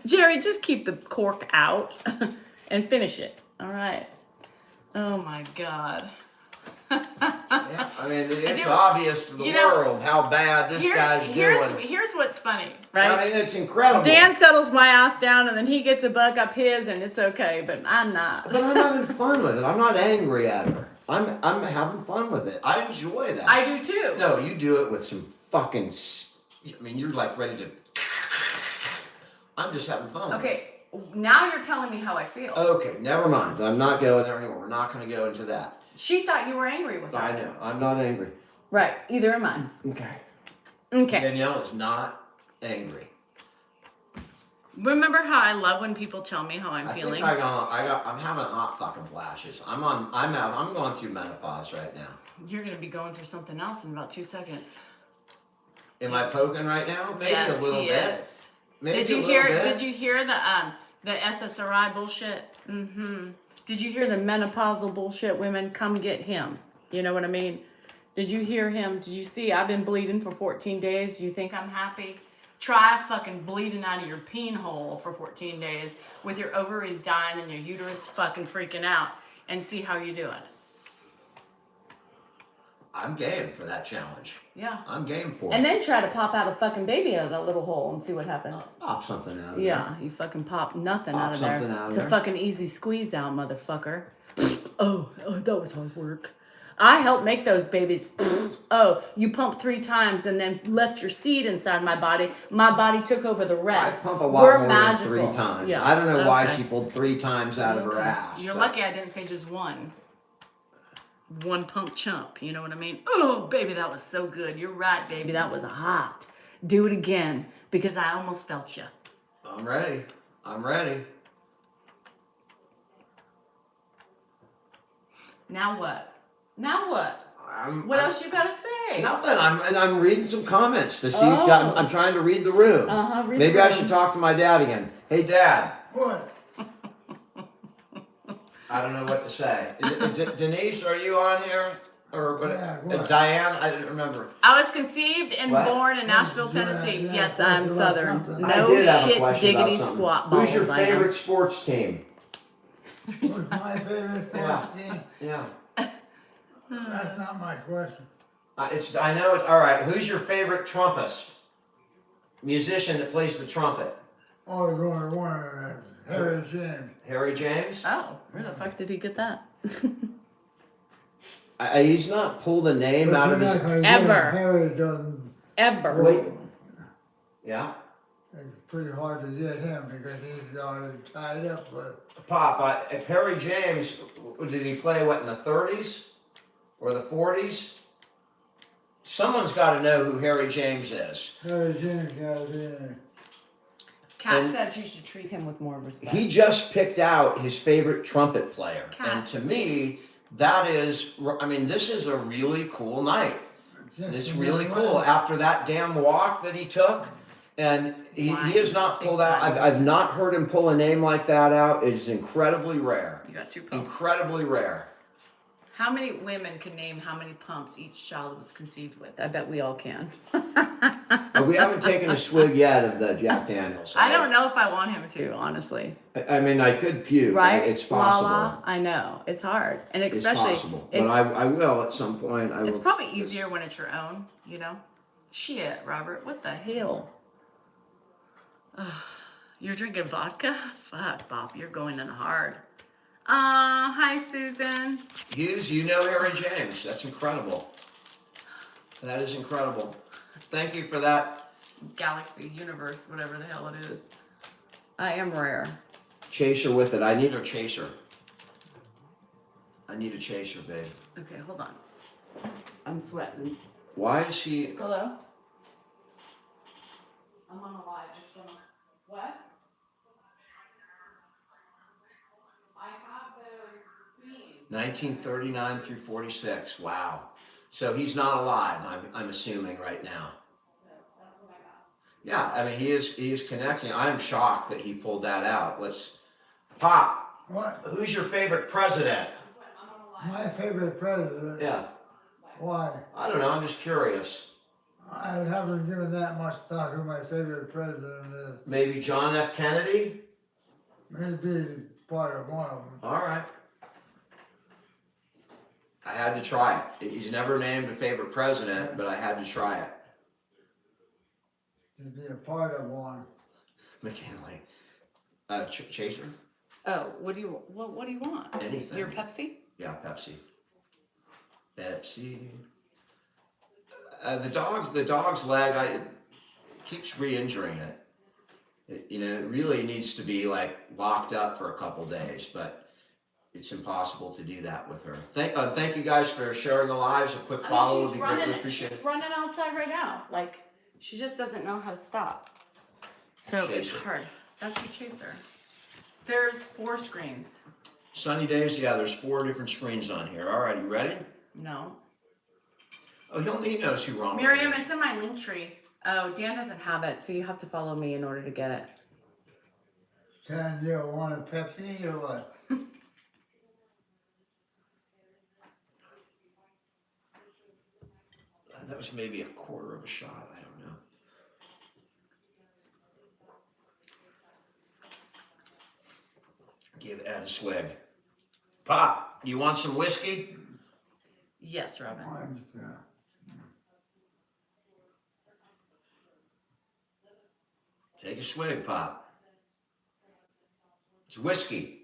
[SPEAKER 4] Jerry, just keep the cork out and finish it. All right.
[SPEAKER 2] Oh my god.
[SPEAKER 1] Yeah, I mean, it's
[SPEAKER 2] do-
[SPEAKER 1] obvious to the
[SPEAKER 2] you know,
[SPEAKER 1] world how bad this guy's doing.
[SPEAKER 2] Here's what's funny,
[SPEAKER 4] Right?
[SPEAKER 1] I mean, it's incredible.
[SPEAKER 4] Dan settles my ass down and then he gets a buck up his and it's okay, but I'm not.
[SPEAKER 1] But I'm having fun with it. I'm not angry at her. I'm having fun with it. I enjoy that.
[SPEAKER 2] I do too.
[SPEAKER 1] No, you do it with some fucking. I mean, you're like ready to. I'm just having fun. With it.
[SPEAKER 2] Okay, now you're telling me how I feel.
[SPEAKER 1] Okay, never mind. I'm not going there anymore. We're not going to go into that.
[SPEAKER 2] She thought you were angry with her.
[SPEAKER 1] I know. I'm not angry.
[SPEAKER 4] Right, either am I.
[SPEAKER 1] Okay.
[SPEAKER 4] Okay.
[SPEAKER 1] Danielle is not angry.
[SPEAKER 4] Remember how I love when people tell me how I'm
[SPEAKER 1] I
[SPEAKER 4] feeling?
[SPEAKER 1] think I'm having hot fucking flashes. I'm going through menopause right now.
[SPEAKER 4] You're gonna be going through something else in about 2 seconds.
[SPEAKER 1] Am I poking right now? Maybe
[SPEAKER 4] Yes,
[SPEAKER 1] a little
[SPEAKER 4] he
[SPEAKER 1] bit.
[SPEAKER 4] is.
[SPEAKER 1] Maybe
[SPEAKER 4] Did you
[SPEAKER 1] a little
[SPEAKER 4] hear?
[SPEAKER 1] bit.
[SPEAKER 4] Did you hear the SSRI bullshit? Mm-hmm. Did you hear the menopausal bullshit? Women, come get him. You know what I mean? Did you hear him? Did you see? I've been bleeding for 14 days. You think I'm happy? Try fucking bleeding out of your peen hole for 14 days with your ovaries dying and your uterus fucking freaking out, and see how you're doing.
[SPEAKER 1] I'm game for that challenge.
[SPEAKER 4] Yeah.
[SPEAKER 1] I'm game for
[SPEAKER 4] And
[SPEAKER 1] it.
[SPEAKER 4] then try to pop out a fucking baby out of that little hole and see what happens.
[SPEAKER 1] Pop something out of
[SPEAKER 4] Yeah, you fucking pop nothing
[SPEAKER 1] Pop
[SPEAKER 4] out of there.
[SPEAKER 1] something out of
[SPEAKER 4] It's
[SPEAKER 1] there.
[SPEAKER 4] a fucking easy squeeze out, motherfucker. Oh, that was hard work. I helped make those babies. Oh, you pumped 3 times and then left your seed inside my body. My body took over the
[SPEAKER 1] I
[SPEAKER 4] rest.
[SPEAKER 1] pump a lot
[SPEAKER 4] We're
[SPEAKER 1] more
[SPEAKER 4] magical.
[SPEAKER 1] than 3 times.
[SPEAKER 4] Yeah.
[SPEAKER 1] I don't know why
[SPEAKER 4] Okay.
[SPEAKER 1] she pulled 3 times out of her
[SPEAKER 4] Okay.
[SPEAKER 1] ass.
[SPEAKER 4] You're
[SPEAKER 1] but
[SPEAKER 4] lucky I didn't say just one. One pump chump, you know what I mean? Oh, baby, that was so good. You're right, baby, that was hot. Do it again, because I almost felt you.
[SPEAKER 1] I'm ready. I'm ready.
[SPEAKER 4] Now what? Now what?
[SPEAKER 1] What
[SPEAKER 4] else you gotta say?
[SPEAKER 1] Nothing. I'm reading some comments to see.
[SPEAKER 4] Oh.
[SPEAKER 1] I'm trying to read the room.
[SPEAKER 4] Read
[SPEAKER 1] Maybe
[SPEAKER 4] the
[SPEAKER 1] I
[SPEAKER 4] room.
[SPEAKER 1] should talk to my dad again. Hey, Dad.
[SPEAKER 3] What?
[SPEAKER 1] I don't know what to say. Denise, are you on here? Or
[SPEAKER 3] Yeah, what?
[SPEAKER 1] Diane? I didn't remember.
[SPEAKER 4] I was conceived and
[SPEAKER 1] What?
[SPEAKER 4] born in Nashville,
[SPEAKER 3] Yeah,
[SPEAKER 4] Tennessee.
[SPEAKER 3] yeah,
[SPEAKER 4] Yes,
[SPEAKER 3] talk
[SPEAKER 4] I'm
[SPEAKER 3] about
[SPEAKER 4] Southern.
[SPEAKER 3] something.
[SPEAKER 1] I
[SPEAKER 4] No
[SPEAKER 1] did have a
[SPEAKER 4] shit,
[SPEAKER 1] question about
[SPEAKER 4] diggity
[SPEAKER 1] something.
[SPEAKER 4] squat balls.
[SPEAKER 1] Who's your
[SPEAKER 4] I am.
[SPEAKER 1] favorite sports team?
[SPEAKER 3] What's my favorite
[SPEAKER 1] Yeah.
[SPEAKER 3] sports team?
[SPEAKER 1] Yeah.
[SPEAKER 3] That's not my question.
[SPEAKER 1] I know it. All right. Who's your favorite trumpist? Musician that plays the trumpet?
[SPEAKER 3] Oh, there's only one of them. Harry James.
[SPEAKER 1] Harry James?
[SPEAKER 4] Oh, where the fuck did he get that?
[SPEAKER 1] He's not pulled a name
[SPEAKER 3] But
[SPEAKER 1] out
[SPEAKER 3] you're
[SPEAKER 1] of his.
[SPEAKER 3] not gonna
[SPEAKER 4] Ever.
[SPEAKER 3] get him. Harry doesn't.
[SPEAKER 4] Ever.
[SPEAKER 1] Wait. Yeah.
[SPEAKER 3] It's pretty hard to get him because he's already tied up with.
[SPEAKER 1] Pop, if Harry James, did he play what in the 30s or the 40s? Someone's got to know who Harry James is.
[SPEAKER 3] Harry James got to be in there.
[SPEAKER 4] Kat
[SPEAKER 1] And-
[SPEAKER 4] said you should treat him with more respect.
[SPEAKER 1] He just picked out his favorite trumpet player.
[SPEAKER 4] Cat.
[SPEAKER 1] And to me, that is, I mean, this is a really cool night. It's really cool. After that damn walk that he took, and he has not pulled out, I've not heard him pull a name like that out. It's incredibly rare.
[SPEAKER 4] You got 2 pumps.
[SPEAKER 1] Incredibly rare.
[SPEAKER 4] How many women can name how many pumps each child was conceived with? I bet we all can.
[SPEAKER 1] But we haven't taken a swig yet of the Jack Daniels.
[SPEAKER 4] I don't know if I want him to, honestly.
[SPEAKER 1] I mean, I could puke.
[SPEAKER 4] Right?
[SPEAKER 1] It's possible.
[SPEAKER 4] Lala, I know. It's hard. And
[SPEAKER 1] It's
[SPEAKER 4] especially,
[SPEAKER 1] possible. But I will at some point. I
[SPEAKER 4] it's
[SPEAKER 1] will.
[SPEAKER 4] probably easier when it's your own, you know? Shit, Robert, what the hell? You're drinking vodka? Fuck, Bob, you're going in hard. Hi, Susan.
[SPEAKER 1] Hughes, you know Harry James. That's incredible. That is incredible. Thank you for that.
[SPEAKER 4] Galaxy, universe, whatever the hell it is. I am rare.
[SPEAKER 1] Chaser with it. I need a chaser. I need a chaser, babe.
[SPEAKER 4] Okay, hold on. I'm sweating.
[SPEAKER 1] Why is he?
[SPEAKER 4] Hello? I'm on a live. Just gonna... What? I have those beans.
[SPEAKER 1] 1939 through 46. Wow. So he's not alive. I'm assuming right now.
[SPEAKER 4] That's what I got.
[SPEAKER 1] Yeah, I mean he is connecting. I'm shocked that he pulled that out. Pop.
[SPEAKER 3] What?
[SPEAKER 1] Who's your favorite president?
[SPEAKER 4] I'm on a live.
[SPEAKER 3] My favorite president?
[SPEAKER 1] Yeah.
[SPEAKER 3] Why?
[SPEAKER 1] I don't know. I'm just curious.
[SPEAKER 3] I haven't given that much thought who my favorite president is.
[SPEAKER 1] Maybe John F. Kennedy.
[SPEAKER 3] Maybe part of one of them.
[SPEAKER 1] All right. I had to try it. He's never named a favorite president, but I had to try it.
[SPEAKER 3] To be a part of one.
[SPEAKER 1] McKinley. Chaser?
[SPEAKER 4] Oh, what do you want?
[SPEAKER 1] Anything.
[SPEAKER 4] Your Pepsi?
[SPEAKER 1] Yeah, Pepsi. Pepsi. The dog's leg, keeps re-injuring it. It really needs to be like locked up for a couple days, but it's impossible to do that with her. Thank you guys for sharing the lives. A quick follow would be greatly appreciated.
[SPEAKER 4] She's running outside right now. Like, she just doesn't know how to stop. So it's
[SPEAKER 1] Chaser.
[SPEAKER 4] hard. That's your chaser. There's 4 screens.
[SPEAKER 1] Sunny days, yeah, there's 4 different screens on here. All right, you ready?
[SPEAKER 4] No.
[SPEAKER 1] Oh, he knows who wrong.
[SPEAKER 4] Miriam, it's in my link tree. Oh, Dan doesn't have it, so you have to follow me in order to get it.
[SPEAKER 3] Can you want a Pepsi or what?
[SPEAKER 1] That was maybe a quarter of a shot. I don't know. Add a swig. Pop, you want some whiskey?
[SPEAKER 4] Yes, Robin.
[SPEAKER 3] Mine's,
[SPEAKER 1] Take a swig, Pop. It's whiskey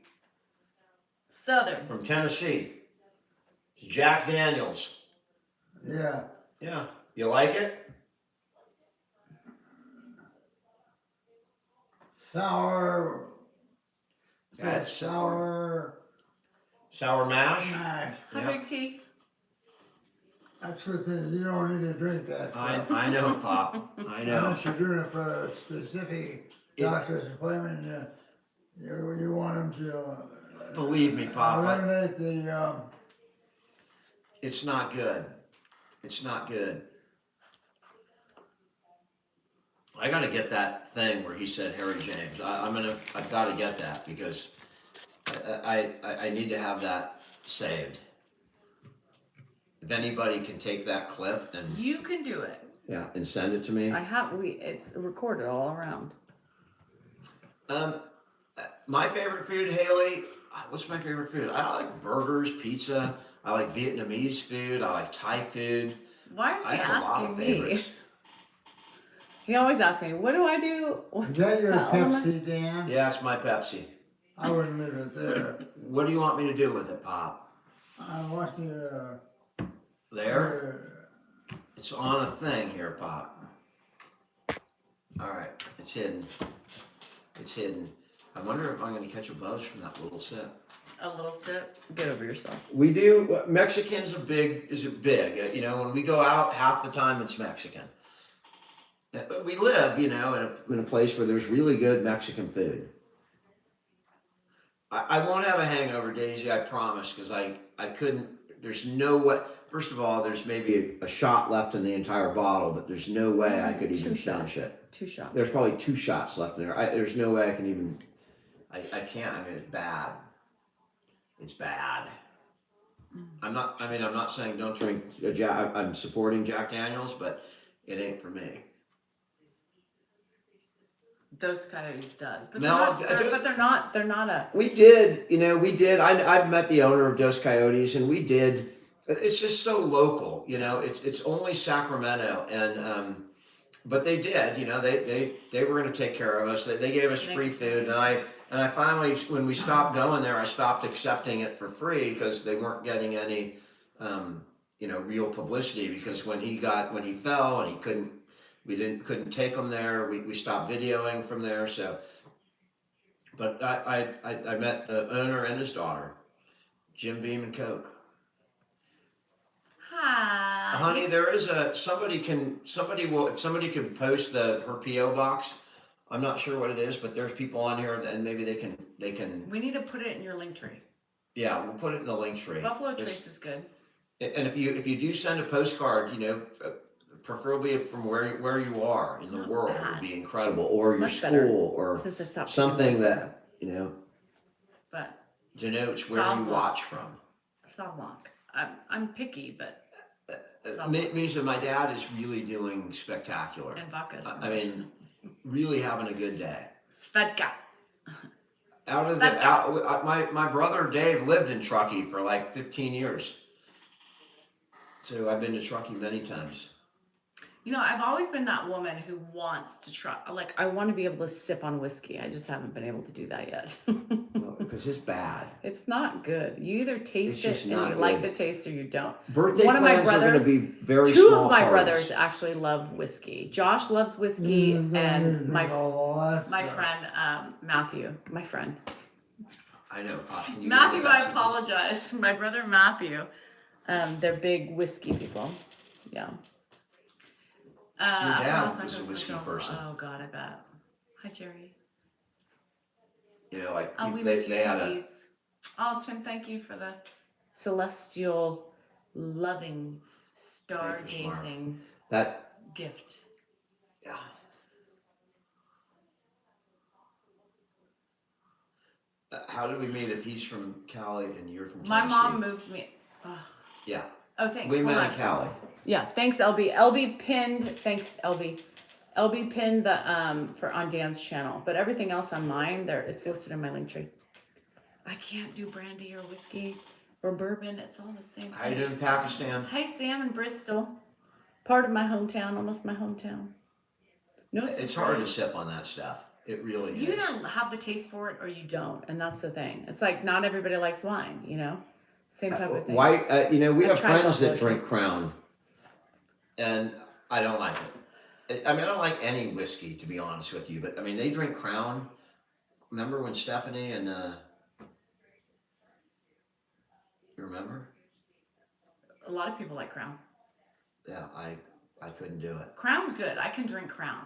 [SPEAKER 4] Southern.
[SPEAKER 1] from Tennessee. It's Jack Daniels.
[SPEAKER 3] yeah.
[SPEAKER 1] Yeah. You like it?
[SPEAKER 3] Sour.
[SPEAKER 1] That's
[SPEAKER 3] Sour
[SPEAKER 1] sour mash?
[SPEAKER 3] mash.
[SPEAKER 4] Hi,
[SPEAKER 1] Yeah.
[SPEAKER 4] Big T.
[SPEAKER 3] That's good thing. You don't need to drink that stuff.
[SPEAKER 1] I know, Pop. I know.
[SPEAKER 3] Unless you're doing it for a specific doctor's appointment, you want them to
[SPEAKER 1] Believe me, Pop.
[SPEAKER 3] eliminate the
[SPEAKER 1] It's not good. It's not good. I gotta get that thing where he said Harry James. I've gotta get that because I need to have that saved. If anybody can take that clip and
[SPEAKER 4] You can do it.
[SPEAKER 1] yeah, and send it to me.
[SPEAKER 4] It's recorded all around.
[SPEAKER 1] My favorite food, Haley. What's my favorite food? I like burgers, pizza. I like Vietnamese food. I like Thai food.
[SPEAKER 4] Why is
[SPEAKER 1] I
[SPEAKER 4] he
[SPEAKER 1] have a lot
[SPEAKER 4] asking
[SPEAKER 1] of
[SPEAKER 4] me?
[SPEAKER 1] favorites.
[SPEAKER 4] He always asks me, what do I do?
[SPEAKER 3] is that your
[SPEAKER 4] What the hell am I-
[SPEAKER 3] Pepsi, Dan?
[SPEAKER 1] Yeah, it's my Pepsi.
[SPEAKER 3] I wouldn't leave it there.
[SPEAKER 1] What do you want me to do with it, Pop?
[SPEAKER 3] I want you to
[SPEAKER 1] There? It's on a thing here, Pop. All right, it's hidden. It's hidden. I wonder if I'm going to catch a buzz from that little sip.
[SPEAKER 4] A little sip. Get over yourself.
[SPEAKER 1] We do. Mexicans is big. When we go out, half the time it's Mexican. But we live, in a place where there's really good Mexican food. I won't have a hangover, Daisy, I promise, because I couldn't. There's no way. First of all, there's maybe a shot left in the entire bottle, but there's no way I could even finish it.
[SPEAKER 4] 2 shots.
[SPEAKER 1] There's probably 2 shots left in there. There's no way I can even. I can't. I mean, it's bad. It's bad. I'm not saying don't drink. I'm supporting Jack Daniels, but it ain't for me.
[SPEAKER 4] Those Coyotes does, but
[SPEAKER 1] No,
[SPEAKER 4] they're not a.
[SPEAKER 1] We did. I've met the owner of Dos Coyotes, and we did. It's just so local. It's only Sacramento, and but they did. They were going to take care of us. They gave us free food, And I finally, when we stopped going there, I stopped accepting it for free because they weren't getting any, real publicity. Because when he fell and couldn't take him there. We stopped videoing from there. So, but I met the owner and his daughter, Jim Beam and Coke.
[SPEAKER 2] Hi.
[SPEAKER 1] Honey, there is if somebody can post her PO box. I'm not sure what it is, but there's people on here, and maybe they can.
[SPEAKER 2] We need to put it in your link tree.
[SPEAKER 1] Yeah, we'll put it in the link tree.
[SPEAKER 2] Buffalo Trace is good.
[SPEAKER 1] And if you do send a postcard, preferably from where you are in the
[SPEAKER 2] Not
[SPEAKER 1] world,
[SPEAKER 2] bad.
[SPEAKER 1] would be incredible, or
[SPEAKER 2] It's
[SPEAKER 1] your
[SPEAKER 2] much better
[SPEAKER 1] school, or
[SPEAKER 4] Since I stopped
[SPEAKER 1] something
[SPEAKER 4] taking
[SPEAKER 1] that
[SPEAKER 2] But
[SPEAKER 1] denotes where you
[SPEAKER 2] Solid.
[SPEAKER 1] watch from.
[SPEAKER 2] Savlonk. I'm picky, but
[SPEAKER 1] Means that my dad is really doing spectacular.
[SPEAKER 2] and vodka's
[SPEAKER 1] I mean, really having a good day.
[SPEAKER 2] Svedka.
[SPEAKER 1] My brother Dave lived in Truckee for like 15 years. So I've been to Truckee many times.
[SPEAKER 2] I've always been that woman who wants to try. Like,
[SPEAKER 4] I want to be able to sip on whiskey. I just haven't been able to do that yet.
[SPEAKER 1] Well, because it's bad.
[SPEAKER 4] It's not good. You either taste
[SPEAKER 1] It's
[SPEAKER 4] it
[SPEAKER 1] just
[SPEAKER 4] and
[SPEAKER 1] not
[SPEAKER 4] you like the
[SPEAKER 1] good.
[SPEAKER 4] taste or you don't.
[SPEAKER 1] Birthday
[SPEAKER 4] One of my
[SPEAKER 1] plans are going
[SPEAKER 4] brothers-
[SPEAKER 1] to be very
[SPEAKER 4] Two
[SPEAKER 1] small
[SPEAKER 4] of my
[SPEAKER 1] parties.
[SPEAKER 4] brothers actually love whiskey. Josh loves whiskey, and my friend Matthew. My friend
[SPEAKER 1] I know. Can you
[SPEAKER 2] Matthew,
[SPEAKER 1] go
[SPEAKER 2] I
[SPEAKER 1] back to
[SPEAKER 2] apologize. My brother Matthew.
[SPEAKER 4] they're big whiskey people. Yeah.
[SPEAKER 1] dad
[SPEAKER 2] I forgot
[SPEAKER 1] was a
[SPEAKER 2] my
[SPEAKER 1] whiskey
[SPEAKER 2] husband's
[SPEAKER 1] person.
[SPEAKER 2] Oh God, I bet. Hi Jerry.
[SPEAKER 1] this? Like
[SPEAKER 2] Oh, we
[SPEAKER 1] they
[SPEAKER 2] miss you
[SPEAKER 1] had
[SPEAKER 2] too,
[SPEAKER 1] a.
[SPEAKER 2] Deeds. Oh, Tim, thank you for the
[SPEAKER 4] Celestial
[SPEAKER 2] loving
[SPEAKER 1] Thank you, Smart.
[SPEAKER 2] stargazing
[SPEAKER 1] That
[SPEAKER 2] gift.
[SPEAKER 1] yeah. How did we meet if he's from Cali and you're from Tennessee?
[SPEAKER 2] My mom moved me. Oh,
[SPEAKER 1] Yeah,
[SPEAKER 2] thanks.
[SPEAKER 1] we
[SPEAKER 2] Hold
[SPEAKER 1] met
[SPEAKER 2] on.
[SPEAKER 1] in Cali.
[SPEAKER 4] Yeah. Thanks, LB. LB pinned. Thanks, LB. LB pinned the for on Dan's channel, but everything else on mine there it's listed in my link tree. I can't do brandy or whiskey or bourbon. It's all the same
[SPEAKER 1] How you
[SPEAKER 4] thing.
[SPEAKER 1] doing in Pakistan?
[SPEAKER 4] Hi, Sam in Bristol. Part of my hometown, almost my hometown. No,
[SPEAKER 1] It's hard to sip on that stuff. It really
[SPEAKER 2] You
[SPEAKER 1] is.
[SPEAKER 2] either have the taste for it or you don't.
[SPEAKER 4] and that's the thing. It's like not everybody likes wine, Same type of thing.
[SPEAKER 1] Why? We
[SPEAKER 4] I've
[SPEAKER 1] have
[SPEAKER 4] tried
[SPEAKER 1] friends that
[SPEAKER 4] Buffalo
[SPEAKER 1] drink
[SPEAKER 4] Trace.
[SPEAKER 1] Crown, and I don't like it. I don't like any whiskey, to be honest with you. But they drink Crown. Remember when Stephanie and you remember?
[SPEAKER 2] A lot of people like Crown.
[SPEAKER 1] Yeah, I couldn't do it.
[SPEAKER 2] Crown's good. I can drink Crown.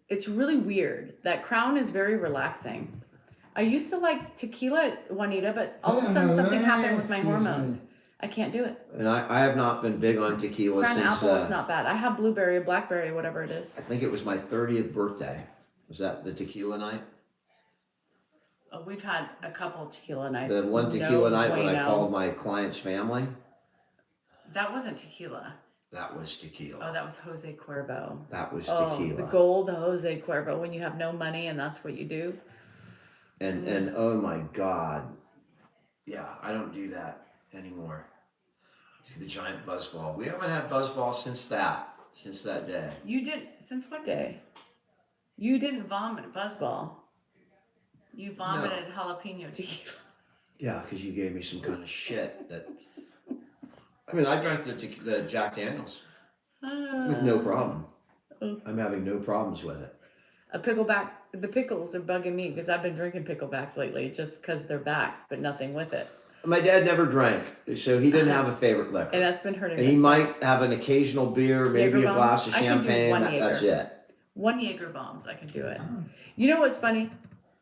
[SPEAKER 4] It's really weird. That Crown is very relaxing. I used to like tequila, Juanita, but all of a sudden something happened with my hormones. I can't do it.
[SPEAKER 1] And I have not been big on tequila
[SPEAKER 4] Crown
[SPEAKER 1] since
[SPEAKER 4] apple is not bad. I have blueberry, blackberry, whatever it is.
[SPEAKER 1] I think it was my 30th birthday. Was that the tequila night?
[SPEAKER 2] We've had a couple.
[SPEAKER 4] Tequila nights.
[SPEAKER 1] The one tequila
[SPEAKER 4] no
[SPEAKER 1] night when I
[SPEAKER 4] bueno.
[SPEAKER 1] called my client's family?
[SPEAKER 2] That wasn't tequila.
[SPEAKER 1] That was tequila.
[SPEAKER 2] Oh, that was Jose Cuervo.
[SPEAKER 1] That was
[SPEAKER 4] Oh,
[SPEAKER 1] tequila.
[SPEAKER 4] the gold Jose Cuervo when you have no money and that's what you do.
[SPEAKER 1] And oh my God. Yeah, I don't do that anymore. The giant buzzball. We haven't had buzzball since that day.
[SPEAKER 2] You did since what
[SPEAKER 4] Day. You didn't vomit Buzzball.
[SPEAKER 2] You vomited jalapeno tequila.
[SPEAKER 1] Yeah, because you gave me some kind of shit that. I drank the Jack Daniels with no problem. I'm having no problems with it.
[SPEAKER 4] A pickleback. The pickles are bugging me because I've been drinking picklebacks lately just because they're backs, but nothing with it.
[SPEAKER 1] My dad never drank, so he didn't have a favorite liquor.
[SPEAKER 4] And that's been hurting
[SPEAKER 1] And
[SPEAKER 4] me.
[SPEAKER 1] he might have an occasional beer, maybe
[SPEAKER 4] Jaeger
[SPEAKER 1] a glass
[SPEAKER 4] bombs?
[SPEAKER 1] of
[SPEAKER 4] I can do
[SPEAKER 1] champagne.
[SPEAKER 4] one
[SPEAKER 1] That's
[SPEAKER 4] Jaeger.
[SPEAKER 1] it.
[SPEAKER 2] One Jaeger bombs, I can do it.
[SPEAKER 4] You know what's funny?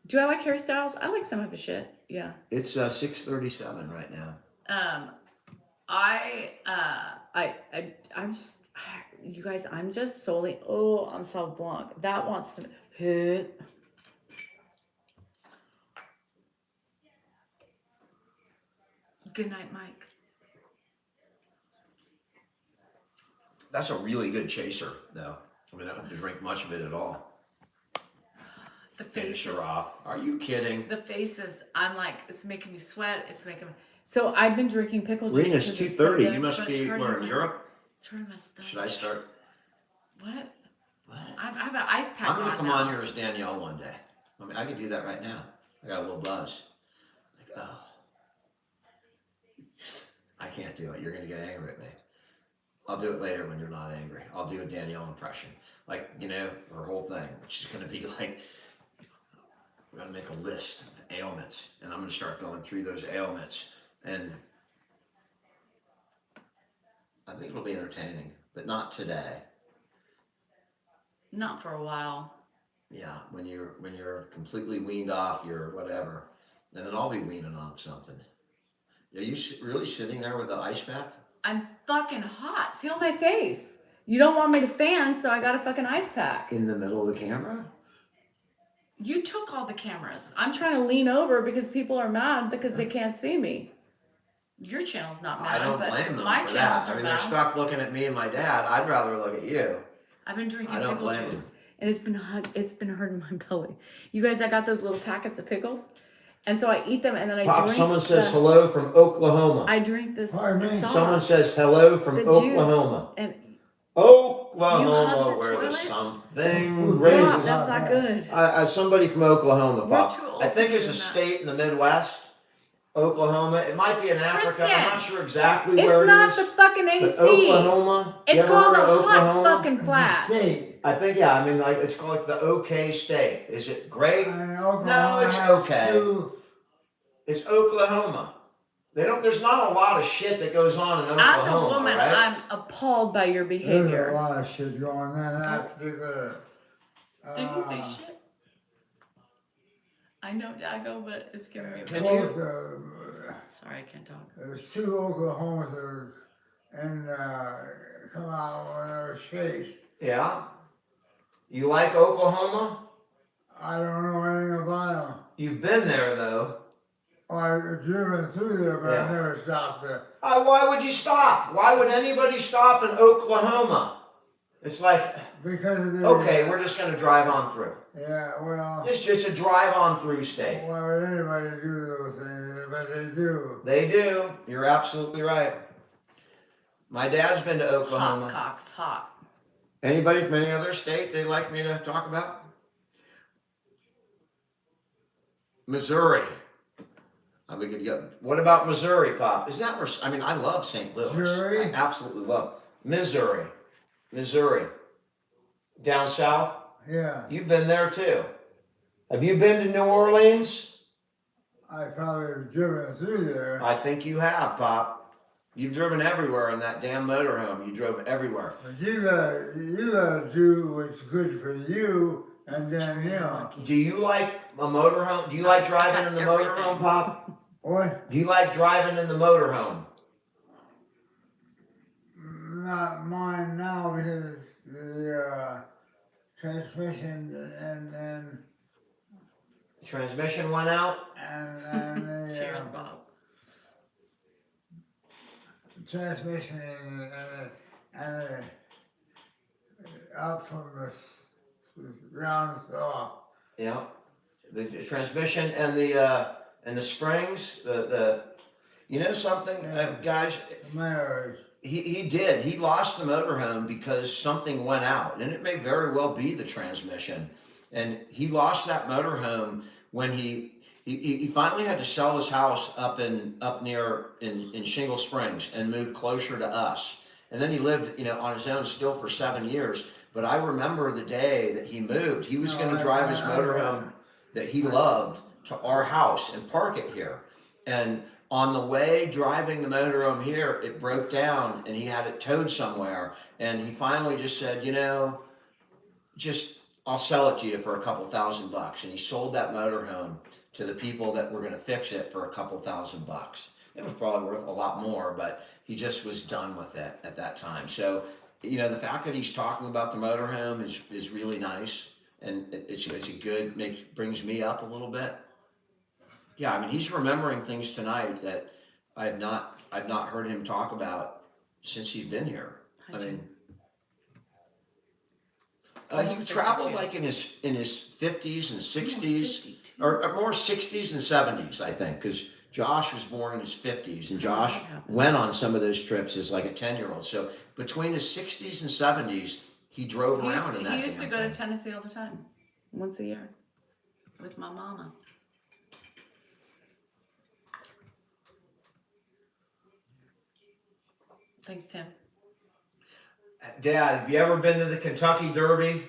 [SPEAKER 4] Do I like Harry Styles? I like some of his shit. Yeah.
[SPEAKER 1] It's 6:37 right now.
[SPEAKER 4] I'm just, you guys, I'm just solely, on Sauv Blanc. That wants to hit.
[SPEAKER 2] Good night, Mike.
[SPEAKER 1] That's a really good chaser, though. I don't have to drink much of it at all.
[SPEAKER 2] The
[SPEAKER 1] Finish
[SPEAKER 2] faces.
[SPEAKER 1] her off. Are you kidding?
[SPEAKER 2] The faces. I'm like, it's making me sweat. It's making me.
[SPEAKER 4] So I've been drinking pickle juice.
[SPEAKER 1] Rena's
[SPEAKER 4] 'cause it's so
[SPEAKER 1] 2:30.
[SPEAKER 4] good.
[SPEAKER 1] You must
[SPEAKER 2] but
[SPEAKER 1] be
[SPEAKER 2] it's
[SPEAKER 1] where in
[SPEAKER 2] hurting
[SPEAKER 1] Europe?
[SPEAKER 2] It's hurting my stomach.
[SPEAKER 1] Should I start?
[SPEAKER 2] What?
[SPEAKER 1] What?
[SPEAKER 2] I have an ice pack
[SPEAKER 1] I'm gonna
[SPEAKER 2] on
[SPEAKER 1] come
[SPEAKER 2] now.
[SPEAKER 1] on here as Danielle one day. I can do that right now. I got a little buzz. Like, oh, I can't do it. You're gonna get angry at me. I'll do it later when you're not angry. I'll do a Danielle impression. Like, her whole thing, which is gonna be like, we're gonna make a list of ailments, and I'm gonna start going through those ailments, and I think it'll be entertaining, but not today.
[SPEAKER 4] Not for a while.
[SPEAKER 1] Yeah, when you're completely weaned off your whatever, and then I'll be weaning off something. Are you really sitting there with the ice pack?
[SPEAKER 4] I'm fucking hot. Feel my face. You don't want me to fan, so I got a fucking ice pack.
[SPEAKER 1] In the middle of the camera?
[SPEAKER 4] You took all the cameras. I'm trying to lean over because people are mad because they can't see me. Your channel's not mad,
[SPEAKER 1] I don't
[SPEAKER 4] but
[SPEAKER 1] blame them
[SPEAKER 4] my
[SPEAKER 1] for
[SPEAKER 4] channels
[SPEAKER 1] that. I
[SPEAKER 4] are
[SPEAKER 1] mean,
[SPEAKER 4] mad.
[SPEAKER 1] they're stuck looking at me and my dad. I'd rather look at you.
[SPEAKER 4] I've been drinking
[SPEAKER 1] I don't
[SPEAKER 4] pickle
[SPEAKER 1] blame
[SPEAKER 4] juice, and it's been hurting my belly. You guys, I got those little packets of pickles, and so I eat them, and then I
[SPEAKER 1] Pop,
[SPEAKER 4] drink.
[SPEAKER 1] someone says hello from Oklahoma.
[SPEAKER 4] I drink this
[SPEAKER 3] Pardon me?
[SPEAKER 4] sauce.
[SPEAKER 1] Someone says hello from
[SPEAKER 4] the
[SPEAKER 1] Oklahoma.
[SPEAKER 4] Juice, and
[SPEAKER 1] Oklahoma,
[SPEAKER 4] the
[SPEAKER 1] where
[SPEAKER 4] toilet?
[SPEAKER 1] there's something
[SPEAKER 3] Ooh,
[SPEAKER 1] raises.
[SPEAKER 4] Rob, that's not good.
[SPEAKER 1] Somebody from Oklahoma,
[SPEAKER 4] We're
[SPEAKER 1] Pop.
[SPEAKER 4] too old
[SPEAKER 1] I think
[SPEAKER 4] to
[SPEAKER 1] it's
[SPEAKER 4] do
[SPEAKER 1] a
[SPEAKER 4] that.
[SPEAKER 1] state in the Midwest. Oklahoma. It might be in Africa.
[SPEAKER 4] Kristen,
[SPEAKER 1] I'm not sure exactly where
[SPEAKER 4] It's not
[SPEAKER 1] it
[SPEAKER 4] the
[SPEAKER 1] is.
[SPEAKER 4] fucking AC.
[SPEAKER 1] But Oklahoma. You
[SPEAKER 4] It's
[SPEAKER 1] ever
[SPEAKER 4] called a
[SPEAKER 1] heard of
[SPEAKER 4] hot
[SPEAKER 1] Oklahoma?
[SPEAKER 4] fucking flash.
[SPEAKER 3] State.
[SPEAKER 1] I think, yeah. I mean, like, it's called like the OK state. Is it great?
[SPEAKER 3] And Oklahoma
[SPEAKER 1] it's
[SPEAKER 3] has
[SPEAKER 1] okay. It's Oklahoma. There's not a lot of shit that goes on in Oklahoma,
[SPEAKER 4] As a woman,
[SPEAKER 1] right?
[SPEAKER 4] I'm appalled by your
[SPEAKER 3] There's a
[SPEAKER 4] behavior.
[SPEAKER 3] lot of shit going on in that particular.
[SPEAKER 4] Did you say shit? I know, Dago, but it's giving me.
[SPEAKER 1] Can
[SPEAKER 3] Both,
[SPEAKER 4] Sorry, I can't talk.
[SPEAKER 3] there's two Oklahomas that are come out when they're states.
[SPEAKER 1] Yeah. You like Oklahoma?
[SPEAKER 3] I don't know anything about them.
[SPEAKER 1] You've been there, though.
[SPEAKER 3] I've driven through there, but
[SPEAKER 1] Yeah.
[SPEAKER 3] I never stopped there.
[SPEAKER 1] Why would you stop? Why would anybody stop in Oklahoma? It's like,
[SPEAKER 3] Because of the.
[SPEAKER 1] okay, we're just going to drive on through.
[SPEAKER 3] Yeah, well.
[SPEAKER 1] It's just a drive on through state.
[SPEAKER 3] Why would anybody do those things? But they do.
[SPEAKER 1] They do. You're absolutely right. My dad's been to
[SPEAKER 4] Hot
[SPEAKER 1] Oklahoma.
[SPEAKER 4] cocks, hot.
[SPEAKER 1] Anybody from any other state they'd like me to talk about? Missouri. We could go. What about Missouri, Pop? Is that where? I mean, I love St. Louis.
[SPEAKER 3] Missouri?
[SPEAKER 1] I absolutely love Missouri. Missouri. Down south.
[SPEAKER 3] Yeah,
[SPEAKER 1] You've been there too. Have you been to New Orleans?
[SPEAKER 3] I probably have driven through there.
[SPEAKER 1] I think you have, Pop. You've driven everywhere in that damn motorhome. You drove everywhere.
[SPEAKER 3] But you gotta do what's good for you, and then, you know.
[SPEAKER 1] Do you like a motorhome? Do you like driving in the
[SPEAKER 4] Everything.
[SPEAKER 1] motorhome, Pop?
[SPEAKER 3] What?
[SPEAKER 1] Do you like driving in the motorhome?
[SPEAKER 3] Not mine now because the transmission and
[SPEAKER 1] Transmission went out.
[SPEAKER 3] the
[SPEAKER 4] Cheers, Bob.
[SPEAKER 3] transmission and up from the ground saw.
[SPEAKER 1] Yeah. The transmission and the springs. You know something, guys.
[SPEAKER 3] Marriage.
[SPEAKER 1] He did. He lost the motorhome because something went out, and it may very well be the transmission. And he lost that motorhome when he finally had to sell his house up near Shingle Springs and move closer to us. And then he lived, on his own still for 7 years. But I remember the day that he moved. He was going to drive his motorhome that he loved to our house and park it here. And on the way driving the motorhome here, it broke down and he had it towed somewhere. And he finally just said, I'll sell it to you for a couple $1,000. And he sold that motorhome to the people that were going to fix it for a couple $1,000. It was probably worth a lot more, but he just was done with it at that time. So, the fact that he's talking about the motorhome is really nice. And it's a good, brings me up a little bit. Yeah, I mean, he's remembering things tonight that I've not heard him talk about since he's been here. I mean, he traveled like in his 50s and 60s, or more 60s and 70s, I think, because Josh was born in his 50s, and Josh went on some of those trips as like a 10-year-old. So between his 60s and 70s, he drove around in that.
[SPEAKER 4] He used to go to Tennessee all the time, once a year, with my mama. Thanks, Tim.
[SPEAKER 1] Dad, have you ever been to the Kentucky Derby?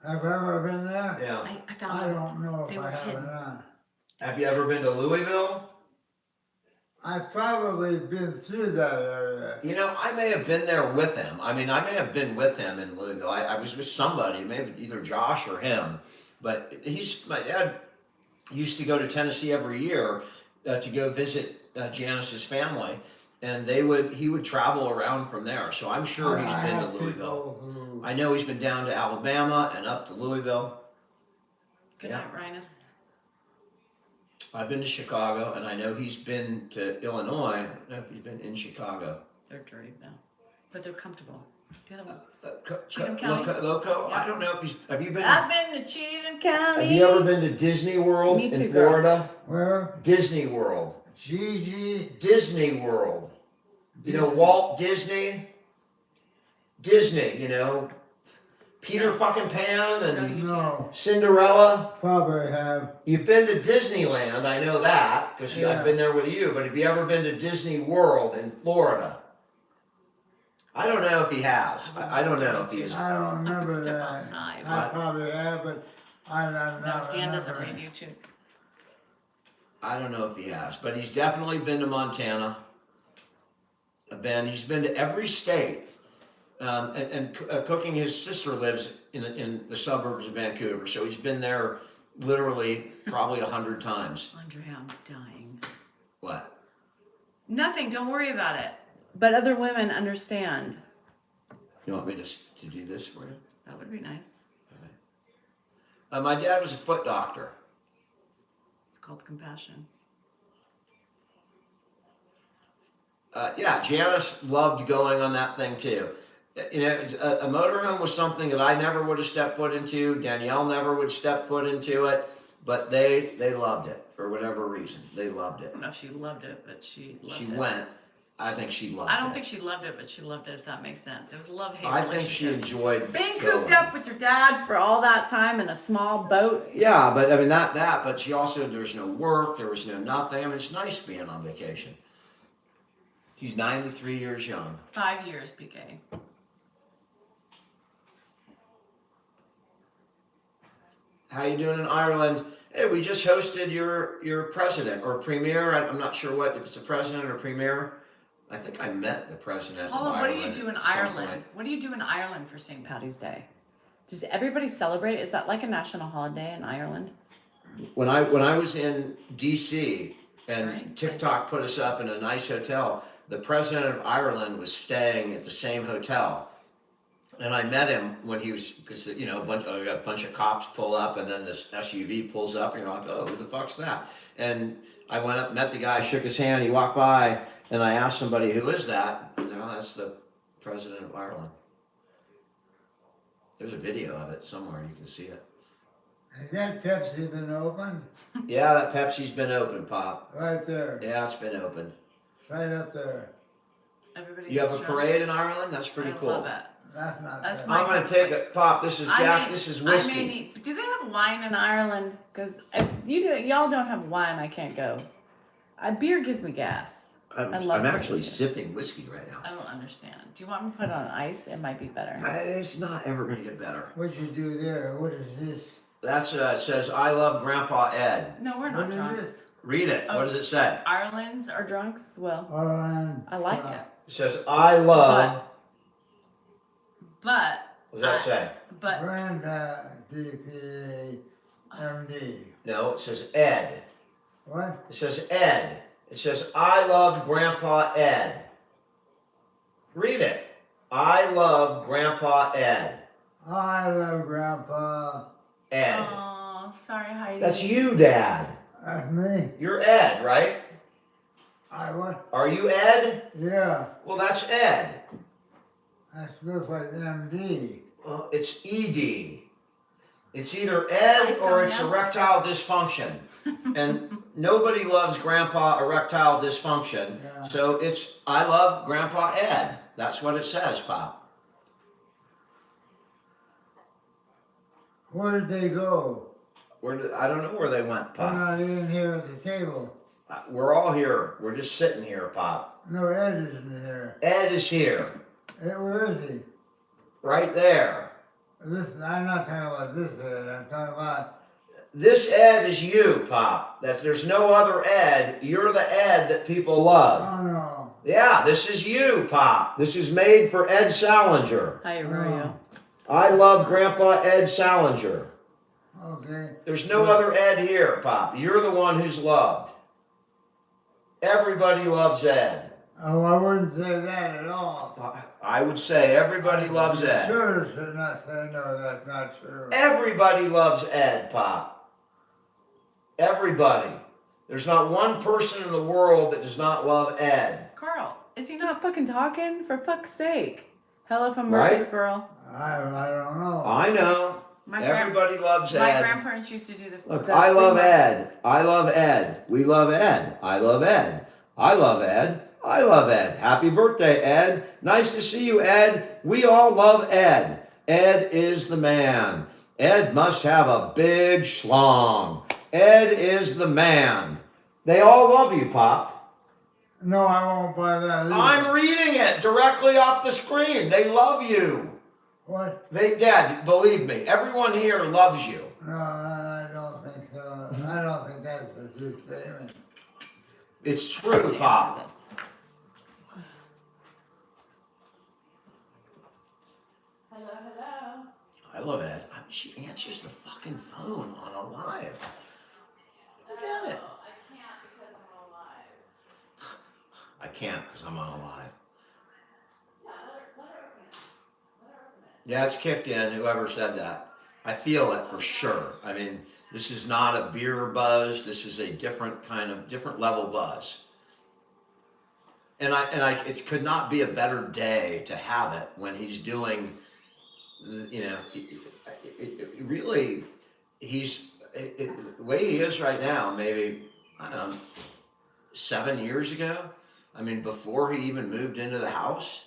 [SPEAKER 3] Have I ever been there?
[SPEAKER 1] Yeah.
[SPEAKER 4] I found
[SPEAKER 3] I
[SPEAKER 4] out.
[SPEAKER 3] don't know
[SPEAKER 4] They
[SPEAKER 3] if
[SPEAKER 4] were
[SPEAKER 3] I have
[SPEAKER 4] hidden.
[SPEAKER 3] or not.
[SPEAKER 1] Have you ever been to Louisville?
[SPEAKER 3] I've probably been through that area.
[SPEAKER 1] You know, I may have been there with him. I mean, I may have been with him in Louisville. I was with somebody, maybe either Josh or him. But my dad used to go to Tennessee every year to go visit Janice's family, and he would travel around from there. So I'm sure he's
[SPEAKER 3] I
[SPEAKER 1] been to
[SPEAKER 3] have
[SPEAKER 1] Louisville.
[SPEAKER 3] people who,
[SPEAKER 1] I know he's been down to Alabama and up to Louisville.
[SPEAKER 4] Good
[SPEAKER 1] Yeah.
[SPEAKER 4] night, Rhinus.
[SPEAKER 1] I've been to Chicago, and I know he's been to Illinois. I don't know if he's been in Chicago.
[SPEAKER 4] They're dirty though, but they're comfortable. The other one.
[SPEAKER 1] Cheatham
[SPEAKER 4] County?
[SPEAKER 1] Loco?
[SPEAKER 4] Yeah.
[SPEAKER 1] I don't know if have you been?
[SPEAKER 4] I've been to Cheatham County.
[SPEAKER 1] Have you ever been to Disney World
[SPEAKER 4] Me too,
[SPEAKER 1] in
[SPEAKER 4] girl.
[SPEAKER 1] Florida?
[SPEAKER 3] where?
[SPEAKER 1] Disney World.
[SPEAKER 3] Gigi.
[SPEAKER 1] Disney World. You know Walt Disney? Disney, you know. Peter
[SPEAKER 4] No.
[SPEAKER 1] fucking Pan
[SPEAKER 4] No,
[SPEAKER 1] and
[SPEAKER 4] you
[SPEAKER 3] No.
[SPEAKER 4] chance.
[SPEAKER 1] Cinderella.
[SPEAKER 3] Probably have.
[SPEAKER 1] You've been to Disneyland, I know that, because
[SPEAKER 3] Yeah.
[SPEAKER 1] I've been there with you, but have you ever been to Disney World in Florida? I don't know if he has. I don't know if he is.
[SPEAKER 3] I don't remember
[SPEAKER 4] Step
[SPEAKER 3] that.
[SPEAKER 4] outside.
[SPEAKER 3] I probably have, but I'm
[SPEAKER 4] No,
[SPEAKER 3] not
[SPEAKER 4] Dan doesn't
[SPEAKER 3] remembering.
[SPEAKER 4] read YouTube.
[SPEAKER 1] I don't know if he has, but he's definitely been to Montana. He's been to every state. Cooking, his sister lives in the suburbs of Vancouver, so he's been there literally probably 100 times.
[SPEAKER 4] Andre, I'm dying.
[SPEAKER 1] What?
[SPEAKER 4] Nothing. Don't worry about it. But other women understand.
[SPEAKER 1] You want me to do this for you?
[SPEAKER 4] That would be nice.
[SPEAKER 1] My dad was a foot doctor.
[SPEAKER 4] It's called compassion.
[SPEAKER 1] Yeah, Janice loved going on that thing too. You know, a motorhome was something that I never would have stepped foot into. Danielle never would step foot into it, but they loved it for whatever reason. They loved
[SPEAKER 4] I
[SPEAKER 1] it.
[SPEAKER 4] don't know if she loved it, but she loved
[SPEAKER 1] She
[SPEAKER 4] it.
[SPEAKER 1] went. I think she loved it.
[SPEAKER 4] I don't think she loved it, but she loved it, if that makes sense. It was a love-hate
[SPEAKER 1] I
[SPEAKER 4] relationship.
[SPEAKER 1] think she enjoyed
[SPEAKER 4] Being
[SPEAKER 1] going.
[SPEAKER 4] cooped up with your dad for all that time in a small boat.
[SPEAKER 1] Yeah, but I mean that, but she also, there's no work, there was no nothing. I mean, it's nice being on vacation. She's 93 years young.
[SPEAKER 4] 5 years, PK.
[SPEAKER 1] How you doing in Ireland? Hey, we just hosted your president or premier. I'm not sure if it's a president or premier. I think I met the president
[SPEAKER 4] Paula,
[SPEAKER 1] of
[SPEAKER 4] what do
[SPEAKER 1] Ireland
[SPEAKER 4] you do in
[SPEAKER 1] at some
[SPEAKER 4] Ireland?
[SPEAKER 1] point.
[SPEAKER 4] What do you do in Ireland for St. Patty's Day? Does everybody celebrate? Is that like a national holiday in Ireland?
[SPEAKER 1] When I was in DC and
[SPEAKER 4] Right.
[SPEAKER 1] TikTok put us up in a nice hotel, the president of Ireland was staying at the same hotel. And I met him when he was, because you know, a bunch of cops pull up, and then this SUV pulls up, and you're like, oh, who the fuck's that? And I went up, met the guy, shook his hand, he walked by, and I asked somebody, who is that? And they're, oh, that's the president of Ireland. There's a video of it somewhere, you can see it.
[SPEAKER 3] Has that Pepsi been open?
[SPEAKER 1] Yeah, that Pepsi's been open, Pop.
[SPEAKER 3] Right there.
[SPEAKER 1] Yeah, it's been open.
[SPEAKER 3] It's right up there.
[SPEAKER 4] Everybody
[SPEAKER 1] You have a
[SPEAKER 4] gets drunk.
[SPEAKER 1] parade in Ireland? That's pretty
[SPEAKER 4] I
[SPEAKER 1] cool.
[SPEAKER 4] love it.
[SPEAKER 3] That's not
[SPEAKER 4] That's
[SPEAKER 3] bad.
[SPEAKER 4] my
[SPEAKER 1] I'm gonna
[SPEAKER 4] type of
[SPEAKER 1] take
[SPEAKER 4] place.
[SPEAKER 1] it, Pop. This is Jack. This is whiskey.
[SPEAKER 4] I may need. Do they have wine in Ireland? Because if y'all don't have wine, I can't go. Beer gives me gas. I love
[SPEAKER 1] I'm actually
[SPEAKER 4] whiskey.
[SPEAKER 1] sipping whiskey right now.
[SPEAKER 4] I don't understand. Do you want me to put it on ice? It might be better.
[SPEAKER 1] It's not ever gonna get better.
[SPEAKER 3] What you do there? What is this?
[SPEAKER 1] That's it says I love Grandpa Ed.
[SPEAKER 4] No, we're
[SPEAKER 3] What
[SPEAKER 4] not
[SPEAKER 3] is
[SPEAKER 4] drunks.
[SPEAKER 3] this?
[SPEAKER 1] Read it.
[SPEAKER 4] Oh.
[SPEAKER 1] What does it say?
[SPEAKER 4] Ireland's are drunks. Well,
[SPEAKER 3] Ireland.
[SPEAKER 4] I like it,
[SPEAKER 1] It says I love.
[SPEAKER 4] but
[SPEAKER 1] What does that say?
[SPEAKER 4] but
[SPEAKER 3] Brenda, DPA, MD.
[SPEAKER 1] No, it says Ed.
[SPEAKER 3] What?
[SPEAKER 1] It says Ed. It says I love Grandpa Ed. Read it. I love Grandpa Ed.
[SPEAKER 3] I love Grandpa.
[SPEAKER 1] Ed.
[SPEAKER 4] oh, sorry, Heidi.
[SPEAKER 1] That's you, Dad.
[SPEAKER 3] That's me.
[SPEAKER 1] You're Ed, right?
[SPEAKER 3] I what?
[SPEAKER 1] Are you Ed?
[SPEAKER 3] Yeah.
[SPEAKER 1] Well, that's Ed.
[SPEAKER 3] That looks like MD.
[SPEAKER 1] Well, it's ED. It's either Ed
[SPEAKER 4] Hi,
[SPEAKER 1] or it's
[SPEAKER 4] Sonia.
[SPEAKER 1] erectile dysfunction. And nobody loves Grandpa erectile dysfunction.
[SPEAKER 3] Yeah.
[SPEAKER 1] So it's I love Grandpa Ed. That's what it says, Pop.
[SPEAKER 3] Where did they go?
[SPEAKER 1] I don't know where they went,
[SPEAKER 3] They're
[SPEAKER 1] Pop.
[SPEAKER 3] not even here at the table.
[SPEAKER 1] We're all here. We're just sitting here, Pop.
[SPEAKER 3] No, Ed isn't here.
[SPEAKER 1] Ed is here,
[SPEAKER 3] Where is he?
[SPEAKER 1] right there.
[SPEAKER 3] I'm not talking about this Ed, I'm talking about,
[SPEAKER 1] This Ed is you, Pop. There's no other Ed. You're the Ed that people love.
[SPEAKER 3] oh no.
[SPEAKER 1] Yeah, this is you, Pop. This is made for Ed Salinger.
[SPEAKER 4] Hi, Royo.
[SPEAKER 1] I love Grandpa Ed Salinger.
[SPEAKER 3] Okay.
[SPEAKER 1] There's no other Ed here, Pop. You're the one who's loved. Everybody loves Ed.
[SPEAKER 3] Oh, I wouldn't say that at all.
[SPEAKER 1] I would say everybody loves
[SPEAKER 3] You
[SPEAKER 1] Ed.
[SPEAKER 3] sure should not say no, that's not true.
[SPEAKER 1] Everybody loves Ed, Pop. Everybody. There's not one person in the world that does not love Ed.
[SPEAKER 4] Carl, is he not fucking talking? For fuck's sake. Hello from
[SPEAKER 1] Right?
[SPEAKER 4] Murfreesboro.
[SPEAKER 3] I don't know.
[SPEAKER 1] I know. Everybody loves
[SPEAKER 4] My
[SPEAKER 1] Ed.
[SPEAKER 4] grandparents used to do the
[SPEAKER 1] Look,
[SPEAKER 4] the
[SPEAKER 1] I love
[SPEAKER 4] flea
[SPEAKER 1] Ed.
[SPEAKER 4] markets.
[SPEAKER 1] I love Ed. We love Ed. I love Ed. I love Ed. I love Ed. Happy birthday, Ed. Nice to see you, Ed. We all love Ed. Ed is the man. Ed must have a big schlong. Ed is the man. They all love you, Pop.
[SPEAKER 3] No, I won't buy that either.
[SPEAKER 1] I'm reading it directly off the screen. They love you.
[SPEAKER 3] What?
[SPEAKER 1] Dad, believe me, everyone here loves you.
[SPEAKER 3] No, I don't think so. I don't think that's a true statement.
[SPEAKER 1] It's true, Pop.
[SPEAKER 4] Hello, hello.
[SPEAKER 1] I love Ed. She answers the fucking phone on a live. Look at it.
[SPEAKER 4] I can't because I'm alive.
[SPEAKER 1] I can't because I'm on a live.
[SPEAKER 4] Yeah, let her open it. Let her open it.
[SPEAKER 1] Yeah, it's kicked in, whoever said that. I feel it for sure. I mean, this is not a beer buzz. This is a different level buzz. And it could not be a better day to have it when he's doing, you know, really, the way he is right now, maybe, I don't know, 7 years ago. I mean, before he even moved into the house.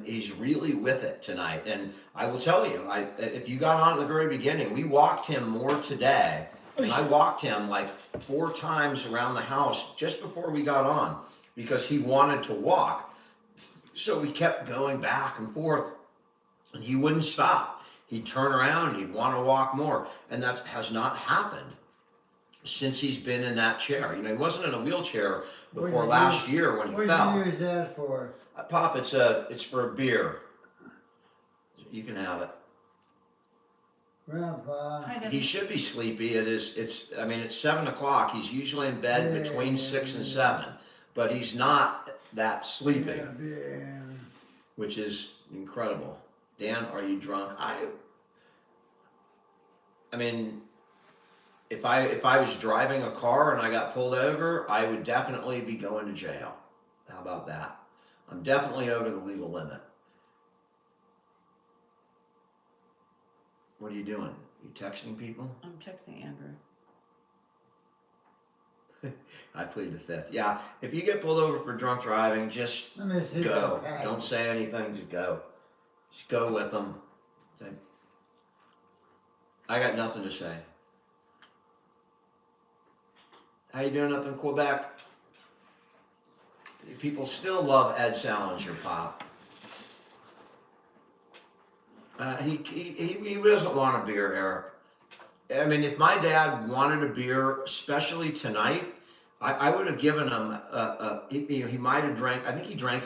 [SPEAKER 1] He's really with it tonight. And I will tell you, if you got on at the very beginning, we walked him more today. And I walked him like 4 times around the house just before we got on because he wanted to walk. So we kept going back and forth and he wouldn't stop. He'd turn around and he'd want to walk more. And that has not happened since he's been in that chair. You know, he wasn't in a wheelchair before last year when he fell.
[SPEAKER 3] What did you use that for?
[SPEAKER 1] Pop, it's for a beer. You can have it.
[SPEAKER 3] Grandpa.
[SPEAKER 4] Hi,
[SPEAKER 1] He should be sleepy. It's 7 o'clock. He's usually in bed between 6 and 7, but he's not that sleepy,
[SPEAKER 3] Yeah.
[SPEAKER 1] which is incredible. Dan, are you drunk? I mean, if I was driving a car and I got pulled over, I would definitely be going to jail. How about that? I'm definitely over the legal limit. What are you doing? You texting people?
[SPEAKER 4] I'm texting Andrew.
[SPEAKER 1] I plead the fifth. Yeah, if you get pulled over for drunk driving, just
[SPEAKER 3] Let me see
[SPEAKER 1] go.
[SPEAKER 3] that pack.
[SPEAKER 1] Don't say anything, just go. Just go with them. I got nothing to say. How you doing up in Quebec? People still love Ed Salinger, Pop. He doesn't want a beer, Eric. I mean, if my dad wanted a beer, especially tonight, I would have given him he might have drank. I think he drank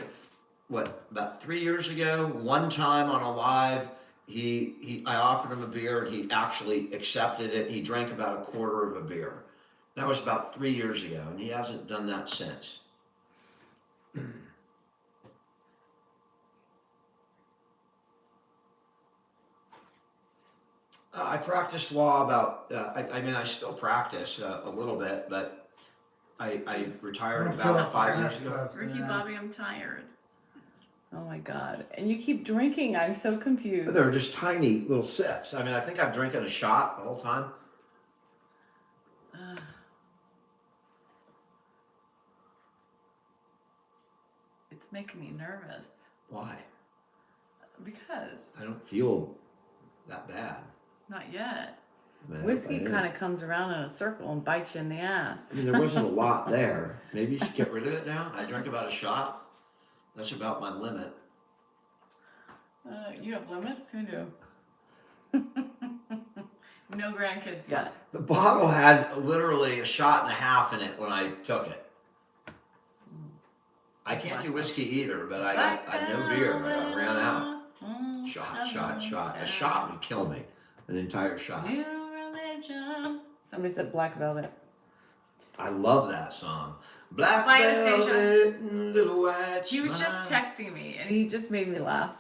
[SPEAKER 1] about 3 years ago. One time on a live, I offered him a beer and he actually accepted it. He drank about a quarter of a beer. That was about 3 years ago, and he hasn't done that since. I practiced law about, I still practice a little bit, but I retired about 5 years ago.
[SPEAKER 4] Ricky Bobby, I'm tired. Oh my God. And you keep drinking. I'm so confused.
[SPEAKER 1] They're just tiny little sips. I mean, I think I'm drinking a shot the whole time.
[SPEAKER 4] It's making me nervous.
[SPEAKER 1] Why?
[SPEAKER 4] Because.
[SPEAKER 1] I don't feel that bad.
[SPEAKER 4] Not yet.
[SPEAKER 1] I mean,
[SPEAKER 4] Whiskey
[SPEAKER 1] I didn't-
[SPEAKER 4] kind of comes around in a circle and bites you in the
[SPEAKER 1] I
[SPEAKER 4] ass.
[SPEAKER 1] mean, there wasn't a lot there. Maybe you should get rid of it now. I drink about a shot. That's about my limit.
[SPEAKER 4] You have limits? Who knew? No grandkids
[SPEAKER 1] Yeah,
[SPEAKER 4] yet.
[SPEAKER 1] the bottle had literally a shot and a half in it when I took it. I can't do whiskey either, but I got no beer. I ran out. Shot. A shot would kill me. An entire shot.
[SPEAKER 4] New religion. Somebody said Black Velvet.
[SPEAKER 1] I love that song. Black
[SPEAKER 2] By Anastasia.
[SPEAKER 1] velvet and little white
[SPEAKER 2] He was just
[SPEAKER 1] smile.
[SPEAKER 2] texting me, and
[SPEAKER 4] He just made me laugh.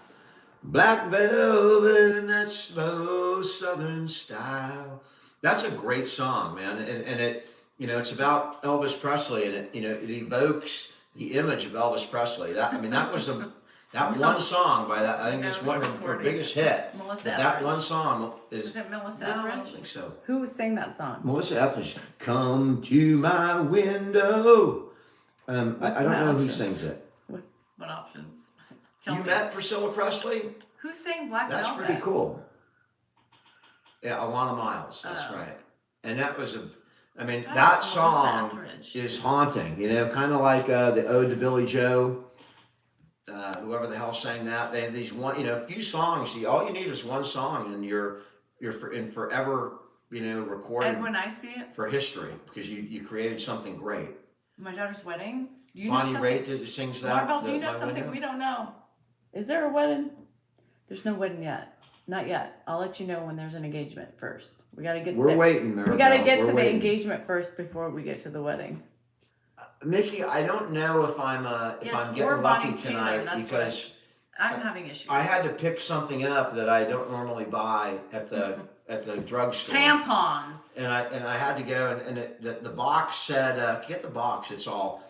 [SPEAKER 1] Black velvet in that slow southern style. That's a great song, man. And it, it's about Elvis Presley, and it evokes the image of Elvis Presley. That was that one song by that. I think it's one of her biggest hit.
[SPEAKER 4] Melissa
[SPEAKER 1] But that
[SPEAKER 4] Etheridge.
[SPEAKER 1] one song is.
[SPEAKER 2] is it Melissa
[SPEAKER 1] No, I don't
[SPEAKER 2] Etheridge?
[SPEAKER 1] think so.
[SPEAKER 4] Who sang that song?
[SPEAKER 1] Melissa Etheridge, come to my window. I don't
[SPEAKER 4] What's
[SPEAKER 1] know
[SPEAKER 4] my
[SPEAKER 1] who
[SPEAKER 4] options?
[SPEAKER 1] sings it.
[SPEAKER 2] What options? Tell
[SPEAKER 1] You
[SPEAKER 2] me.
[SPEAKER 1] met Priscilla Presley?
[SPEAKER 2] Who sang Black
[SPEAKER 1] That's
[SPEAKER 2] Velvet?
[SPEAKER 1] pretty cool. Yeah, Alana Miles. That's
[SPEAKER 2] Oh.
[SPEAKER 1] right. And that was that
[SPEAKER 2] Melissa
[SPEAKER 1] song
[SPEAKER 2] Etheridge.
[SPEAKER 1] is haunting. Kind of like the Ode to Billy Joe. Whoever the hell sang that. They had these few songs. All you need is one song, and you're forever, recorded
[SPEAKER 2] And when I see it,
[SPEAKER 1] for history because you created something great.
[SPEAKER 2] my daughter's wedding. Do you know
[SPEAKER 1] Bonnie
[SPEAKER 2] something?
[SPEAKER 1] Raitt sings that.
[SPEAKER 2] Maribel, do you know
[SPEAKER 1] My
[SPEAKER 2] something
[SPEAKER 1] Window?
[SPEAKER 2] we don't know?
[SPEAKER 4] Is there a wedding? There's no wedding yet. Not yet. I'll let you know when there's an engagement first. We gotta get
[SPEAKER 1] We're
[SPEAKER 4] there.
[SPEAKER 1] waiting, Maribel.
[SPEAKER 4] We gotta get
[SPEAKER 1] We're
[SPEAKER 4] to the
[SPEAKER 1] waiting.
[SPEAKER 4] engagement first before we get to the wedding.
[SPEAKER 1] Mickey, I don't know if I'm
[SPEAKER 2] Yes,
[SPEAKER 1] I'm
[SPEAKER 2] or
[SPEAKER 1] getting
[SPEAKER 2] Bonnie
[SPEAKER 1] lucky
[SPEAKER 2] Taylor,
[SPEAKER 1] tonight
[SPEAKER 2] that's
[SPEAKER 1] because
[SPEAKER 2] I'm having issues.
[SPEAKER 1] I had to pick something up that I don't normally buy at the drugstore.
[SPEAKER 2] Tampons.
[SPEAKER 1] And I had to go and the box said get the box. It's all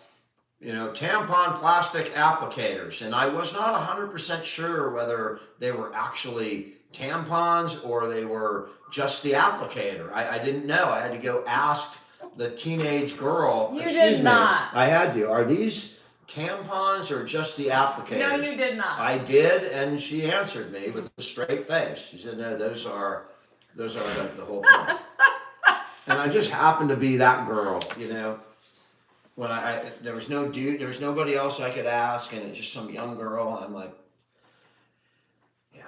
[SPEAKER 1] tampon plastic applicators, and I was not 100% sure whether they were actually tampons or they were just the applicator. I didn't know. I had to go ask the teenage girl.
[SPEAKER 4] You
[SPEAKER 1] Excuse
[SPEAKER 4] did
[SPEAKER 1] me.
[SPEAKER 4] not.
[SPEAKER 1] I had to. Are these tampons or just the applicators?
[SPEAKER 4] No, you did not.
[SPEAKER 1] I did, and she answered me with a straight face. She said, "No, those are the whole thing." And I just happened to be that girl, When there was no dude, there was nobody else I could ask, and it's just some young girl, and I'm like, yeah.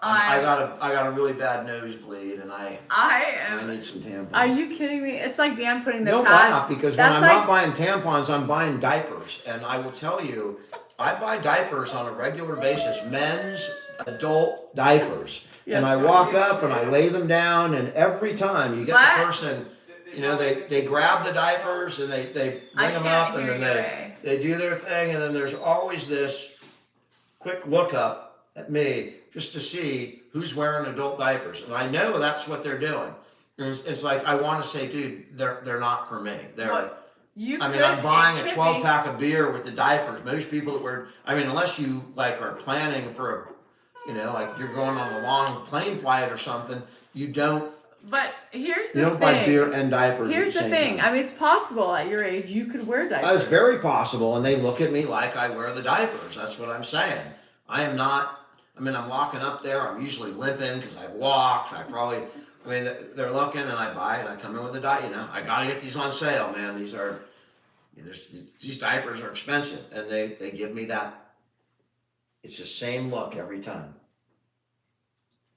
[SPEAKER 1] I got a really bad nosebleed, and I need some tampons.
[SPEAKER 4] Are you kidding me? It's like Dan putting the
[SPEAKER 1] No,
[SPEAKER 4] pad.
[SPEAKER 1] why not? Because when
[SPEAKER 4] That's
[SPEAKER 1] I'm
[SPEAKER 4] like-
[SPEAKER 1] not buying tampons, I'm buying diapers. And I will tell you, I buy diapers on a regular basis, men's adult diapers.
[SPEAKER 4] Yes,
[SPEAKER 1] and I
[SPEAKER 4] right.
[SPEAKER 1] walk up and I lay them down, and every time you get
[SPEAKER 2] What?
[SPEAKER 1] the person, they grab the diapers and they
[SPEAKER 2] I
[SPEAKER 1] bring them
[SPEAKER 2] can't
[SPEAKER 1] up and
[SPEAKER 2] hear
[SPEAKER 1] then
[SPEAKER 2] you, Ray.
[SPEAKER 1] they do their thing, and then there's always this quick look up at me just to see who's wearing adult diapers. And I know that's what they're doing. And it's like, I want to say, dude, they're not for me.
[SPEAKER 2] What?
[SPEAKER 1] I'm buying a 12-pack of beer with the diapers. Most people that wear, unless you are planning for like you're going on a long plane flight or something, you don't
[SPEAKER 2] But here's the
[SPEAKER 1] you don't
[SPEAKER 2] thing.
[SPEAKER 1] buy beer and diapers.
[SPEAKER 4] Here's
[SPEAKER 1] at
[SPEAKER 4] the
[SPEAKER 1] same
[SPEAKER 4] thing.
[SPEAKER 1] time.
[SPEAKER 4] It's possible at your age you could wear diapers.
[SPEAKER 1] It's very possible, and they look at me like I wear the diapers. That's what I'm saying. I am not. I'm walking up there. I'm usually limping because I've walked. They're looking, and I buy it. I come in with a diaper. I gotta get these on sale, man. These are, these diapers are expensive, and they give me that. It's the same look every time.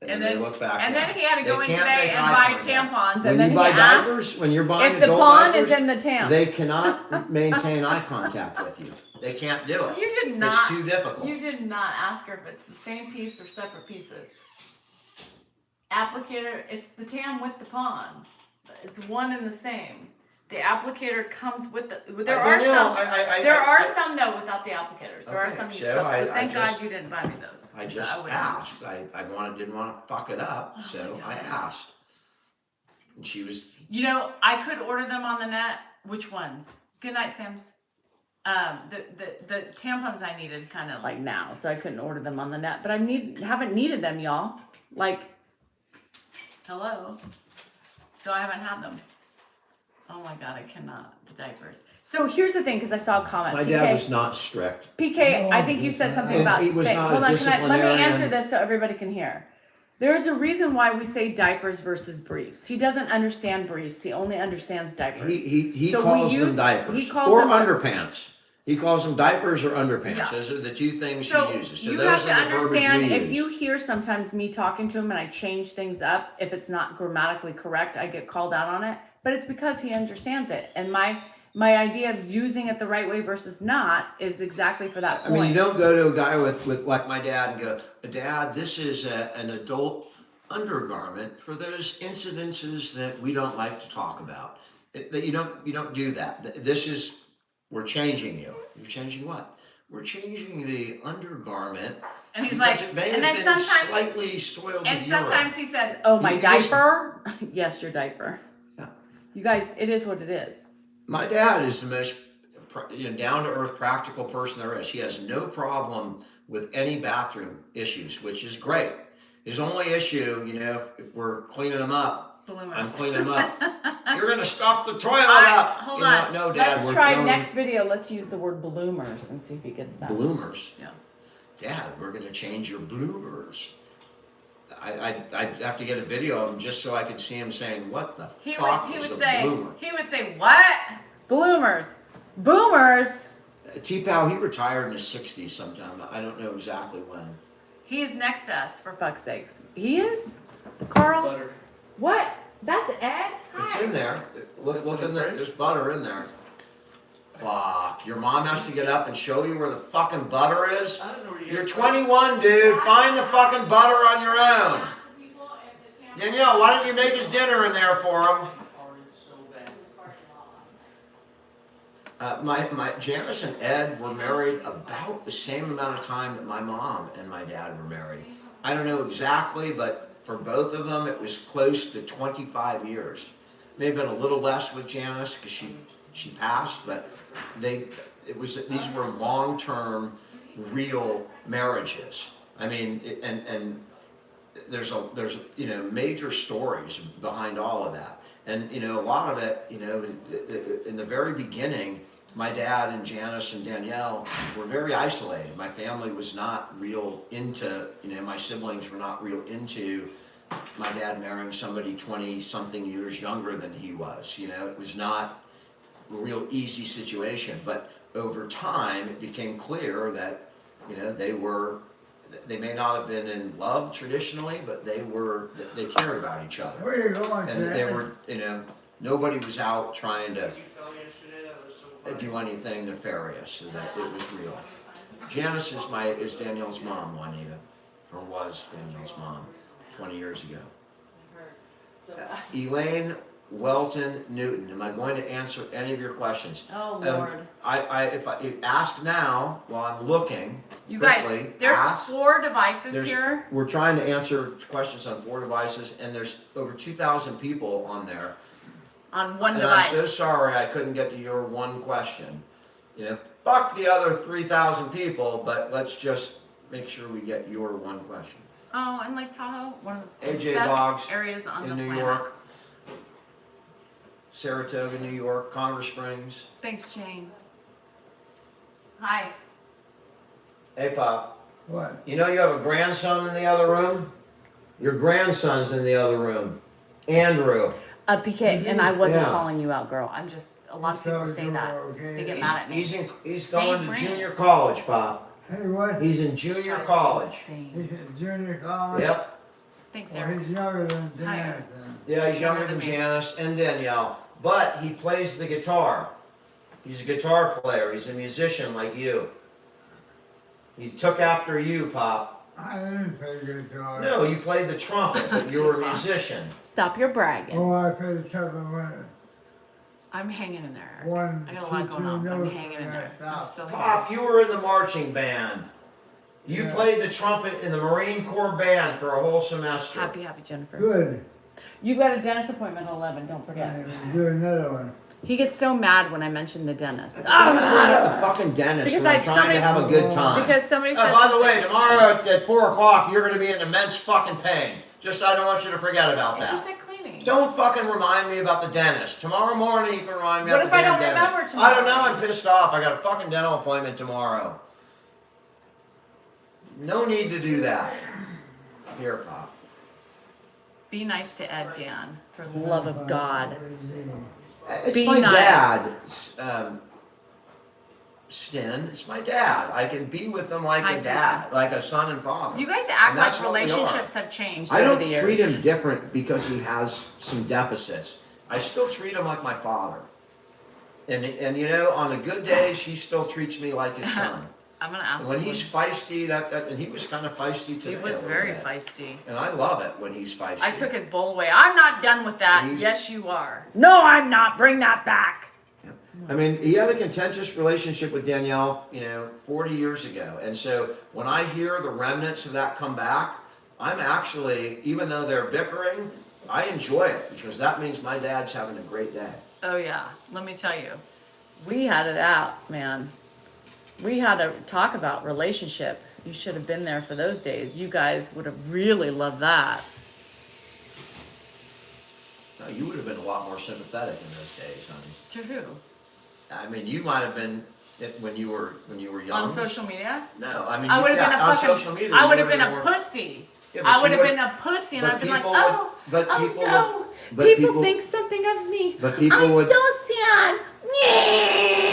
[SPEAKER 1] And then they look back.
[SPEAKER 2] And
[SPEAKER 1] down.
[SPEAKER 2] then he had to go
[SPEAKER 1] They
[SPEAKER 2] in
[SPEAKER 1] can't
[SPEAKER 2] today
[SPEAKER 1] make
[SPEAKER 2] and
[SPEAKER 1] eye
[SPEAKER 2] buy
[SPEAKER 1] contact.
[SPEAKER 2] tampons.
[SPEAKER 1] When
[SPEAKER 4] and then
[SPEAKER 1] you buy
[SPEAKER 4] he asks
[SPEAKER 1] diapers, when you're buying
[SPEAKER 4] if the
[SPEAKER 1] adult
[SPEAKER 4] pawn
[SPEAKER 1] diapers,
[SPEAKER 4] is in the tam.
[SPEAKER 1] they cannot maintain eye contact with you. They can't do it.
[SPEAKER 2] You did
[SPEAKER 1] It's
[SPEAKER 2] not.
[SPEAKER 1] too difficult.
[SPEAKER 4] You did not ask her if it's the same piece or separate pieces. Applicator, it's the tam with the pawn. It's one and the same. The applicator comes with the. There are some. There are some though without the applicators. There are
[SPEAKER 1] Okay,
[SPEAKER 4] some you
[SPEAKER 1] so I
[SPEAKER 4] Thank
[SPEAKER 1] just-
[SPEAKER 4] God you didn't buy me those.
[SPEAKER 1] I
[SPEAKER 4] 'cause
[SPEAKER 1] just
[SPEAKER 4] would've
[SPEAKER 1] asked. Didn't want to fuck it up,
[SPEAKER 2] Oh
[SPEAKER 1] so
[SPEAKER 2] my
[SPEAKER 1] I
[SPEAKER 2] God.
[SPEAKER 1] asked. And she was.
[SPEAKER 2] I could order them on the net. Which ones? Goodnight, Sims. The tampons I needed kind of
[SPEAKER 4] like now, so I couldn't order them on the net. But haven't needed them, y'all. Like,
[SPEAKER 2] hello. So I haven't had them. Oh my God, I cannot. The diapers.
[SPEAKER 4] so here's the thing, because I saw a comment.
[SPEAKER 1] My
[SPEAKER 4] PK,
[SPEAKER 1] dad was not strict.
[SPEAKER 4] PK,
[SPEAKER 3] No,
[SPEAKER 4] I think you said something
[SPEAKER 1] And
[SPEAKER 4] about
[SPEAKER 1] he was
[SPEAKER 4] say,
[SPEAKER 1] not
[SPEAKER 4] hold
[SPEAKER 1] a
[SPEAKER 4] on, let me
[SPEAKER 1] disciplinarian.
[SPEAKER 4] answer this so everybody can hear. There's a reason why we say diapers versus briefs. He doesn't understand briefs. He only understands diapers.
[SPEAKER 1] He
[SPEAKER 4] So we
[SPEAKER 1] calls
[SPEAKER 4] use-
[SPEAKER 1] them diapers
[SPEAKER 4] he calls
[SPEAKER 1] or
[SPEAKER 4] them-
[SPEAKER 1] underpants. He calls them diapers or underpants.
[SPEAKER 4] Yeah.
[SPEAKER 1] Those are the two things
[SPEAKER 4] So
[SPEAKER 1] he uses. So
[SPEAKER 4] you
[SPEAKER 1] those
[SPEAKER 4] have to
[SPEAKER 1] are the verbiage
[SPEAKER 4] understand
[SPEAKER 1] we
[SPEAKER 4] if
[SPEAKER 1] use.
[SPEAKER 4] you hear sometimes me talking to him and I change things up, if it's not grammatically correct, I get called out on it. But it's because he understands it. And my idea of using it the right way versus not is exactly for that
[SPEAKER 1] I
[SPEAKER 4] point.
[SPEAKER 1] mean, you don't go to a guy with like my dad and go, Dad, this is an adult undergarment for those incidences that we don't like to talk about. That you don't do that. This is, we're changing you. You're changing what? We're changing the undergarment.
[SPEAKER 2] And he's
[SPEAKER 1] because
[SPEAKER 2] like,
[SPEAKER 1] it may
[SPEAKER 2] and
[SPEAKER 1] have
[SPEAKER 2] then
[SPEAKER 1] been
[SPEAKER 2] sometimes,
[SPEAKER 1] slightly soiled
[SPEAKER 2] and
[SPEAKER 1] with urine.
[SPEAKER 2] sometimes he says,
[SPEAKER 4] Oh, my
[SPEAKER 1] You just-
[SPEAKER 4] diaper? Yes, your diaper.
[SPEAKER 1] Yeah.
[SPEAKER 4] You guys, it is what it is.
[SPEAKER 1] My dad is the most down to earth, practical person there is. He has no problem with any bathroom issues, which is great. His only issue, if we're cleaning them up,
[SPEAKER 2] bloomers.
[SPEAKER 1] I'm cleaning them up. You're gonna stuff the toilet
[SPEAKER 2] All right,
[SPEAKER 1] up.
[SPEAKER 2] hold
[SPEAKER 1] You know,
[SPEAKER 2] on.
[SPEAKER 1] no, Dad.
[SPEAKER 4] Let's
[SPEAKER 1] we're
[SPEAKER 4] try
[SPEAKER 1] throwing
[SPEAKER 4] next video. Let's use the word bloomers and see if he gets that.
[SPEAKER 1] bloomers.
[SPEAKER 2] Yeah.
[SPEAKER 1] Dad, we're gonna change your bloomers. I have to get a video of him just so I could see him saying, "What the
[SPEAKER 2] He
[SPEAKER 1] fuck
[SPEAKER 2] would
[SPEAKER 1] is a
[SPEAKER 2] say,
[SPEAKER 1] bloomer?"
[SPEAKER 2] what?
[SPEAKER 4] Bloomers. Boomers.
[SPEAKER 1] T-Pow, he retired in his 60s sometime. I don't know exactly when.
[SPEAKER 2] He's next to us.
[SPEAKER 4] For fuck's sakes. He is? Carl?
[SPEAKER 5] Butter.
[SPEAKER 4] What? That's Ed?
[SPEAKER 1] It's
[SPEAKER 4] Hi.
[SPEAKER 1] in there. Look in there. There's butter in there. Fuck. Your mom has to get up and show you where the fucking butter is?
[SPEAKER 5] I don't know where you
[SPEAKER 1] You're
[SPEAKER 5] guys
[SPEAKER 1] 21, dude. Find the fucking butter on your own. Danielle, why don't you make his dinner in there for him?
[SPEAKER 5] farted so bad.
[SPEAKER 1] My Janice and Ed were married about the same amount of time that my mom and my dad were married. I don't know exactly, but for both of them, it was close to 25 years. Maybe been a little less with Janice because she passed, but these were long-term, real marriages. I mean, and there's major stories behind all of that. And, a lot of it, in the very beginning, my dad and Janice and Danielle were very isolated. My family was not real into, my siblings were not real into my dad marrying somebody 20-something years younger than he was. It was not a real easy situation. But over time, it became clear that, they may not have been in love traditionally, but they cared about each other.
[SPEAKER 3] Where are you going,
[SPEAKER 1] And they
[SPEAKER 3] Jack?
[SPEAKER 1] were, nobody was out trying to
[SPEAKER 5] You fell yesterday, that was so funny.
[SPEAKER 1] do anything nefarious, so that it was real. Janice is Danielle's mom, Juanita, or was Danielle's mom 20 years ago. Elaine Welton Newton, am I going to answer any of your questions?
[SPEAKER 4] Oh, Lord.
[SPEAKER 1] If I ask now while I'm looking,
[SPEAKER 2] You guys,
[SPEAKER 1] quickly,
[SPEAKER 2] there's
[SPEAKER 1] ask.
[SPEAKER 2] 4 devices
[SPEAKER 1] There's-
[SPEAKER 2] here.
[SPEAKER 1] We're trying to answer questions on 4 devices, and there's over 2,000 people on there.
[SPEAKER 2] On one
[SPEAKER 1] And
[SPEAKER 2] device.
[SPEAKER 1] I'm so sorry I couldn't get to your one question. Fuck the other 3,000 people, but let's just make sure we get your one question.
[SPEAKER 2] Oh, and Lake Tahoe, one of the
[SPEAKER 1] AJ
[SPEAKER 2] best
[SPEAKER 1] Boggs
[SPEAKER 2] areas on the
[SPEAKER 1] in New
[SPEAKER 2] planet.
[SPEAKER 1] York, Saratoga, New York, Congress Springs.
[SPEAKER 2] Thanks, Jane. Hi.
[SPEAKER 1] Hey, Pop.
[SPEAKER 3] What?
[SPEAKER 1] You know you have a grandson in the other room? Your grandson's in the other room. Andrew.
[SPEAKER 4] PK, and I wasn't
[SPEAKER 1] Yeah.
[SPEAKER 4] calling you out, girl. I'm just, a lot of people say that. They get mad at me.
[SPEAKER 1] He's going to
[SPEAKER 2] Same
[SPEAKER 1] junior
[SPEAKER 2] brands.
[SPEAKER 1] college, Pop.
[SPEAKER 3] Hey, what?
[SPEAKER 1] He's in junior
[SPEAKER 2] Drives me
[SPEAKER 1] college.
[SPEAKER 2] insane.
[SPEAKER 3] He's in junior college?
[SPEAKER 1] Yep.
[SPEAKER 2] Thanks,
[SPEAKER 3] Well,
[SPEAKER 2] Eric.
[SPEAKER 3] he's younger than
[SPEAKER 2] Hi.
[SPEAKER 3] Janice then.
[SPEAKER 1] Yeah, he's younger
[SPEAKER 2] Younger
[SPEAKER 1] than
[SPEAKER 2] than me.
[SPEAKER 1] Janice and Danielle, but he plays the guitar. He's a guitar player. He's a musician like you. He took after you, Pop.
[SPEAKER 3] I didn't play guitar.
[SPEAKER 1] No, you played the trumpet, but you were a musician.
[SPEAKER 4] Stop your bragging.
[SPEAKER 3] Oh, I played trumpet when
[SPEAKER 2] I'm hanging in there. Eric.
[SPEAKER 3] one,
[SPEAKER 2] I got a
[SPEAKER 3] two,
[SPEAKER 2] lot going
[SPEAKER 3] three
[SPEAKER 2] on. I'm
[SPEAKER 3] notes
[SPEAKER 2] hanging in
[SPEAKER 3] and
[SPEAKER 2] there.
[SPEAKER 3] I
[SPEAKER 2] I'm
[SPEAKER 3] stopped.
[SPEAKER 2] still here.
[SPEAKER 1] Pop, you were in the marching band. You
[SPEAKER 3] Yeah.
[SPEAKER 1] played the trumpet in the Marine Corps band for a whole semester.
[SPEAKER 4] Happy, Jennifer.
[SPEAKER 3] Good.
[SPEAKER 4] You've got a dentist appointment at 11, don't
[SPEAKER 3] I
[SPEAKER 4] forget.
[SPEAKER 3] will do another one.
[SPEAKER 4] He gets so mad when I mention the dentist.
[SPEAKER 1] Bring up the fucking dentist
[SPEAKER 4] Because
[SPEAKER 1] when I'm trying to have a good time.
[SPEAKER 4] Because somebody said.
[SPEAKER 1] By the way, tomorrow at 4 o'clock, you're going to be in immense fucking pain. Just I don't want you to forget about
[SPEAKER 2] It's just
[SPEAKER 1] that.
[SPEAKER 2] that cleaning.
[SPEAKER 1] Don't fucking remind me about the dentist. Tomorrow morning, you can remind me
[SPEAKER 2] What
[SPEAKER 1] about
[SPEAKER 2] if
[SPEAKER 1] the
[SPEAKER 2] I
[SPEAKER 1] damn
[SPEAKER 2] don't
[SPEAKER 1] dentist.
[SPEAKER 2] remember tomorrow?
[SPEAKER 1] I don't know. I'm pissed off. I got a fucking dental appointment tomorrow. No need to do that. Here, Pop.
[SPEAKER 4] Be nice to Ed, Dan, for the love of God.
[SPEAKER 1] It's
[SPEAKER 4] Be
[SPEAKER 1] my
[SPEAKER 4] nice.
[SPEAKER 1] dad, Stin. It's my dad. I can be with him like
[SPEAKER 4] Hi,
[SPEAKER 1] a dad, like a son and father.
[SPEAKER 4] You guys act
[SPEAKER 1] And that's
[SPEAKER 4] like
[SPEAKER 1] what we are.
[SPEAKER 4] relationships have changed
[SPEAKER 1] I
[SPEAKER 4] over
[SPEAKER 1] don't
[SPEAKER 4] the
[SPEAKER 1] treat
[SPEAKER 4] years.
[SPEAKER 1] him different because he has some deficits. I still treat him like my father. And you know, on a good day, he still treats me like his son.
[SPEAKER 4] I'm gonna ask
[SPEAKER 1] And when
[SPEAKER 4] him
[SPEAKER 1] he's feisty, and he was kind of feisty today.
[SPEAKER 4] He was
[SPEAKER 1] a little
[SPEAKER 4] very
[SPEAKER 1] bit.
[SPEAKER 4] feisty.
[SPEAKER 1] And I love it when he's feisty.
[SPEAKER 4] I took his bowl away. I'm not done with that.
[SPEAKER 1] He's-
[SPEAKER 4] Yes, you are. No, I'm not. Bring that back.
[SPEAKER 1] I mean, he had a contentious relationship with Danielle, 40 years ago. And so when I hear the remnants of that come back, I'm actually, even though they're bickering, I enjoy it because that means my dad's having a great day.
[SPEAKER 4] Oh yeah. Let me tell you, we had it out, man. We had to talk about relationship. You should have been there for those days. You guys would have really loved that.
[SPEAKER 1] No, you would have been a lot more sympathetic in those days, honey.
[SPEAKER 4] To who?
[SPEAKER 1] I mean, you might have been when you were young.
[SPEAKER 4] On social media?
[SPEAKER 1] No, I mean,
[SPEAKER 4] I would have been a
[SPEAKER 1] on
[SPEAKER 4] fucking.
[SPEAKER 1] social media.
[SPEAKER 4] I
[SPEAKER 1] you
[SPEAKER 4] would have been a
[SPEAKER 1] more-
[SPEAKER 4] pussy.
[SPEAKER 1] Yeah, but
[SPEAKER 4] I would
[SPEAKER 1] you
[SPEAKER 4] have been a pussy, and
[SPEAKER 1] but
[SPEAKER 4] I'd been like,
[SPEAKER 1] people would-
[SPEAKER 4] oh,
[SPEAKER 1] but
[SPEAKER 4] oh
[SPEAKER 1] people
[SPEAKER 4] no.
[SPEAKER 1] would- but
[SPEAKER 4] people,
[SPEAKER 1] people-
[SPEAKER 4] think something of me.
[SPEAKER 1] But people
[SPEAKER 4] I'm
[SPEAKER 1] would.
[SPEAKER 4] so sad.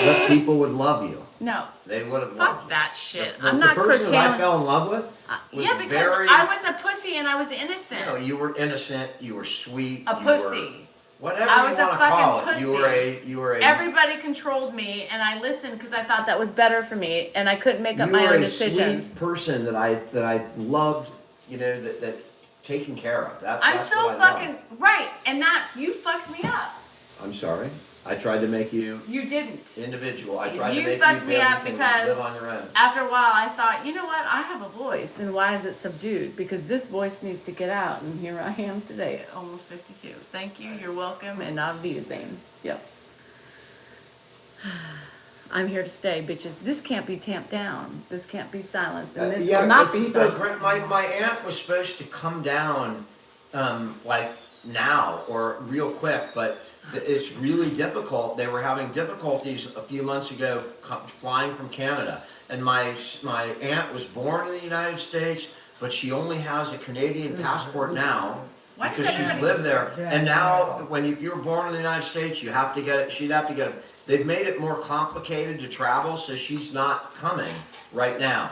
[SPEAKER 1] But people would love you.
[SPEAKER 4] No,
[SPEAKER 1] They would have loved
[SPEAKER 4] fuck
[SPEAKER 1] you.
[SPEAKER 4] that shit.
[SPEAKER 1] The
[SPEAKER 4] I'm not
[SPEAKER 1] person that I
[SPEAKER 4] curtailing.
[SPEAKER 1] fell in love with was
[SPEAKER 4] Yeah, because
[SPEAKER 1] very.
[SPEAKER 4] I was a pussy and I was innocent.
[SPEAKER 1] No, you were innocent. You were sweet.
[SPEAKER 4] A
[SPEAKER 1] you were-
[SPEAKER 4] pussy.
[SPEAKER 1] whatever
[SPEAKER 4] I
[SPEAKER 1] you
[SPEAKER 4] was a
[SPEAKER 1] want to call
[SPEAKER 4] fucking
[SPEAKER 1] it. You were a.
[SPEAKER 4] Everybody controlled me, and I listened because I thought that was better for me, and I couldn't make up
[SPEAKER 1] you
[SPEAKER 4] my
[SPEAKER 1] were
[SPEAKER 4] own
[SPEAKER 1] a
[SPEAKER 4] decisions.
[SPEAKER 1] sweet person that I loved. That taken care of.
[SPEAKER 4] I'm
[SPEAKER 1] that's
[SPEAKER 4] so
[SPEAKER 1] what I
[SPEAKER 4] fucking
[SPEAKER 1] love.
[SPEAKER 4] right, and that you fucked me up.
[SPEAKER 1] I'm sorry. I tried to make you
[SPEAKER 4] You didn't.
[SPEAKER 1] individual. I tried
[SPEAKER 4] You
[SPEAKER 1] to make
[SPEAKER 4] fucked
[SPEAKER 1] you
[SPEAKER 4] me
[SPEAKER 1] feel
[SPEAKER 4] up
[SPEAKER 1] you can
[SPEAKER 4] because-
[SPEAKER 1] live on your own.
[SPEAKER 4] After a while, I thought, you know what? I have a voice, and why is it subdued? Because this voice needs to get out, and here I am today, at almost 52. Thank you. You're welcome, and I'll be the same. Yep. I'm here to stay, bitches. This can't be tamped down. This can't be silenced, and this will not be
[SPEAKER 1] but
[SPEAKER 4] silenced.
[SPEAKER 1] my aunt was supposed to come down, like now or real quick, but it's really difficult. They were having difficulties a few months ago flying from Canada, and my aunt was born in the United States, but she only has a Canadian passport now.
[SPEAKER 2] Why does
[SPEAKER 1] Because she's
[SPEAKER 2] everybody-
[SPEAKER 1] lived there, and now if you're born in the United States, you have to get it. She'd have to get it. They've made it more complicated to travel, so she's not coming right now.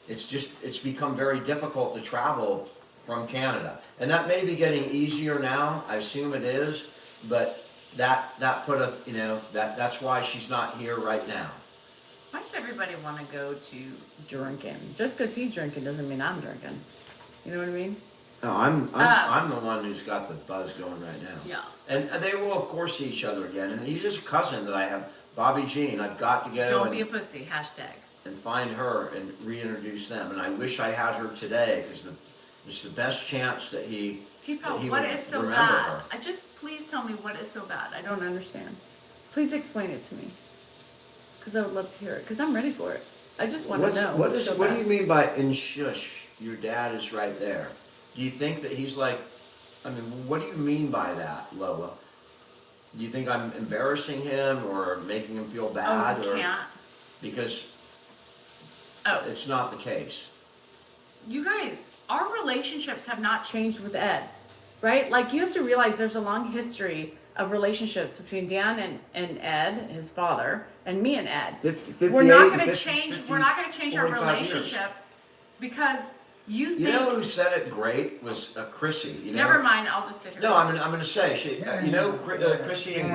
[SPEAKER 1] It's become very difficult to travel from Canada, and that may be getting easier now. I assume it is, but that put that's why she's not here right now.
[SPEAKER 4] Why does everybody want to go to drinking? Just because he's drinking doesn't mean I'm drinking. You know what I mean?
[SPEAKER 1] No, I'm the one who's got the buzz going right now.
[SPEAKER 4] Yeah.
[SPEAKER 1] And they will of course see each other again. And he's just a cousin that I have, Bobby Jean. I've got to go
[SPEAKER 4] Don't be a pussy. Hashtag.
[SPEAKER 1] and find her and reintroduce them. And I wish I had her today because it's the best chance that he.
[SPEAKER 4] T-Pop,
[SPEAKER 1] he
[SPEAKER 4] what
[SPEAKER 1] would
[SPEAKER 4] is so
[SPEAKER 1] remember
[SPEAKER 4] bad?
[SPEAKER 1] her.
[SPEAKER 4] I just please tell me what is so bad. I don't understand. Please explain it to me. Because I would love to hear it. Because I'm ready for it. I just want to know.
[SPEAKER 1] What
[SPEAKER 4] what's so
[SPEAKER 1] do
[SPEAKER 4] bad.
[SPEAKER 1] you mean by in shush? Your dad is right there. Do you think that he's like? I mean, what do you mean by that, Lola? Do you think I'm embarrassing him or making him feel bad?
[SPEAKER 4] Oh, you
[SPEAKER 1] or
[SPEAKER 4] can't.
[SPEAKER 1] because
[SPEAKER 4] Oh,
[SPEAKER 1] it's not the case.
[SPEAKER 4] you guys, our relationships have not changed with Ed, right? Like you have to realize there's a long history of relationships between Dan and Ed, his father, and me and Ed.
[SPEAKER 1] 50,
[SPEAKER 4] We're not
[SPEAKER 1] 58,
[SPEAKER 4] going to
[SPEAKER 1] 50,
[SPEAKER 4] change.
[SPEAKER 1] 50,
[SPEAKER 4] We're not going to change our
[SPEAKER 1] 45 years.
[SPEAKER 4] relationship because you think.
[SPEAKER 1] You know who said it great was Chrissy. You know.
[SPEAKER 4] Never mind. I'll just sit here.
[SPEAKER 1] No, I'm gonna say she. Chrissy and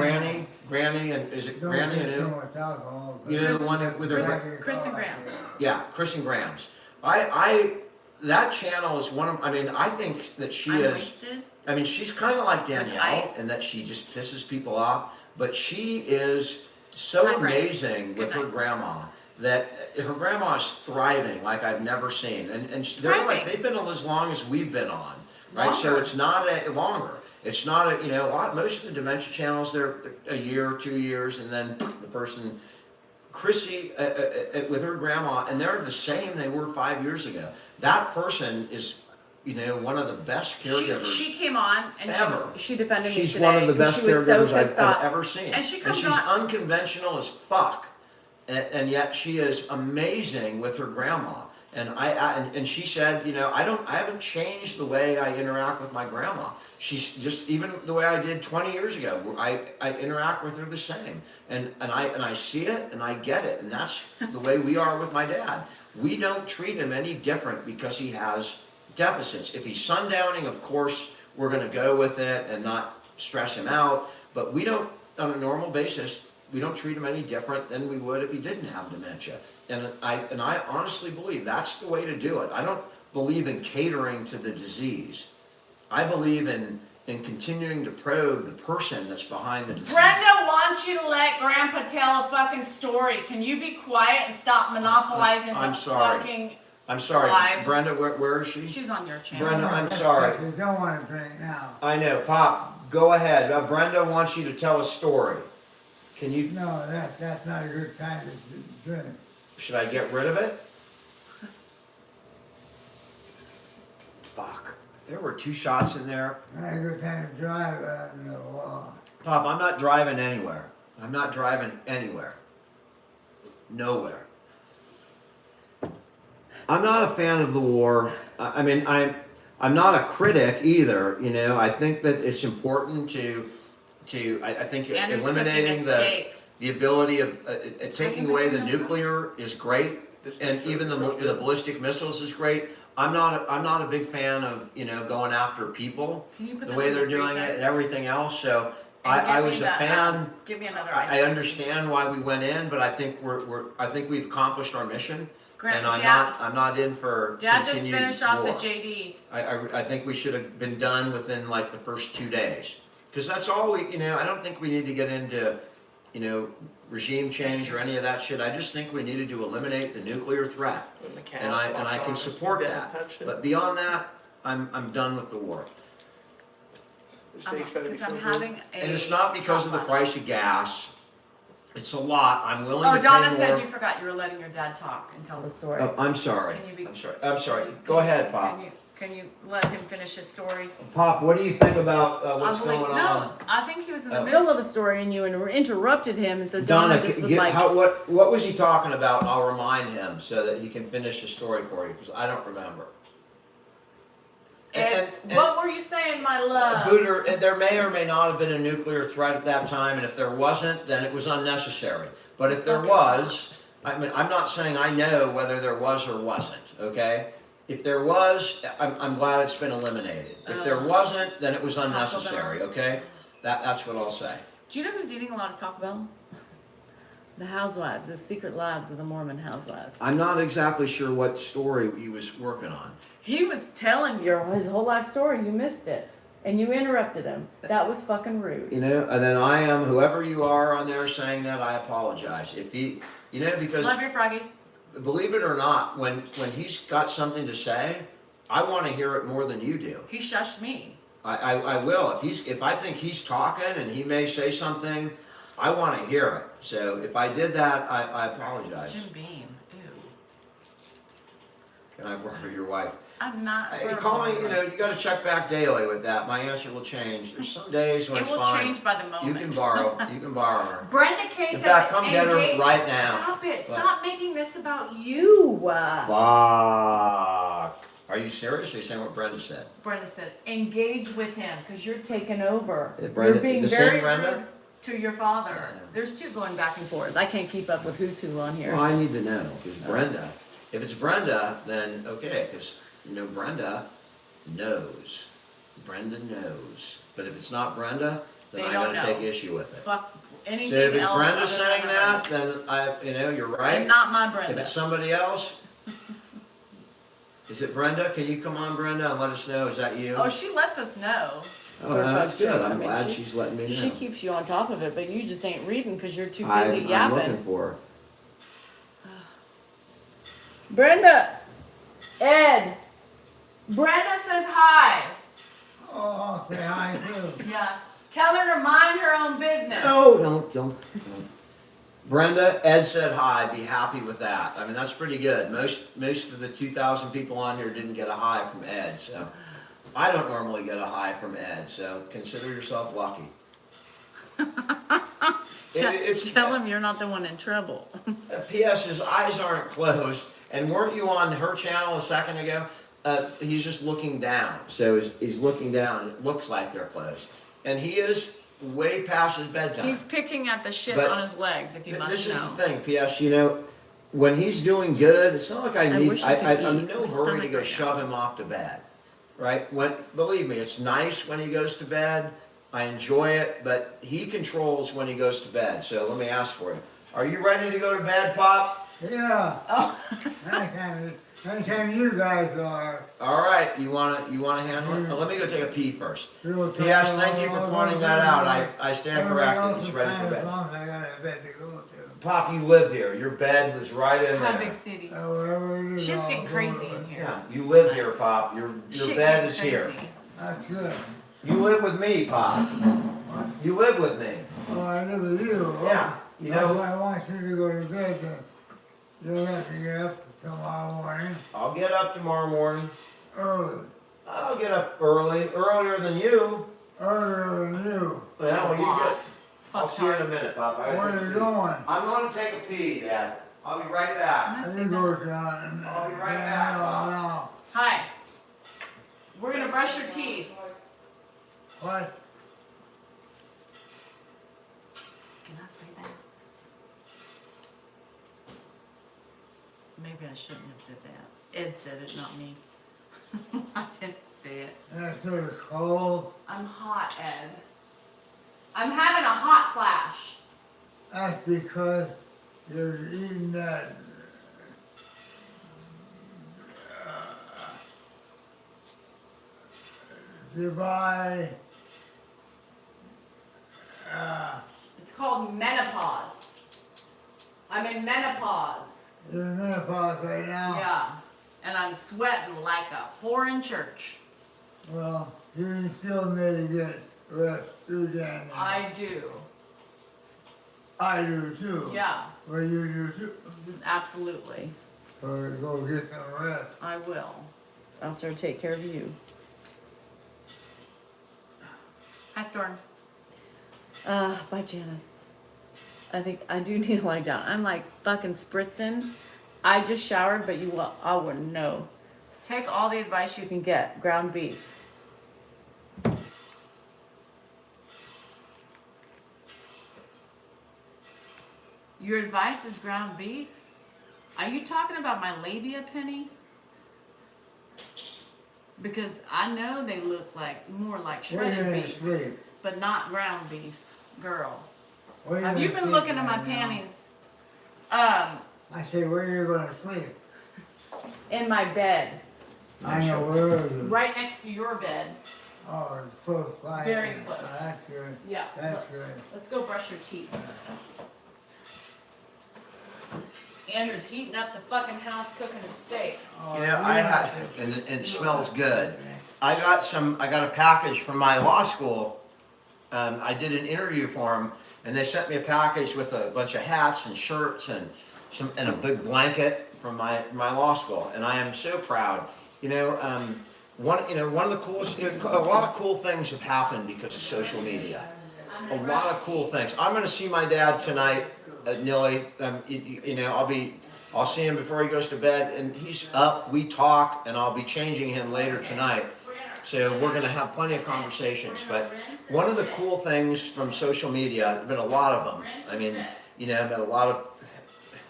[SPEAKER 1] Granny, and is it Granny and who? You know the one with her.
[SPEAKER 4] Chris and Grams.
[SPEAKER 1] Yeah, Chris and Grams. I that channel is one of. I mean, I think that she
[SPEAKER 4] I'm
[SPEAKER 1] is.
[SPEAKER 4] wasted.
[SPEAKER 1] I mean, she's kind of like Danielle
[SPEAKER 4] ice.
[SPEAKER 1] in that she just pisses people off, but she is so
[SPEAKER 4] Hi, Frank.
[SPEAKER 1] amazing with her
[SPEAKER 4] Goodnight.
[SPEAKER 1] grandma that her grandma is thriving like I've never seen, and they're like
[SPEAKER 4] Thriving.
[SPEAKER 1] they've been on as long as we've been on, right? So
[SPEAKER 4] Longer.
[SPEAKER 1] it's not longer. It's not a lot. Most of the dementia channels they're a year, 2 years, and then the person. Chrissy with her grandma, and they're the same they were 5 years ago. That person is, one of the best caregivers.
[SPEAKER 4] She came on and
[SPEAKER 1] Ever.
[SPEAKER 4] she defended me
[SPEAKER 1] She's
[SPEAKER 4] today.
[SPEAKER 1] one of the
[SPEAKER 4] 'cause
[SPEAKER 1] best
[SPEAKER 4] she was so
[SPEAKER 1] caregivers
[SPEAKER 4] pissed
[SPEAKER 1] I've
[SPEAKER 4] off.
[SPEAKER 1] ever seen.
[SPEAKER 4] And she comes
[SPEAKER 1] she's
[SPEAKER 4] on-
[SPEAKER 1] unconventional as fuck. And yet she is amazing with her grandma. And she said, you know, I haven't changed the way I interact with my grandma. She's just even the way I did 20 years ago. I interact with her the same, and I see it and I get it, and that's the way we are with my dad. We don't treat him any different because he has deficits. If he's sundowning, of course, we're going to go with it and not stress him out. But we don't, on a normal basis, we don't treat him any different than we would if he didn't have dementia. And I honestly believe that's the way to do it. I don't believe in catering to the disease. I believe in continuing to probe the person that's behind the disease.
[SPEAKER 4] Brenda wants you to let Grandpa tell a fucking story. Can you be quiet and stop monopolizing
[SPEAKER 1] I'm
[SPEAKER 4] the
[SPEAKER 1] sorry.
[SPEAKER 4] fucking...
[SPEAKER 1] I'm sorry,
[SPEAKER 4] Live.
[SPEAKER 1] Brenda, where is she?
[SPEAKER 2] She's on your channel.
[SPEAKER 1] Brenda, I'm sorry.
[SPEAKER 3] You don't wanna drink now.
[SPEAKER 1] I know, Pop, go ahead. Brenda wants you to tell a story. Can you,
[SPEAKER 3] No, that's not a good time to drink.
[SPEAKER 1] should I get rid of it? Fuck. There were 2 shots in there.
[SPEAKER 3] Not a good time to drive on the law.
[SPEAKER 1] Pop, I'm not driving anywhere. I'm not driving anywhere. Nowhere. I'm not a fan of the war. I mean, I'm not a critic either, you know. I think that it's important I think
[SPEAKER 2] Andrew's
[SPEAKER 1] eliminating
[SPEAKER 2] cooking a steak.
[SPEAKER 1] the ability of taking away the nuclear is great,
[SPEAKER 5] This
[SPEAKER 1] and
[SPEAKER 5] thing's
[SPEAKER 1] even the
[SPEAKER 5] so good.
[SPEAKER 1] the ballistic missiles is great. I'm not a big fan of, you know, going after people
[SPEAKER 2] Can you put
[SPEAKER 1] the
[SPEAKER 2] this
[SPEAKER 1] way
[SPEAKER 2] in
[SPEAKER 1] they're
[SPEAKER 2] the
[SPEAKER 1] doing
[SPEAKER 2] freezer?
[SPEAKER 1] it and everything else. So
[SPEAKER 2] And
[SPEAKER 1] I
[SPEAKER 2] give
[SPEAKER 1] was
[SPEAKER 2] me
[SPEAKER 1] a
[SPEAKER 2] that,
[SPEAKER 1] fan.
[SPEAKER 2] give me another ice
[SPEAKER 1] I
[SPEAKER 2] cream,
[SPEAKER 1] understand why we went in, but I think I think we've accomplished our mission,
[SPEAKER 2] please.
[SPEAKER 1] and
[SPEAKER 2] Dad,
[SPEAKER 1] I'm not in for
[SPEAKER 2] Dad just
[SPEAKER 1] continued
[SPEAKER 2] finished off the
[SPEAKER 1] war.
[SPEAKER 2] JD.
[SPEAKER 1] I think we should have been done within like the first 2 days, because that's all we, you know. I don't think we need to get into, you know, regime change or any of that shit. I just think we needed to eliminate the nuclear threat,
[SPEAKER 5] When the cat
[SPEAKER 1] and I
[SPEAKER 5] walked
[SPEAKER 1] can
[SPEAKER 5] on it,
[SPEAKER 1] support
[SPEAKER 5] Dad
[SPEAKER 1] that.
[SPEAKER 5] touched it.
[SPEAKER 1] But beyond that, I'm done with the war.
[SPEAKER 5] The steak's better be
[SPEAKER 2] Because
[SPEAKER 5] so
[SPEAKER 2] I'm
[SPEAKER 5] good.
[SPEAKER 2] having a.
[SPEAKER 1] And it's not because of the
[SPEAKER 2] hot flash.
[SPEAKER 1] price of gas. It's a lot. I'm willing
[SPEAKER 2] Oh,
[SPEAKER 1] to
[SPEAKER 2] Donna
[SPEAKER 1] pay
[SPEAKER 2] said
[SPEAKER 1] more.
[SPEAKER 2] you forgot you were letting your dad talk and tell the story.
[SPEAKER 1] Oh, I'm sorry.
[SPEAKER 2] Can you be?
[SPEAKER 1] I'm sorry. Go ahead, Pop.
[SPEAKER 2] Can you let him finish his story?
[SPEAKER 1] Pop, what do you think about what's
[SPEAKER 4] I believe-
[SPEAKER 1] going
[SPEAKER 4] no,
[SPEAKER 1] on?
[SPEAKER 4] I think he was in the
[SPEAKER 1] Oh.
[SPEAKER 4] middle of a story and you interrupted him, and so Donna just was like,
[SPEAKER 1] what was he talking about? And I'll remind him so that he can finish the story for you, because I don't remember.
[SPEAKER 4] and, what were you saying, my love?
[SPEAKER 1] Booter, and there may or may not have been a nuclear threat at that time, and if there wasn't, then it was unnecessary. But if there
[SPEAKER 4] Okay.
[SPEAKER 1] was, I mean, I'm not saying I know whether there was or wasn't, okay? If there was, I'm glad it's been eliminated. If there wasn't, then it was
[SPEAKER 2] Taco Bell.
[SPEAKER 1] unnecessary, okay? That's what I'll say.
[SPEAKER 2] Do you know who's eating a lot of Taco Bell?
[SPEAKER 4] The housewives, the secret lives of the Mormon housewives.
[SPEAKER 1] I'm not exactly sure what story he was working on.
[SPEAKER 4] He was telling his whole life story. You missed it, and you interrupted him. That was fucking rude.
[SPEAKER 1] You know, and then I am, whoever you are on there saying that, I apologize. If he, you know, because
[SPEAKER 2] Love your froggy.
[SPEAKER 1] believe it or not, when he's got something to say, I want to hear it more than you do.
[SPEAKER 2] He shushed me.
[SPEAKER 1] I will. If I think he's talking and he may say something, I want to hear it. So if I did that, I apologize.
[SPEAKER 2] Jim Beam. Ew.
[SPEAKER 1] Can I borrow your wife?
[SPEAKER 2] I'm not.
[SPEAKER 1] Hey, call me, you know, you gotta check back daily with that. My answer will change. There's some days when
[SPEAKER 2] It
[SPEAKER 1] it's
[SPEAKER 2] will
[SPEAKER 1] fine.
[SPEAKER 2] change by the moment.
[SPEAKER 1] You can borrow her.
[SPEAKER 4] Brenda K
[SPEAKER 1] In
[SPEAKER 4] says,
[SPEAKER 1] fact, come get her
[SPEAKER 4] engage-
[SPEAKER 1] right now.
[SPEAKER 4] Stop it.
[SPEAKER 1] What?
[SPEAKER 4] Stop making this about you.
[SPEAKER 1] Fuck. Are you serious? Are you saying what Brenda said?
[SPEAKER 4] Brenda said, engage with him because you're taking over.
[SPEAKER 1] Brenda,
[SPEAKER 4] You're being
[SPEAKER 1] the
[SPEAKER 4] very
[SPEAKER 1] same Brenda?
[SPEAKER 4] rude to your father.
[SPEAKER 1] Yeah.
[SPEAKER 4] There's 2 going back and forth. I can't keep up with who's who on here.
[SPEAKER 1] Well, I need to know, because Brenda, if it's Brenda, then okay, because, you know, Brenda knows. Brenda knows. But if it's not Brenda, then
[SPEAKER 2] They
[SPEAKER 1] I'm
[SPEAKER 2] don't
[SPEAKER 1] gonna
[SPEAKER 2] know.
[SPEAKER 1] take issue with it.
[SPEAKER 4] Fuck anything
[SPEAKER 1] So if it's
[SPEAKER 4] else.
[SPEAKER 1] Brenda
[SPEAKER 4] other
[SPEAKER 1] saying
[SPEAKER 4] than
[SPEAKER 1] that,
[SPEAKER 4] Brenda.
[SPEAKER 1] then you're
[SPEAKER 2] And
[SPEAKER 1] right.
[SPEAKER 2] not my
[SPEAKER 1] If
[SPEAKER 2] Brenda.
[SPEAKER 1] it's somebody else, is it Brenda? Can you come on, Brenda, and let us know? Is that you?
[SPEAKER 2] Oh, she lets us know.
[SPEAKER 1] Oh, that's good.
[SPEAKER 4] I
[SPEAKER 1] I'm
[SPEAKER 4] mean,
[SPEAKER 1] glad
[SPEAKER 4] she-
[SPEAKER 1] she's letting me know.
[SPEAKER 4] She keeps you on top of it, but you just ain't reading because you're too busy
[SPEAKER 1] I'm looking
[SPEAKER 4] yapping.
[SPEAKER 1] for her.
[SPEAKER 4] Brenda, Ed, Brenda says hi.
[SPEAKER 3] Oh, I'll say hi too.
[SPEAKER 4] Yeah. Tell her to mind her own business.
[SPEAKER 1] No, don't. Brenda, Ed said hi. Be happy with that. I mean, that's pretty good. Most of the 2,000 people on here didn't get a hi from Ed, so I don't normally get a hi from Ed. So consider yourself lucky. It's
[SPEAKER 4] Tell him you're not the one in trouble.
[SPEAKER 1] P.S. His eyes aren't closed. And weren't you on her channel a second ago? He's just looking down. So he's looking down. It looks like they're closed. And he is way past his bedtime.
[SPEAKER 4] He's picking at the shit
[SPEAKER 1] But
[SPEAKER 4] on his legs, if you must
[SPEAKER 1] This is
[SPEAKER 4] know.
[SPEAKER 1] the thing, P.S. You know, when he's doing good, it's not like
[SPEAKER 4] I wish I could
[SPEAKER 1] I'm in
[SPEAKER 4] eat.
[SPEAKER 1] no
[SPEAKER 4] My
[SPEAKER 1] hurry to
[SPEAKER 4] stomach
[SPEAKER 1] go
[SPEAKER 4] right
[SPEAKER 1] shove
[SPEAKER 4] now.
[SPEAKER 1] him off to bed, right? Believe me, it's nice when he goes to bed. I enjoy it, but he controls when he goes to bed. So let me ask for you. Are you ready to go to bed, Pop?
[SPEAKER 3] Yeah,
[SPEAKER 4] Oh,
[SPEAKER 3] anytime you guys are.
[SPEAKER 1] All right, you wanna handle it? Let me go take a pee first.
[SPEAKER 3] You'll
[SPEAKER 1] P.S.
[SPEAKER 3] tell
[SPEAKER 1] Thank you for
[SPEAKER 3] all
[SPEAKER 1] pointing
[SPEAKER 3] those
[SPEAKER 1] that out.
[SPEAKER 3] things.
[SPEAKER 1] I stand
[SPEAKER 3] Everybody
[SPEAKER 1] corrected.
[SPEAKER 3] else
[SPEAKER 1] He's
[SPEAKER 3] is
[SPEAKER 1] ready
[SPEAKER 3] fine
[SPEAKER 1] for
[SPEAKER 3] as
[SPEAKER 1] bed.
[SPEAKER 3] long as I got a bed to go to.
[SPEAKER 1] Pop, you live here. Your bed is right in
[SPEAKER 2] How
[SPEAKER 1] there.
[SPEAKER 2] big city?
[SPEAKER 3] Wherever it is,
[SPEAKER 2] Shit's
[SPEAKER 3] I'll
[SPEAKER 2] getting
[SPEAKER 3] go
[SPEAKER 2] crazy
[SPEAKER 3] to
[SPEAKER 2] in
[SPEAKER 3] it.
[SPEAKER 2] here.
[SPEAKER 1] Yeah, you live here, Pop. Your
[SPEAKER 2] Shit
[SPEAKER 1] bed
[SPEAKER 2] getting
[SPEAKER 1] is here.
[SPEAKER 2] crazy.
[SPEAKER 3] That's good.
[SPEAKER 1] You live with me, Pop. You live with me.
[SPEAKER 3] Oh, I live with you.
[SPEAKER 1] Yeah, you
[SPEAKER 3] That's
[SPEAKER 1] know,
[SPEAKER 3] why I want you to go to bed, then you'll have to get up tomorrow morning
[SPEAKER 1] I'll get up tomorrow morning.
[SPEAKER 3] early,
[SPEAKER 1] I'll get up earlier than you.
[SPEAKER 3] earlier than you.
[SPEAKER 1] Yeah, well, you get. I'll
[SPEAKER 2] Fuck
[SPEAKER 1] see you in a
[SPEAKER 2] tards.
[SPEAKER 1] minute, Pop. I gotta
[SPEAKER 3] Where
[SPEAKER 1] take a
[SPEAKER 3] you
[SPEAKER 1] pee.
[SPEAKER 3] going?
[SPEAKER 1] I'm going to take a pee, Dad. I'll be right back.
[SPEAKER 3] You go down.
[SPEAKER 1] I'll be right back, Bob.
[SPEAKER 3] Now.
[SPEAKER 2] Hi. We're gonna brush your teeth.
[SPEAKER 3] What?
[SPEAKER 2] Can I say that?
[SPEAKER 4] maybe I shouldn't have said that. Ed said it, not me. I didn't say it.
[SPEAKER 3] That's sort of cold.
[SPEAKER 2] I'm hot, Ed. I'm having a hot flash.
[SPEAKER 3] That's because you're eating that. Dubai.
[SPEAKER 2] It's called menopause. I'm in menopause.
[SPEAKER 3] You're in menopause right now.
[SPEAKER 2] Yeah. And I'm sweating like a whore in church.
[SPEAKER 3] Well, you still need to get rest through that.
[SPEAKER 2] I do.
[SPEAKER 3] I do too.
[SPEAKER 2] Yeah.
[SPEAKER 3] Well, you do too.
[SPEAKER 4] Absolutely.
[SPEAKER 3] So go get some rest.
[SPEAKER 4] I will. After I take care of you.
[SPEAKER 2] Hi, Storms.
[SPEAKER 4] Bye, Janice. I think I do need to lie down. I'm like fucking spritzing. I just showered, but I wouldn't know. Take all the advice you can get. Ground beef. Your advice is ground beef? Are you talking about my labia, Penny? Because I know they look like more like
[SPEAKER 3] Where you
[SPEAKER 4] shredded
[SPEAKER 3] gonna
[SPEAKER 4] beef,
[SPEAKER 3] sleep?
[SPEAKER 4] but not ground beef, girl.
[SPEAKER 3] Where
[SPEAKER 4] Have
[SPEAKER 3] gonna
[SPEAKER 4] you been
[SPEAKER 3] sleep
[SPEAKER 4] looking at my
[SPEAKER 3] right now?
[SPEAKER 4] panties?
[SPEAKER 3] I say, where you gonna sleep?
[SPEAKER 4] In my bed,
[SPEAKER 3] I know where is it?
[SPEAKER 2] Right next to your bed.
[SPEAKER 3] Oh, it's close by.
[SPEAKER 2] Very close.
[SPEAKER 3] Oh, that's good.
[SPEAKER 2] Yeah.
[SPEAKER 3] That's good.
[SPEAKER 2] Let's go brush your teeth. Andrew's heating up the fucking house, cooking a steak.
[SPEAKER 3] Oh,
[SPEAKER 1] You know, I had, and it smells good. I got a package from my law school. I did an interview for them, and they sent me a package with a bunch of hats and shirts and a big blanket from my law school, and I am so proud. One of the coolest, a lot of cool things have happened because of social media. A lot of cool things. I'm going to see my dad tonight at Nilly. I'll see him before he goes to bed, and he's up. We talk, and I'll be changing him later tonight. So we're going to have plenty of conversations. But one of the cool things from social media, there've been a lot of them. I mean, I've met a lot of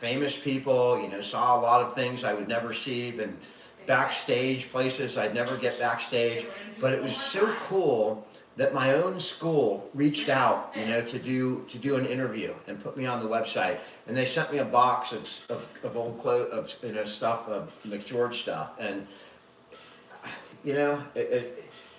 [SPEAKER 1] famous people. Saw a lot of things I would never see, and backstage places I'd never get backstage. But it was so cool that my own school reached out, to do an interview and put me on the website. And they sent me a box of old clothes, stuff, McGeorge stuff. And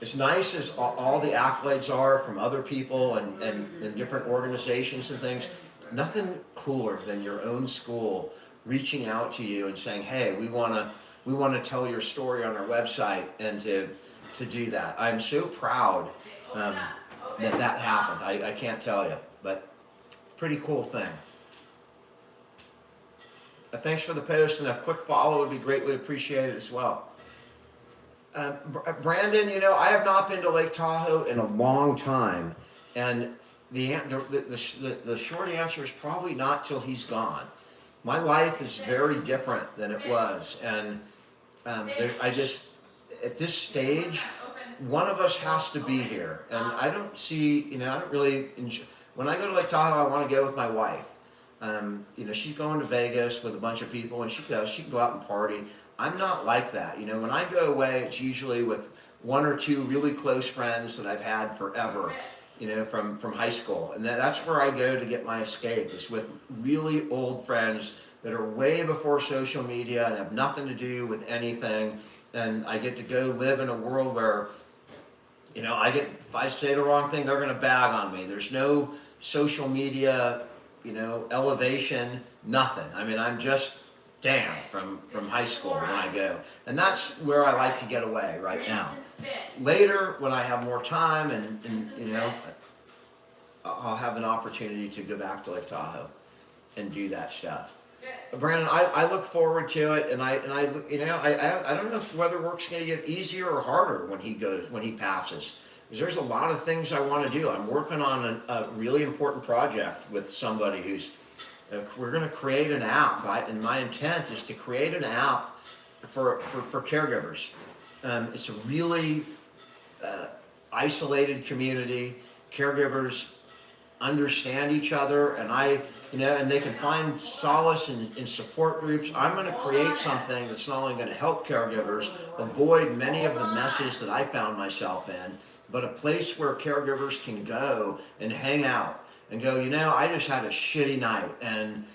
[SPEAKER 1] as nice as all the accolades are from other people and different organizations and things, nothing cooler than your own school reaching out to you and saying, hey, we want to tell your story on our website, and to do that. I'm so proud that happened. I can't tell you, but pretty cool thing. Thanks for the post, and a quick follow would be greatly appreciated as well. Brandon, I have not been to Lake Tahoe in a long time, and the short answer is probably not till he's gone. My life is very different than it was, and I just, at this stage, one of us has to be here, and I don't see, I don't really enjoy, when I go to Lake Tahoe, I want to go with my wife. She's going to Vegas with a bunch of people, and she can go out and party. I'm not like that. When I go away, it's usually with one or two really close friends that I've had forever, from high school. And that's where I go to get my escape, is with really old friends that are way before social media and have nothing to do with anything. And I get to go live in a world where, if I say the wrong thing, they're going to bag on me. There's no social media, elevation, nothing. I mean, I'm just Dan from high school when I go. And that's where I like to get away right now. Later, when I have more time and I'll have an opportunity to go back to Lake Tahoe and do that stuff. Brandon, I look forward to it, and I don't know whether work's going to get easier or harder when he passes. Because there's a lot of things I want to do. I'm working on a really important project with somebody who's. We're going to create an app, right? And my intent is to create an app for caregivers. It's a really isolated community. Caregivers understand each other, and and they can find solace in support groups. I'm going to create something that's not only going to help caregivers avoid many of the messes that I found myself in, but a place where caregivers can go and hang out and go, I just had a shitty night, and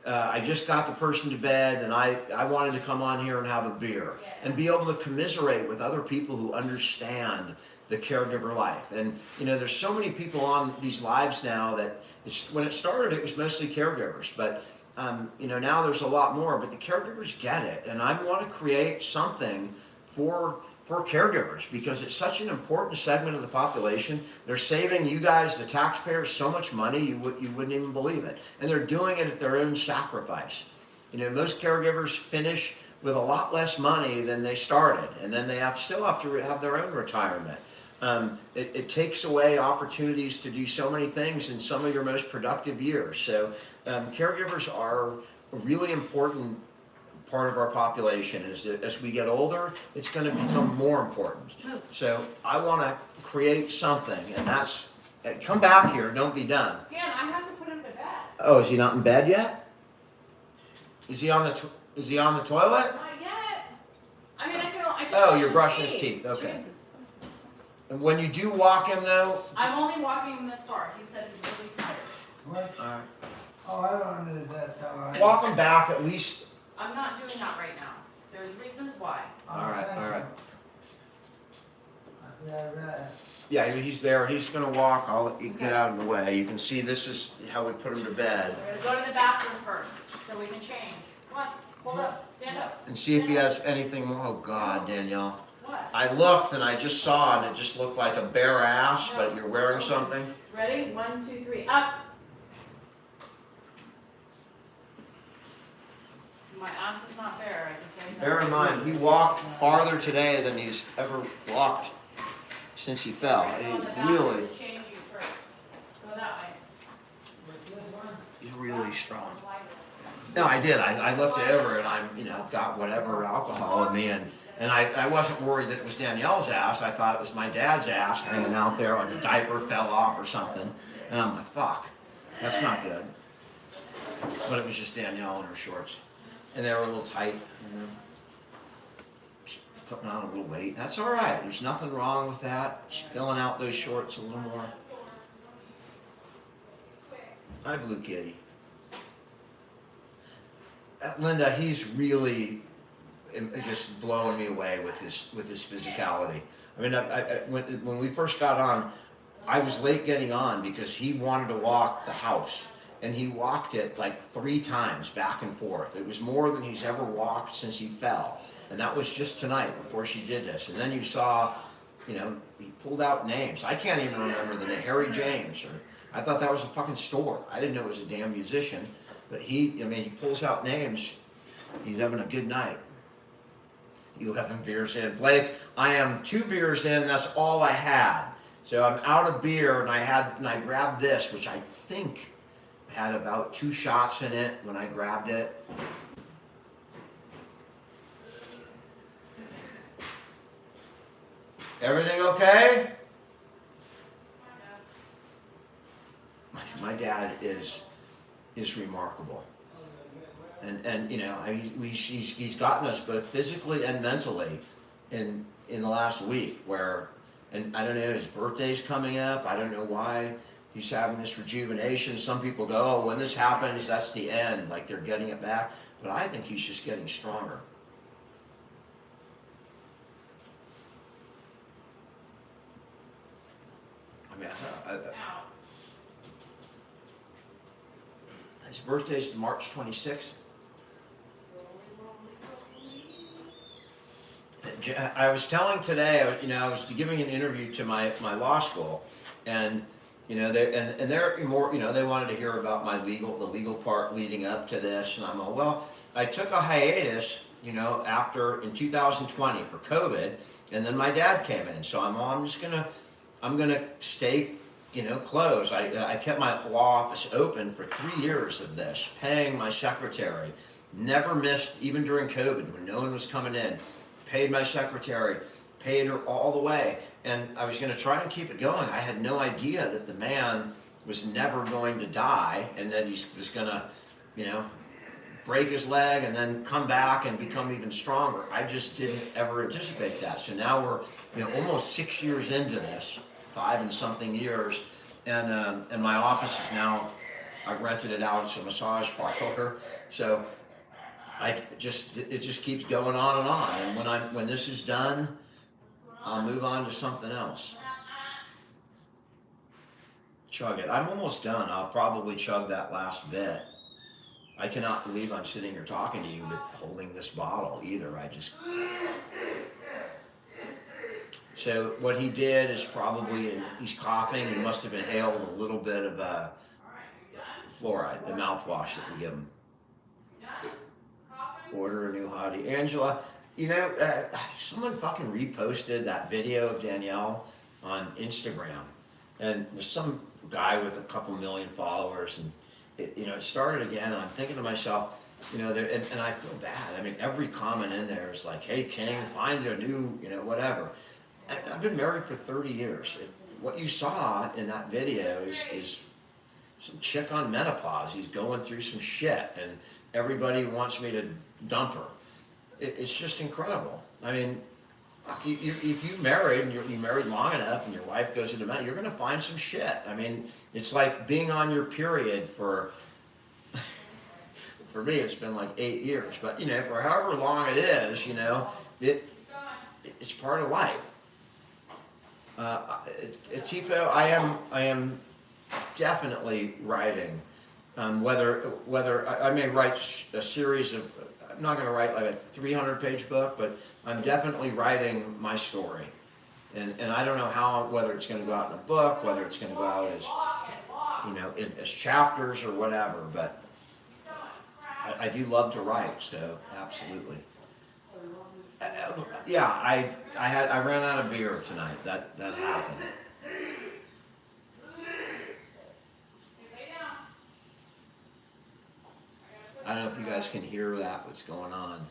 [SPEAKER 1] I just got the person to bed, and I wanted to come on here and have a beer and be able to commiserate with other people who understand the caregiver life. And there's so many people on these lives now that when it started, it was mostly caregivers, but now there's a lot more. But the caregivers get it, and I want to create something for caregivers, because it's such an important segment of the population. They're saving you guys, the taxpayers, so much money you wouldn't even believe it, and they're doing it at their own sacrifice. Most caregivers finish with a lot less money than they started, and then they still have to have their own retirement. It takes away opportunities to do so many things in some of your most productive years. So caregivers are a really important part of our population. As we get older, it's going to become more important. So I want to create something, and that's, come back here, don't be done.
[SPEAKER 2] Dan, I have to put him to bed.
[SPEAKER 1] Oh, is he not in bed yet? Is he on the toilet?
[SPEAKER 2] Not yet. I mean, I just
[SPEAKER 1] Oh,
[SPEAKER 2] brush
[SPEAKER 1] you're brushing his teeth, okay.
[SPEAKER 2] Jesus.
[SPEAKER 1] And when you do walk him though,
[SPEAKER 2] I'm only walking him this far. He said he's really tired.
[SPEAKER 3] What?
[SPEAKER 1] all right,
[SPEAKER 3] Oh, I don't need that, all
[SPEAKER 1] walk him back at least.
[SPEAKER 2] I'm not doing that right now. There's reasons why.
[SPEAKER 1] All right.
[SPEAKER 3] Yeah,
[SPEAKER 1] Yeah, he's there. He's gonna walk. I'll get out of the way. You can see this is how we put him to bed,
[SPEAKER 2] We're gonna go to the bathroom first, so we can change. Come on, hold up, stand up.
[SPEAKER 1] and see if he has anything more. Oh God, Danielle.
[SPEAKER 2] What?
[SPEAKER 1] I looked and I just saw, and it just looked like a bare ass. But you're wearing something.
[SPEAKER 2] Ready? 1, 2, 3, up. My ass is not bare, I can tell you that.
[SPEAKER 1] Bear in mind, he walked farther today than he's ever walked since he fell.
[SPEAKER 2] We're gonna go in the
[SPEAKER 1] He
[SPEAKER 2] bathroom
[SPEAKER 1] really,
[SPEAKER 2] to change you first. Go that way.
[SPEAKER 1] he's really strong. No, I did. I looked over and I, got whatever alcohol in me, and I wasn't worried that it was Danielle's ass. I thought it was my dad's ass hanging out there, or the diaper fell off or something. And I'm like, fuck, that's not good. But it was just Danielle in her shorts, and they were a little tight. Just putting on a little weight. That's all right. There's nothing wrong with that. Just filling out those shorts a little more. Hi, Blue Kitty. Linda, he's really just blowing me away with his physicality. I mean, when we first got on, I was late getting on because he wanted to walk the house, and he walked it like 3 times back and forth. It was more than he's ever walked since he fell, and that was just tonight before she did this. And then you saw, he pulled out names. I can't even remember the name. Harry James, or I thought that was a fucking store. I didn't know it was a damn musician. But he pulls out names. He's having a good night. 11 beers in. Blake, I am 2 beers in, that's all I had. So I'm out of beer, and I grabbed this, which I think had about 2 shots in it when I grabbed it. Everything okay? My dad is remarkable, and you know, he's gotten us both physically and mentally in the last week. Where, and I don't know, his birthday's coming up. I don't know why he's having this rejuvenation. Some people go, oh, when this happens, that's the end, like they're getting it back. But I think he's just getting stronger. I mean, his birthday's March 26th. I was telling today, you know, I was giving an interview to my law school, and you know, they're more, you know, they wanted to hear about the legal part leading up to this, and I'm like, well, I took a hiatus, you know, in 2020 for COVID, and then my dad came in, so I'm gonna stay, you know, closed. I kept my law office open for 3 years of this, paying my secretary, never missed, even during COVID when no one was coming in, paid my secretary, paid her all the way. And I was going to try and keep it going. I had no idea that the man was never going to die and that he was going to, you know, break his leg and then come back and become even stronger. I just didn't ever anticipate that. So now we're, you know, almost 6 years into this, 5 and something years, and my office is now, I rented it out as a massage parlor. So it just keeps going on and on. And when this is done, I'll move on to something else. Chug it. I'm almost done. I'll probably chug that last bit. I cannot believe I'm sitting here talking to you with holding this bottle either. So what he did is probably, he's coughing. He must have inhaled a little bit of fluoride, the mouthwash that we give him. Order a new hottie. Angela, you know, someone fucking reposted that video of Danielle on Instagram, and there's some guy with a couple million followers, and it started again. And I'm thinking to myself, you know, and I feel bad. I mean, every comment in there is like, "Hey, King, find a new, you know, whatever." I've been married for 30 years. What you saw in that video is some chick on menopause. He's going through some shit, and everybody wants me to dump her. It's just incredible. I mean, if you married and you're married long enough and your wife goes into menopause, you're going to find some shit. I mean, it's like being on your period for me, it's been like 8 years, but you know, for however long it is, you know, it's part of life. Tipo, I am definitely writing. Whether I may write a series of, I'm not going to write like a 300-page book, but I'm definitely writing my story, and I don't know whether it's going to go out in a book, whether it's going to go out as, you know, as chapters or whatever. But I do love to write, so absolutely. Yeah, I ran out of beer tonight. That happened. I don't know if you guys can hear that, what's going on.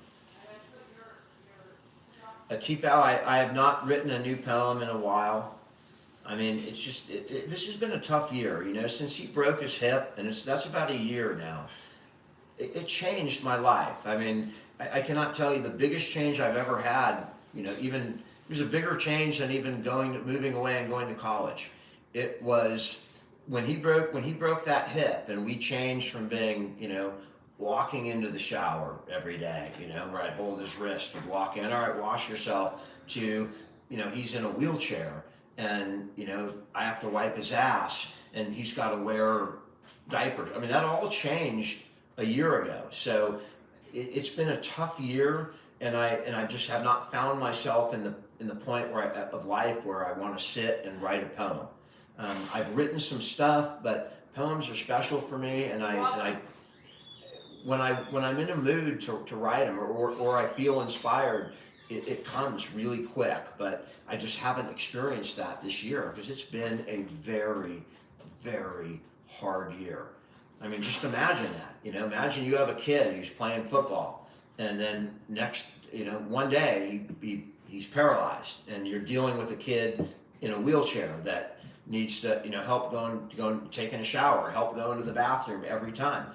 [SPEAKER 1] T-Pal, I have not written a new poem in a while. I mean, it's just, this has been a tough year, you know, since he broke his hip, and that's about a year now. It changed my life. I mean, I cannot tell you the biggest change I've ever had, you know, even, it was a bigger change than even moving away and going to college. It was when he broke that hip, and we changed from being, you know, walking into the shower every day, you know, where I'd hold his wrist and walk in, all right, wash yourself, to, you know, he's in a wheelchair, and, you know, I have to wipe his ass, and he's got to wear diapers. I mean, that all changed a year ago. So it's been a tough year, and I just have not found myself in the point of life where I want to sit and write a poem. I've written some stuff, but poems are special for me, and when I'm in a mood to write them, or I feel inspired, it comes really quick. But I just haven't experienced that this year because it's been a very, very hard year. I mean, just imagine that, imagine you have a kid who's playing football and then one day he's paralyzed and you're dealing with a kid in a wheelchair that needs to, help taking a shower, help going to the bathroom every time.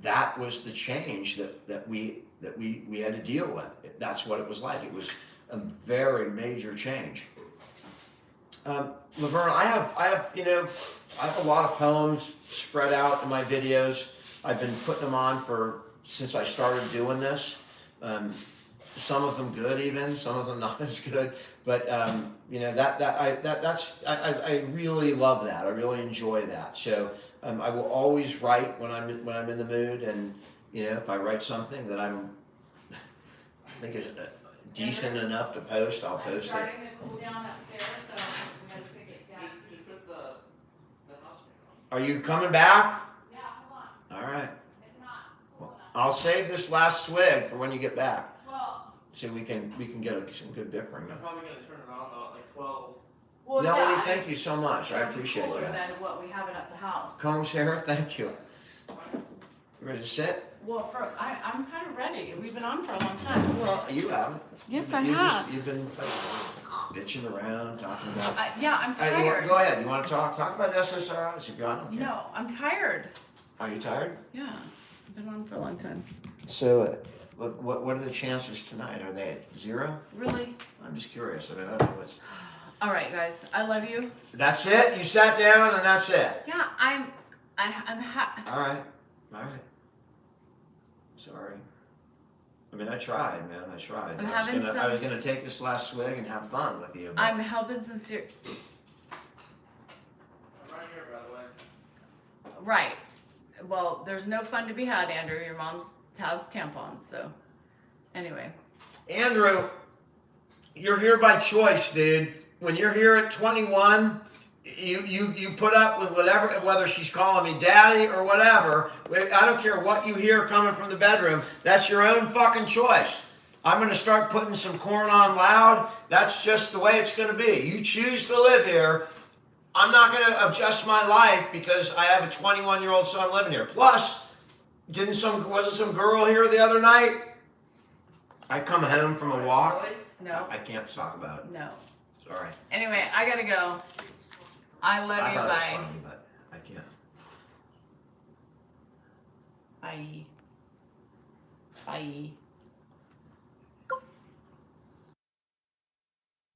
[SPEAKER 1] That was the change that we had to deal with. That's what it was like. It was a very major change. Laverne, I have a lot of poems spread out in my videos. I've been putting them on since I started doing this. Some of them good, even some of them not as good. But I really love that. I really enjoy that. So I will always write when I'm in the mood, and if I write something that I think is decent enough to post, I'll post it.
[SPEAKER 2] Starting to cool down upstairs, so we gotta take it down.
[SPEAKER 5] Just put the house
[SPEAKER 1] Are you coming back?
[SPEAKER 2] Yeah, hold on.
[SPEAKER 1] All right.
[SPEAKER 2] It's not cool enough.
[SPEAKER 1] I'll save this last swig for when you get back,
[SPEAKER 2] Well,
[SPEAKER 1] so we can get some good bickering.
[SPEAKER 5] I'm probably gonna turn it on though at like 12.
[SPEAKER 2] well,
[SPEAKER 1] Melanie,
[SPEAKER 2] yeah,
[SPEAKER 1] thank you so much. I
[SPEAKER 2] it'll be
[SPEAKER 1] appreciate
[SPEAKER 2] cooler
[SPEAKER 1] that.
[SPEAKER 2] than what we have it at the house.
[SPEAKER 1] Combs hair, thank you. You ready to sit?
[SPEAKER 2] Well, I'm kind of ready. We've been on for a long time.
[SPEAKER 1] Well, you haven't.
[SPEAKER 2] Yes,
[SPEAKER 1] You've been bitching around, talking about.
[SPEAKER 2] Yeah, I'm tired.
[SPEAKER 1] Go ahead. You want to talk about SSRIs if you want? Okay.
[SPEAKER 2] No, I'm tired.
[SPEAKER 1] Are you tired?
[SPEAKER 2] Yeah, I've been on for a long time.
[SPEAKER 1] So, what are the chances tonight? Are they 0?
[SPEAKER 2] Really?
[SPEAKER 1] I'm just curious. I don't know what's.
[SPEAKER 2] All right, guys. I love you.
[SPEAKER 1] That's it. You sat down and that's it.
[SPEAKER 2] Yeah, I'm
[SPEAKER 1] All right. Sorry. I mean, I tried, man. I tried.
[SPEAKER 2] I'm
[SPEAKER 1] I was
[SPEAKER 2] having
[SPEAKER 1] gonna,
[SPEAKER 2] some-
[SPEAKER 1] I was gonna take this last swig and have fun with you. but-
[SPEAKER 2] I'm helping some serious.
[SPEAKER 5] I'm right here, by the way.
[SPEAKER 2] Right. Well, there's no fun to be had, Andrew. Your mom's has tampons, so anyway.
[SPEAKER 1] Andrew, you're here by choice, dude. When you're here at 21, you put up with whatever, whether she's calling me daddy or whatever. I don't care what you hear coming from the bedroom. That's your own fucking choice. I'm going to start putting some corn on loud. That's just the way it's going to be. You choose to live here. I'm not going to adjust my life because I have a 21-year-old son living here. Plus, wasn't some girl here the other night? I come home from a walk.
[SPEAKER 5] Really?
[SPEAKER 2] No.
[SPEAKER 1] I can't talk about it.
[SPEAKER 2] No.
[SPEAKER 1] Sorry.
[SPEAKER 2] Anyway, I gotta go. I love
[SPEAKER 1] I
[SPEAKER 2] you.
[SPEAKER 1] thought it was
[SPEAKER 2] Bye.
[SPEAKER 1] funny, but I can't.
[SPEAKER 2] Bye. Bye.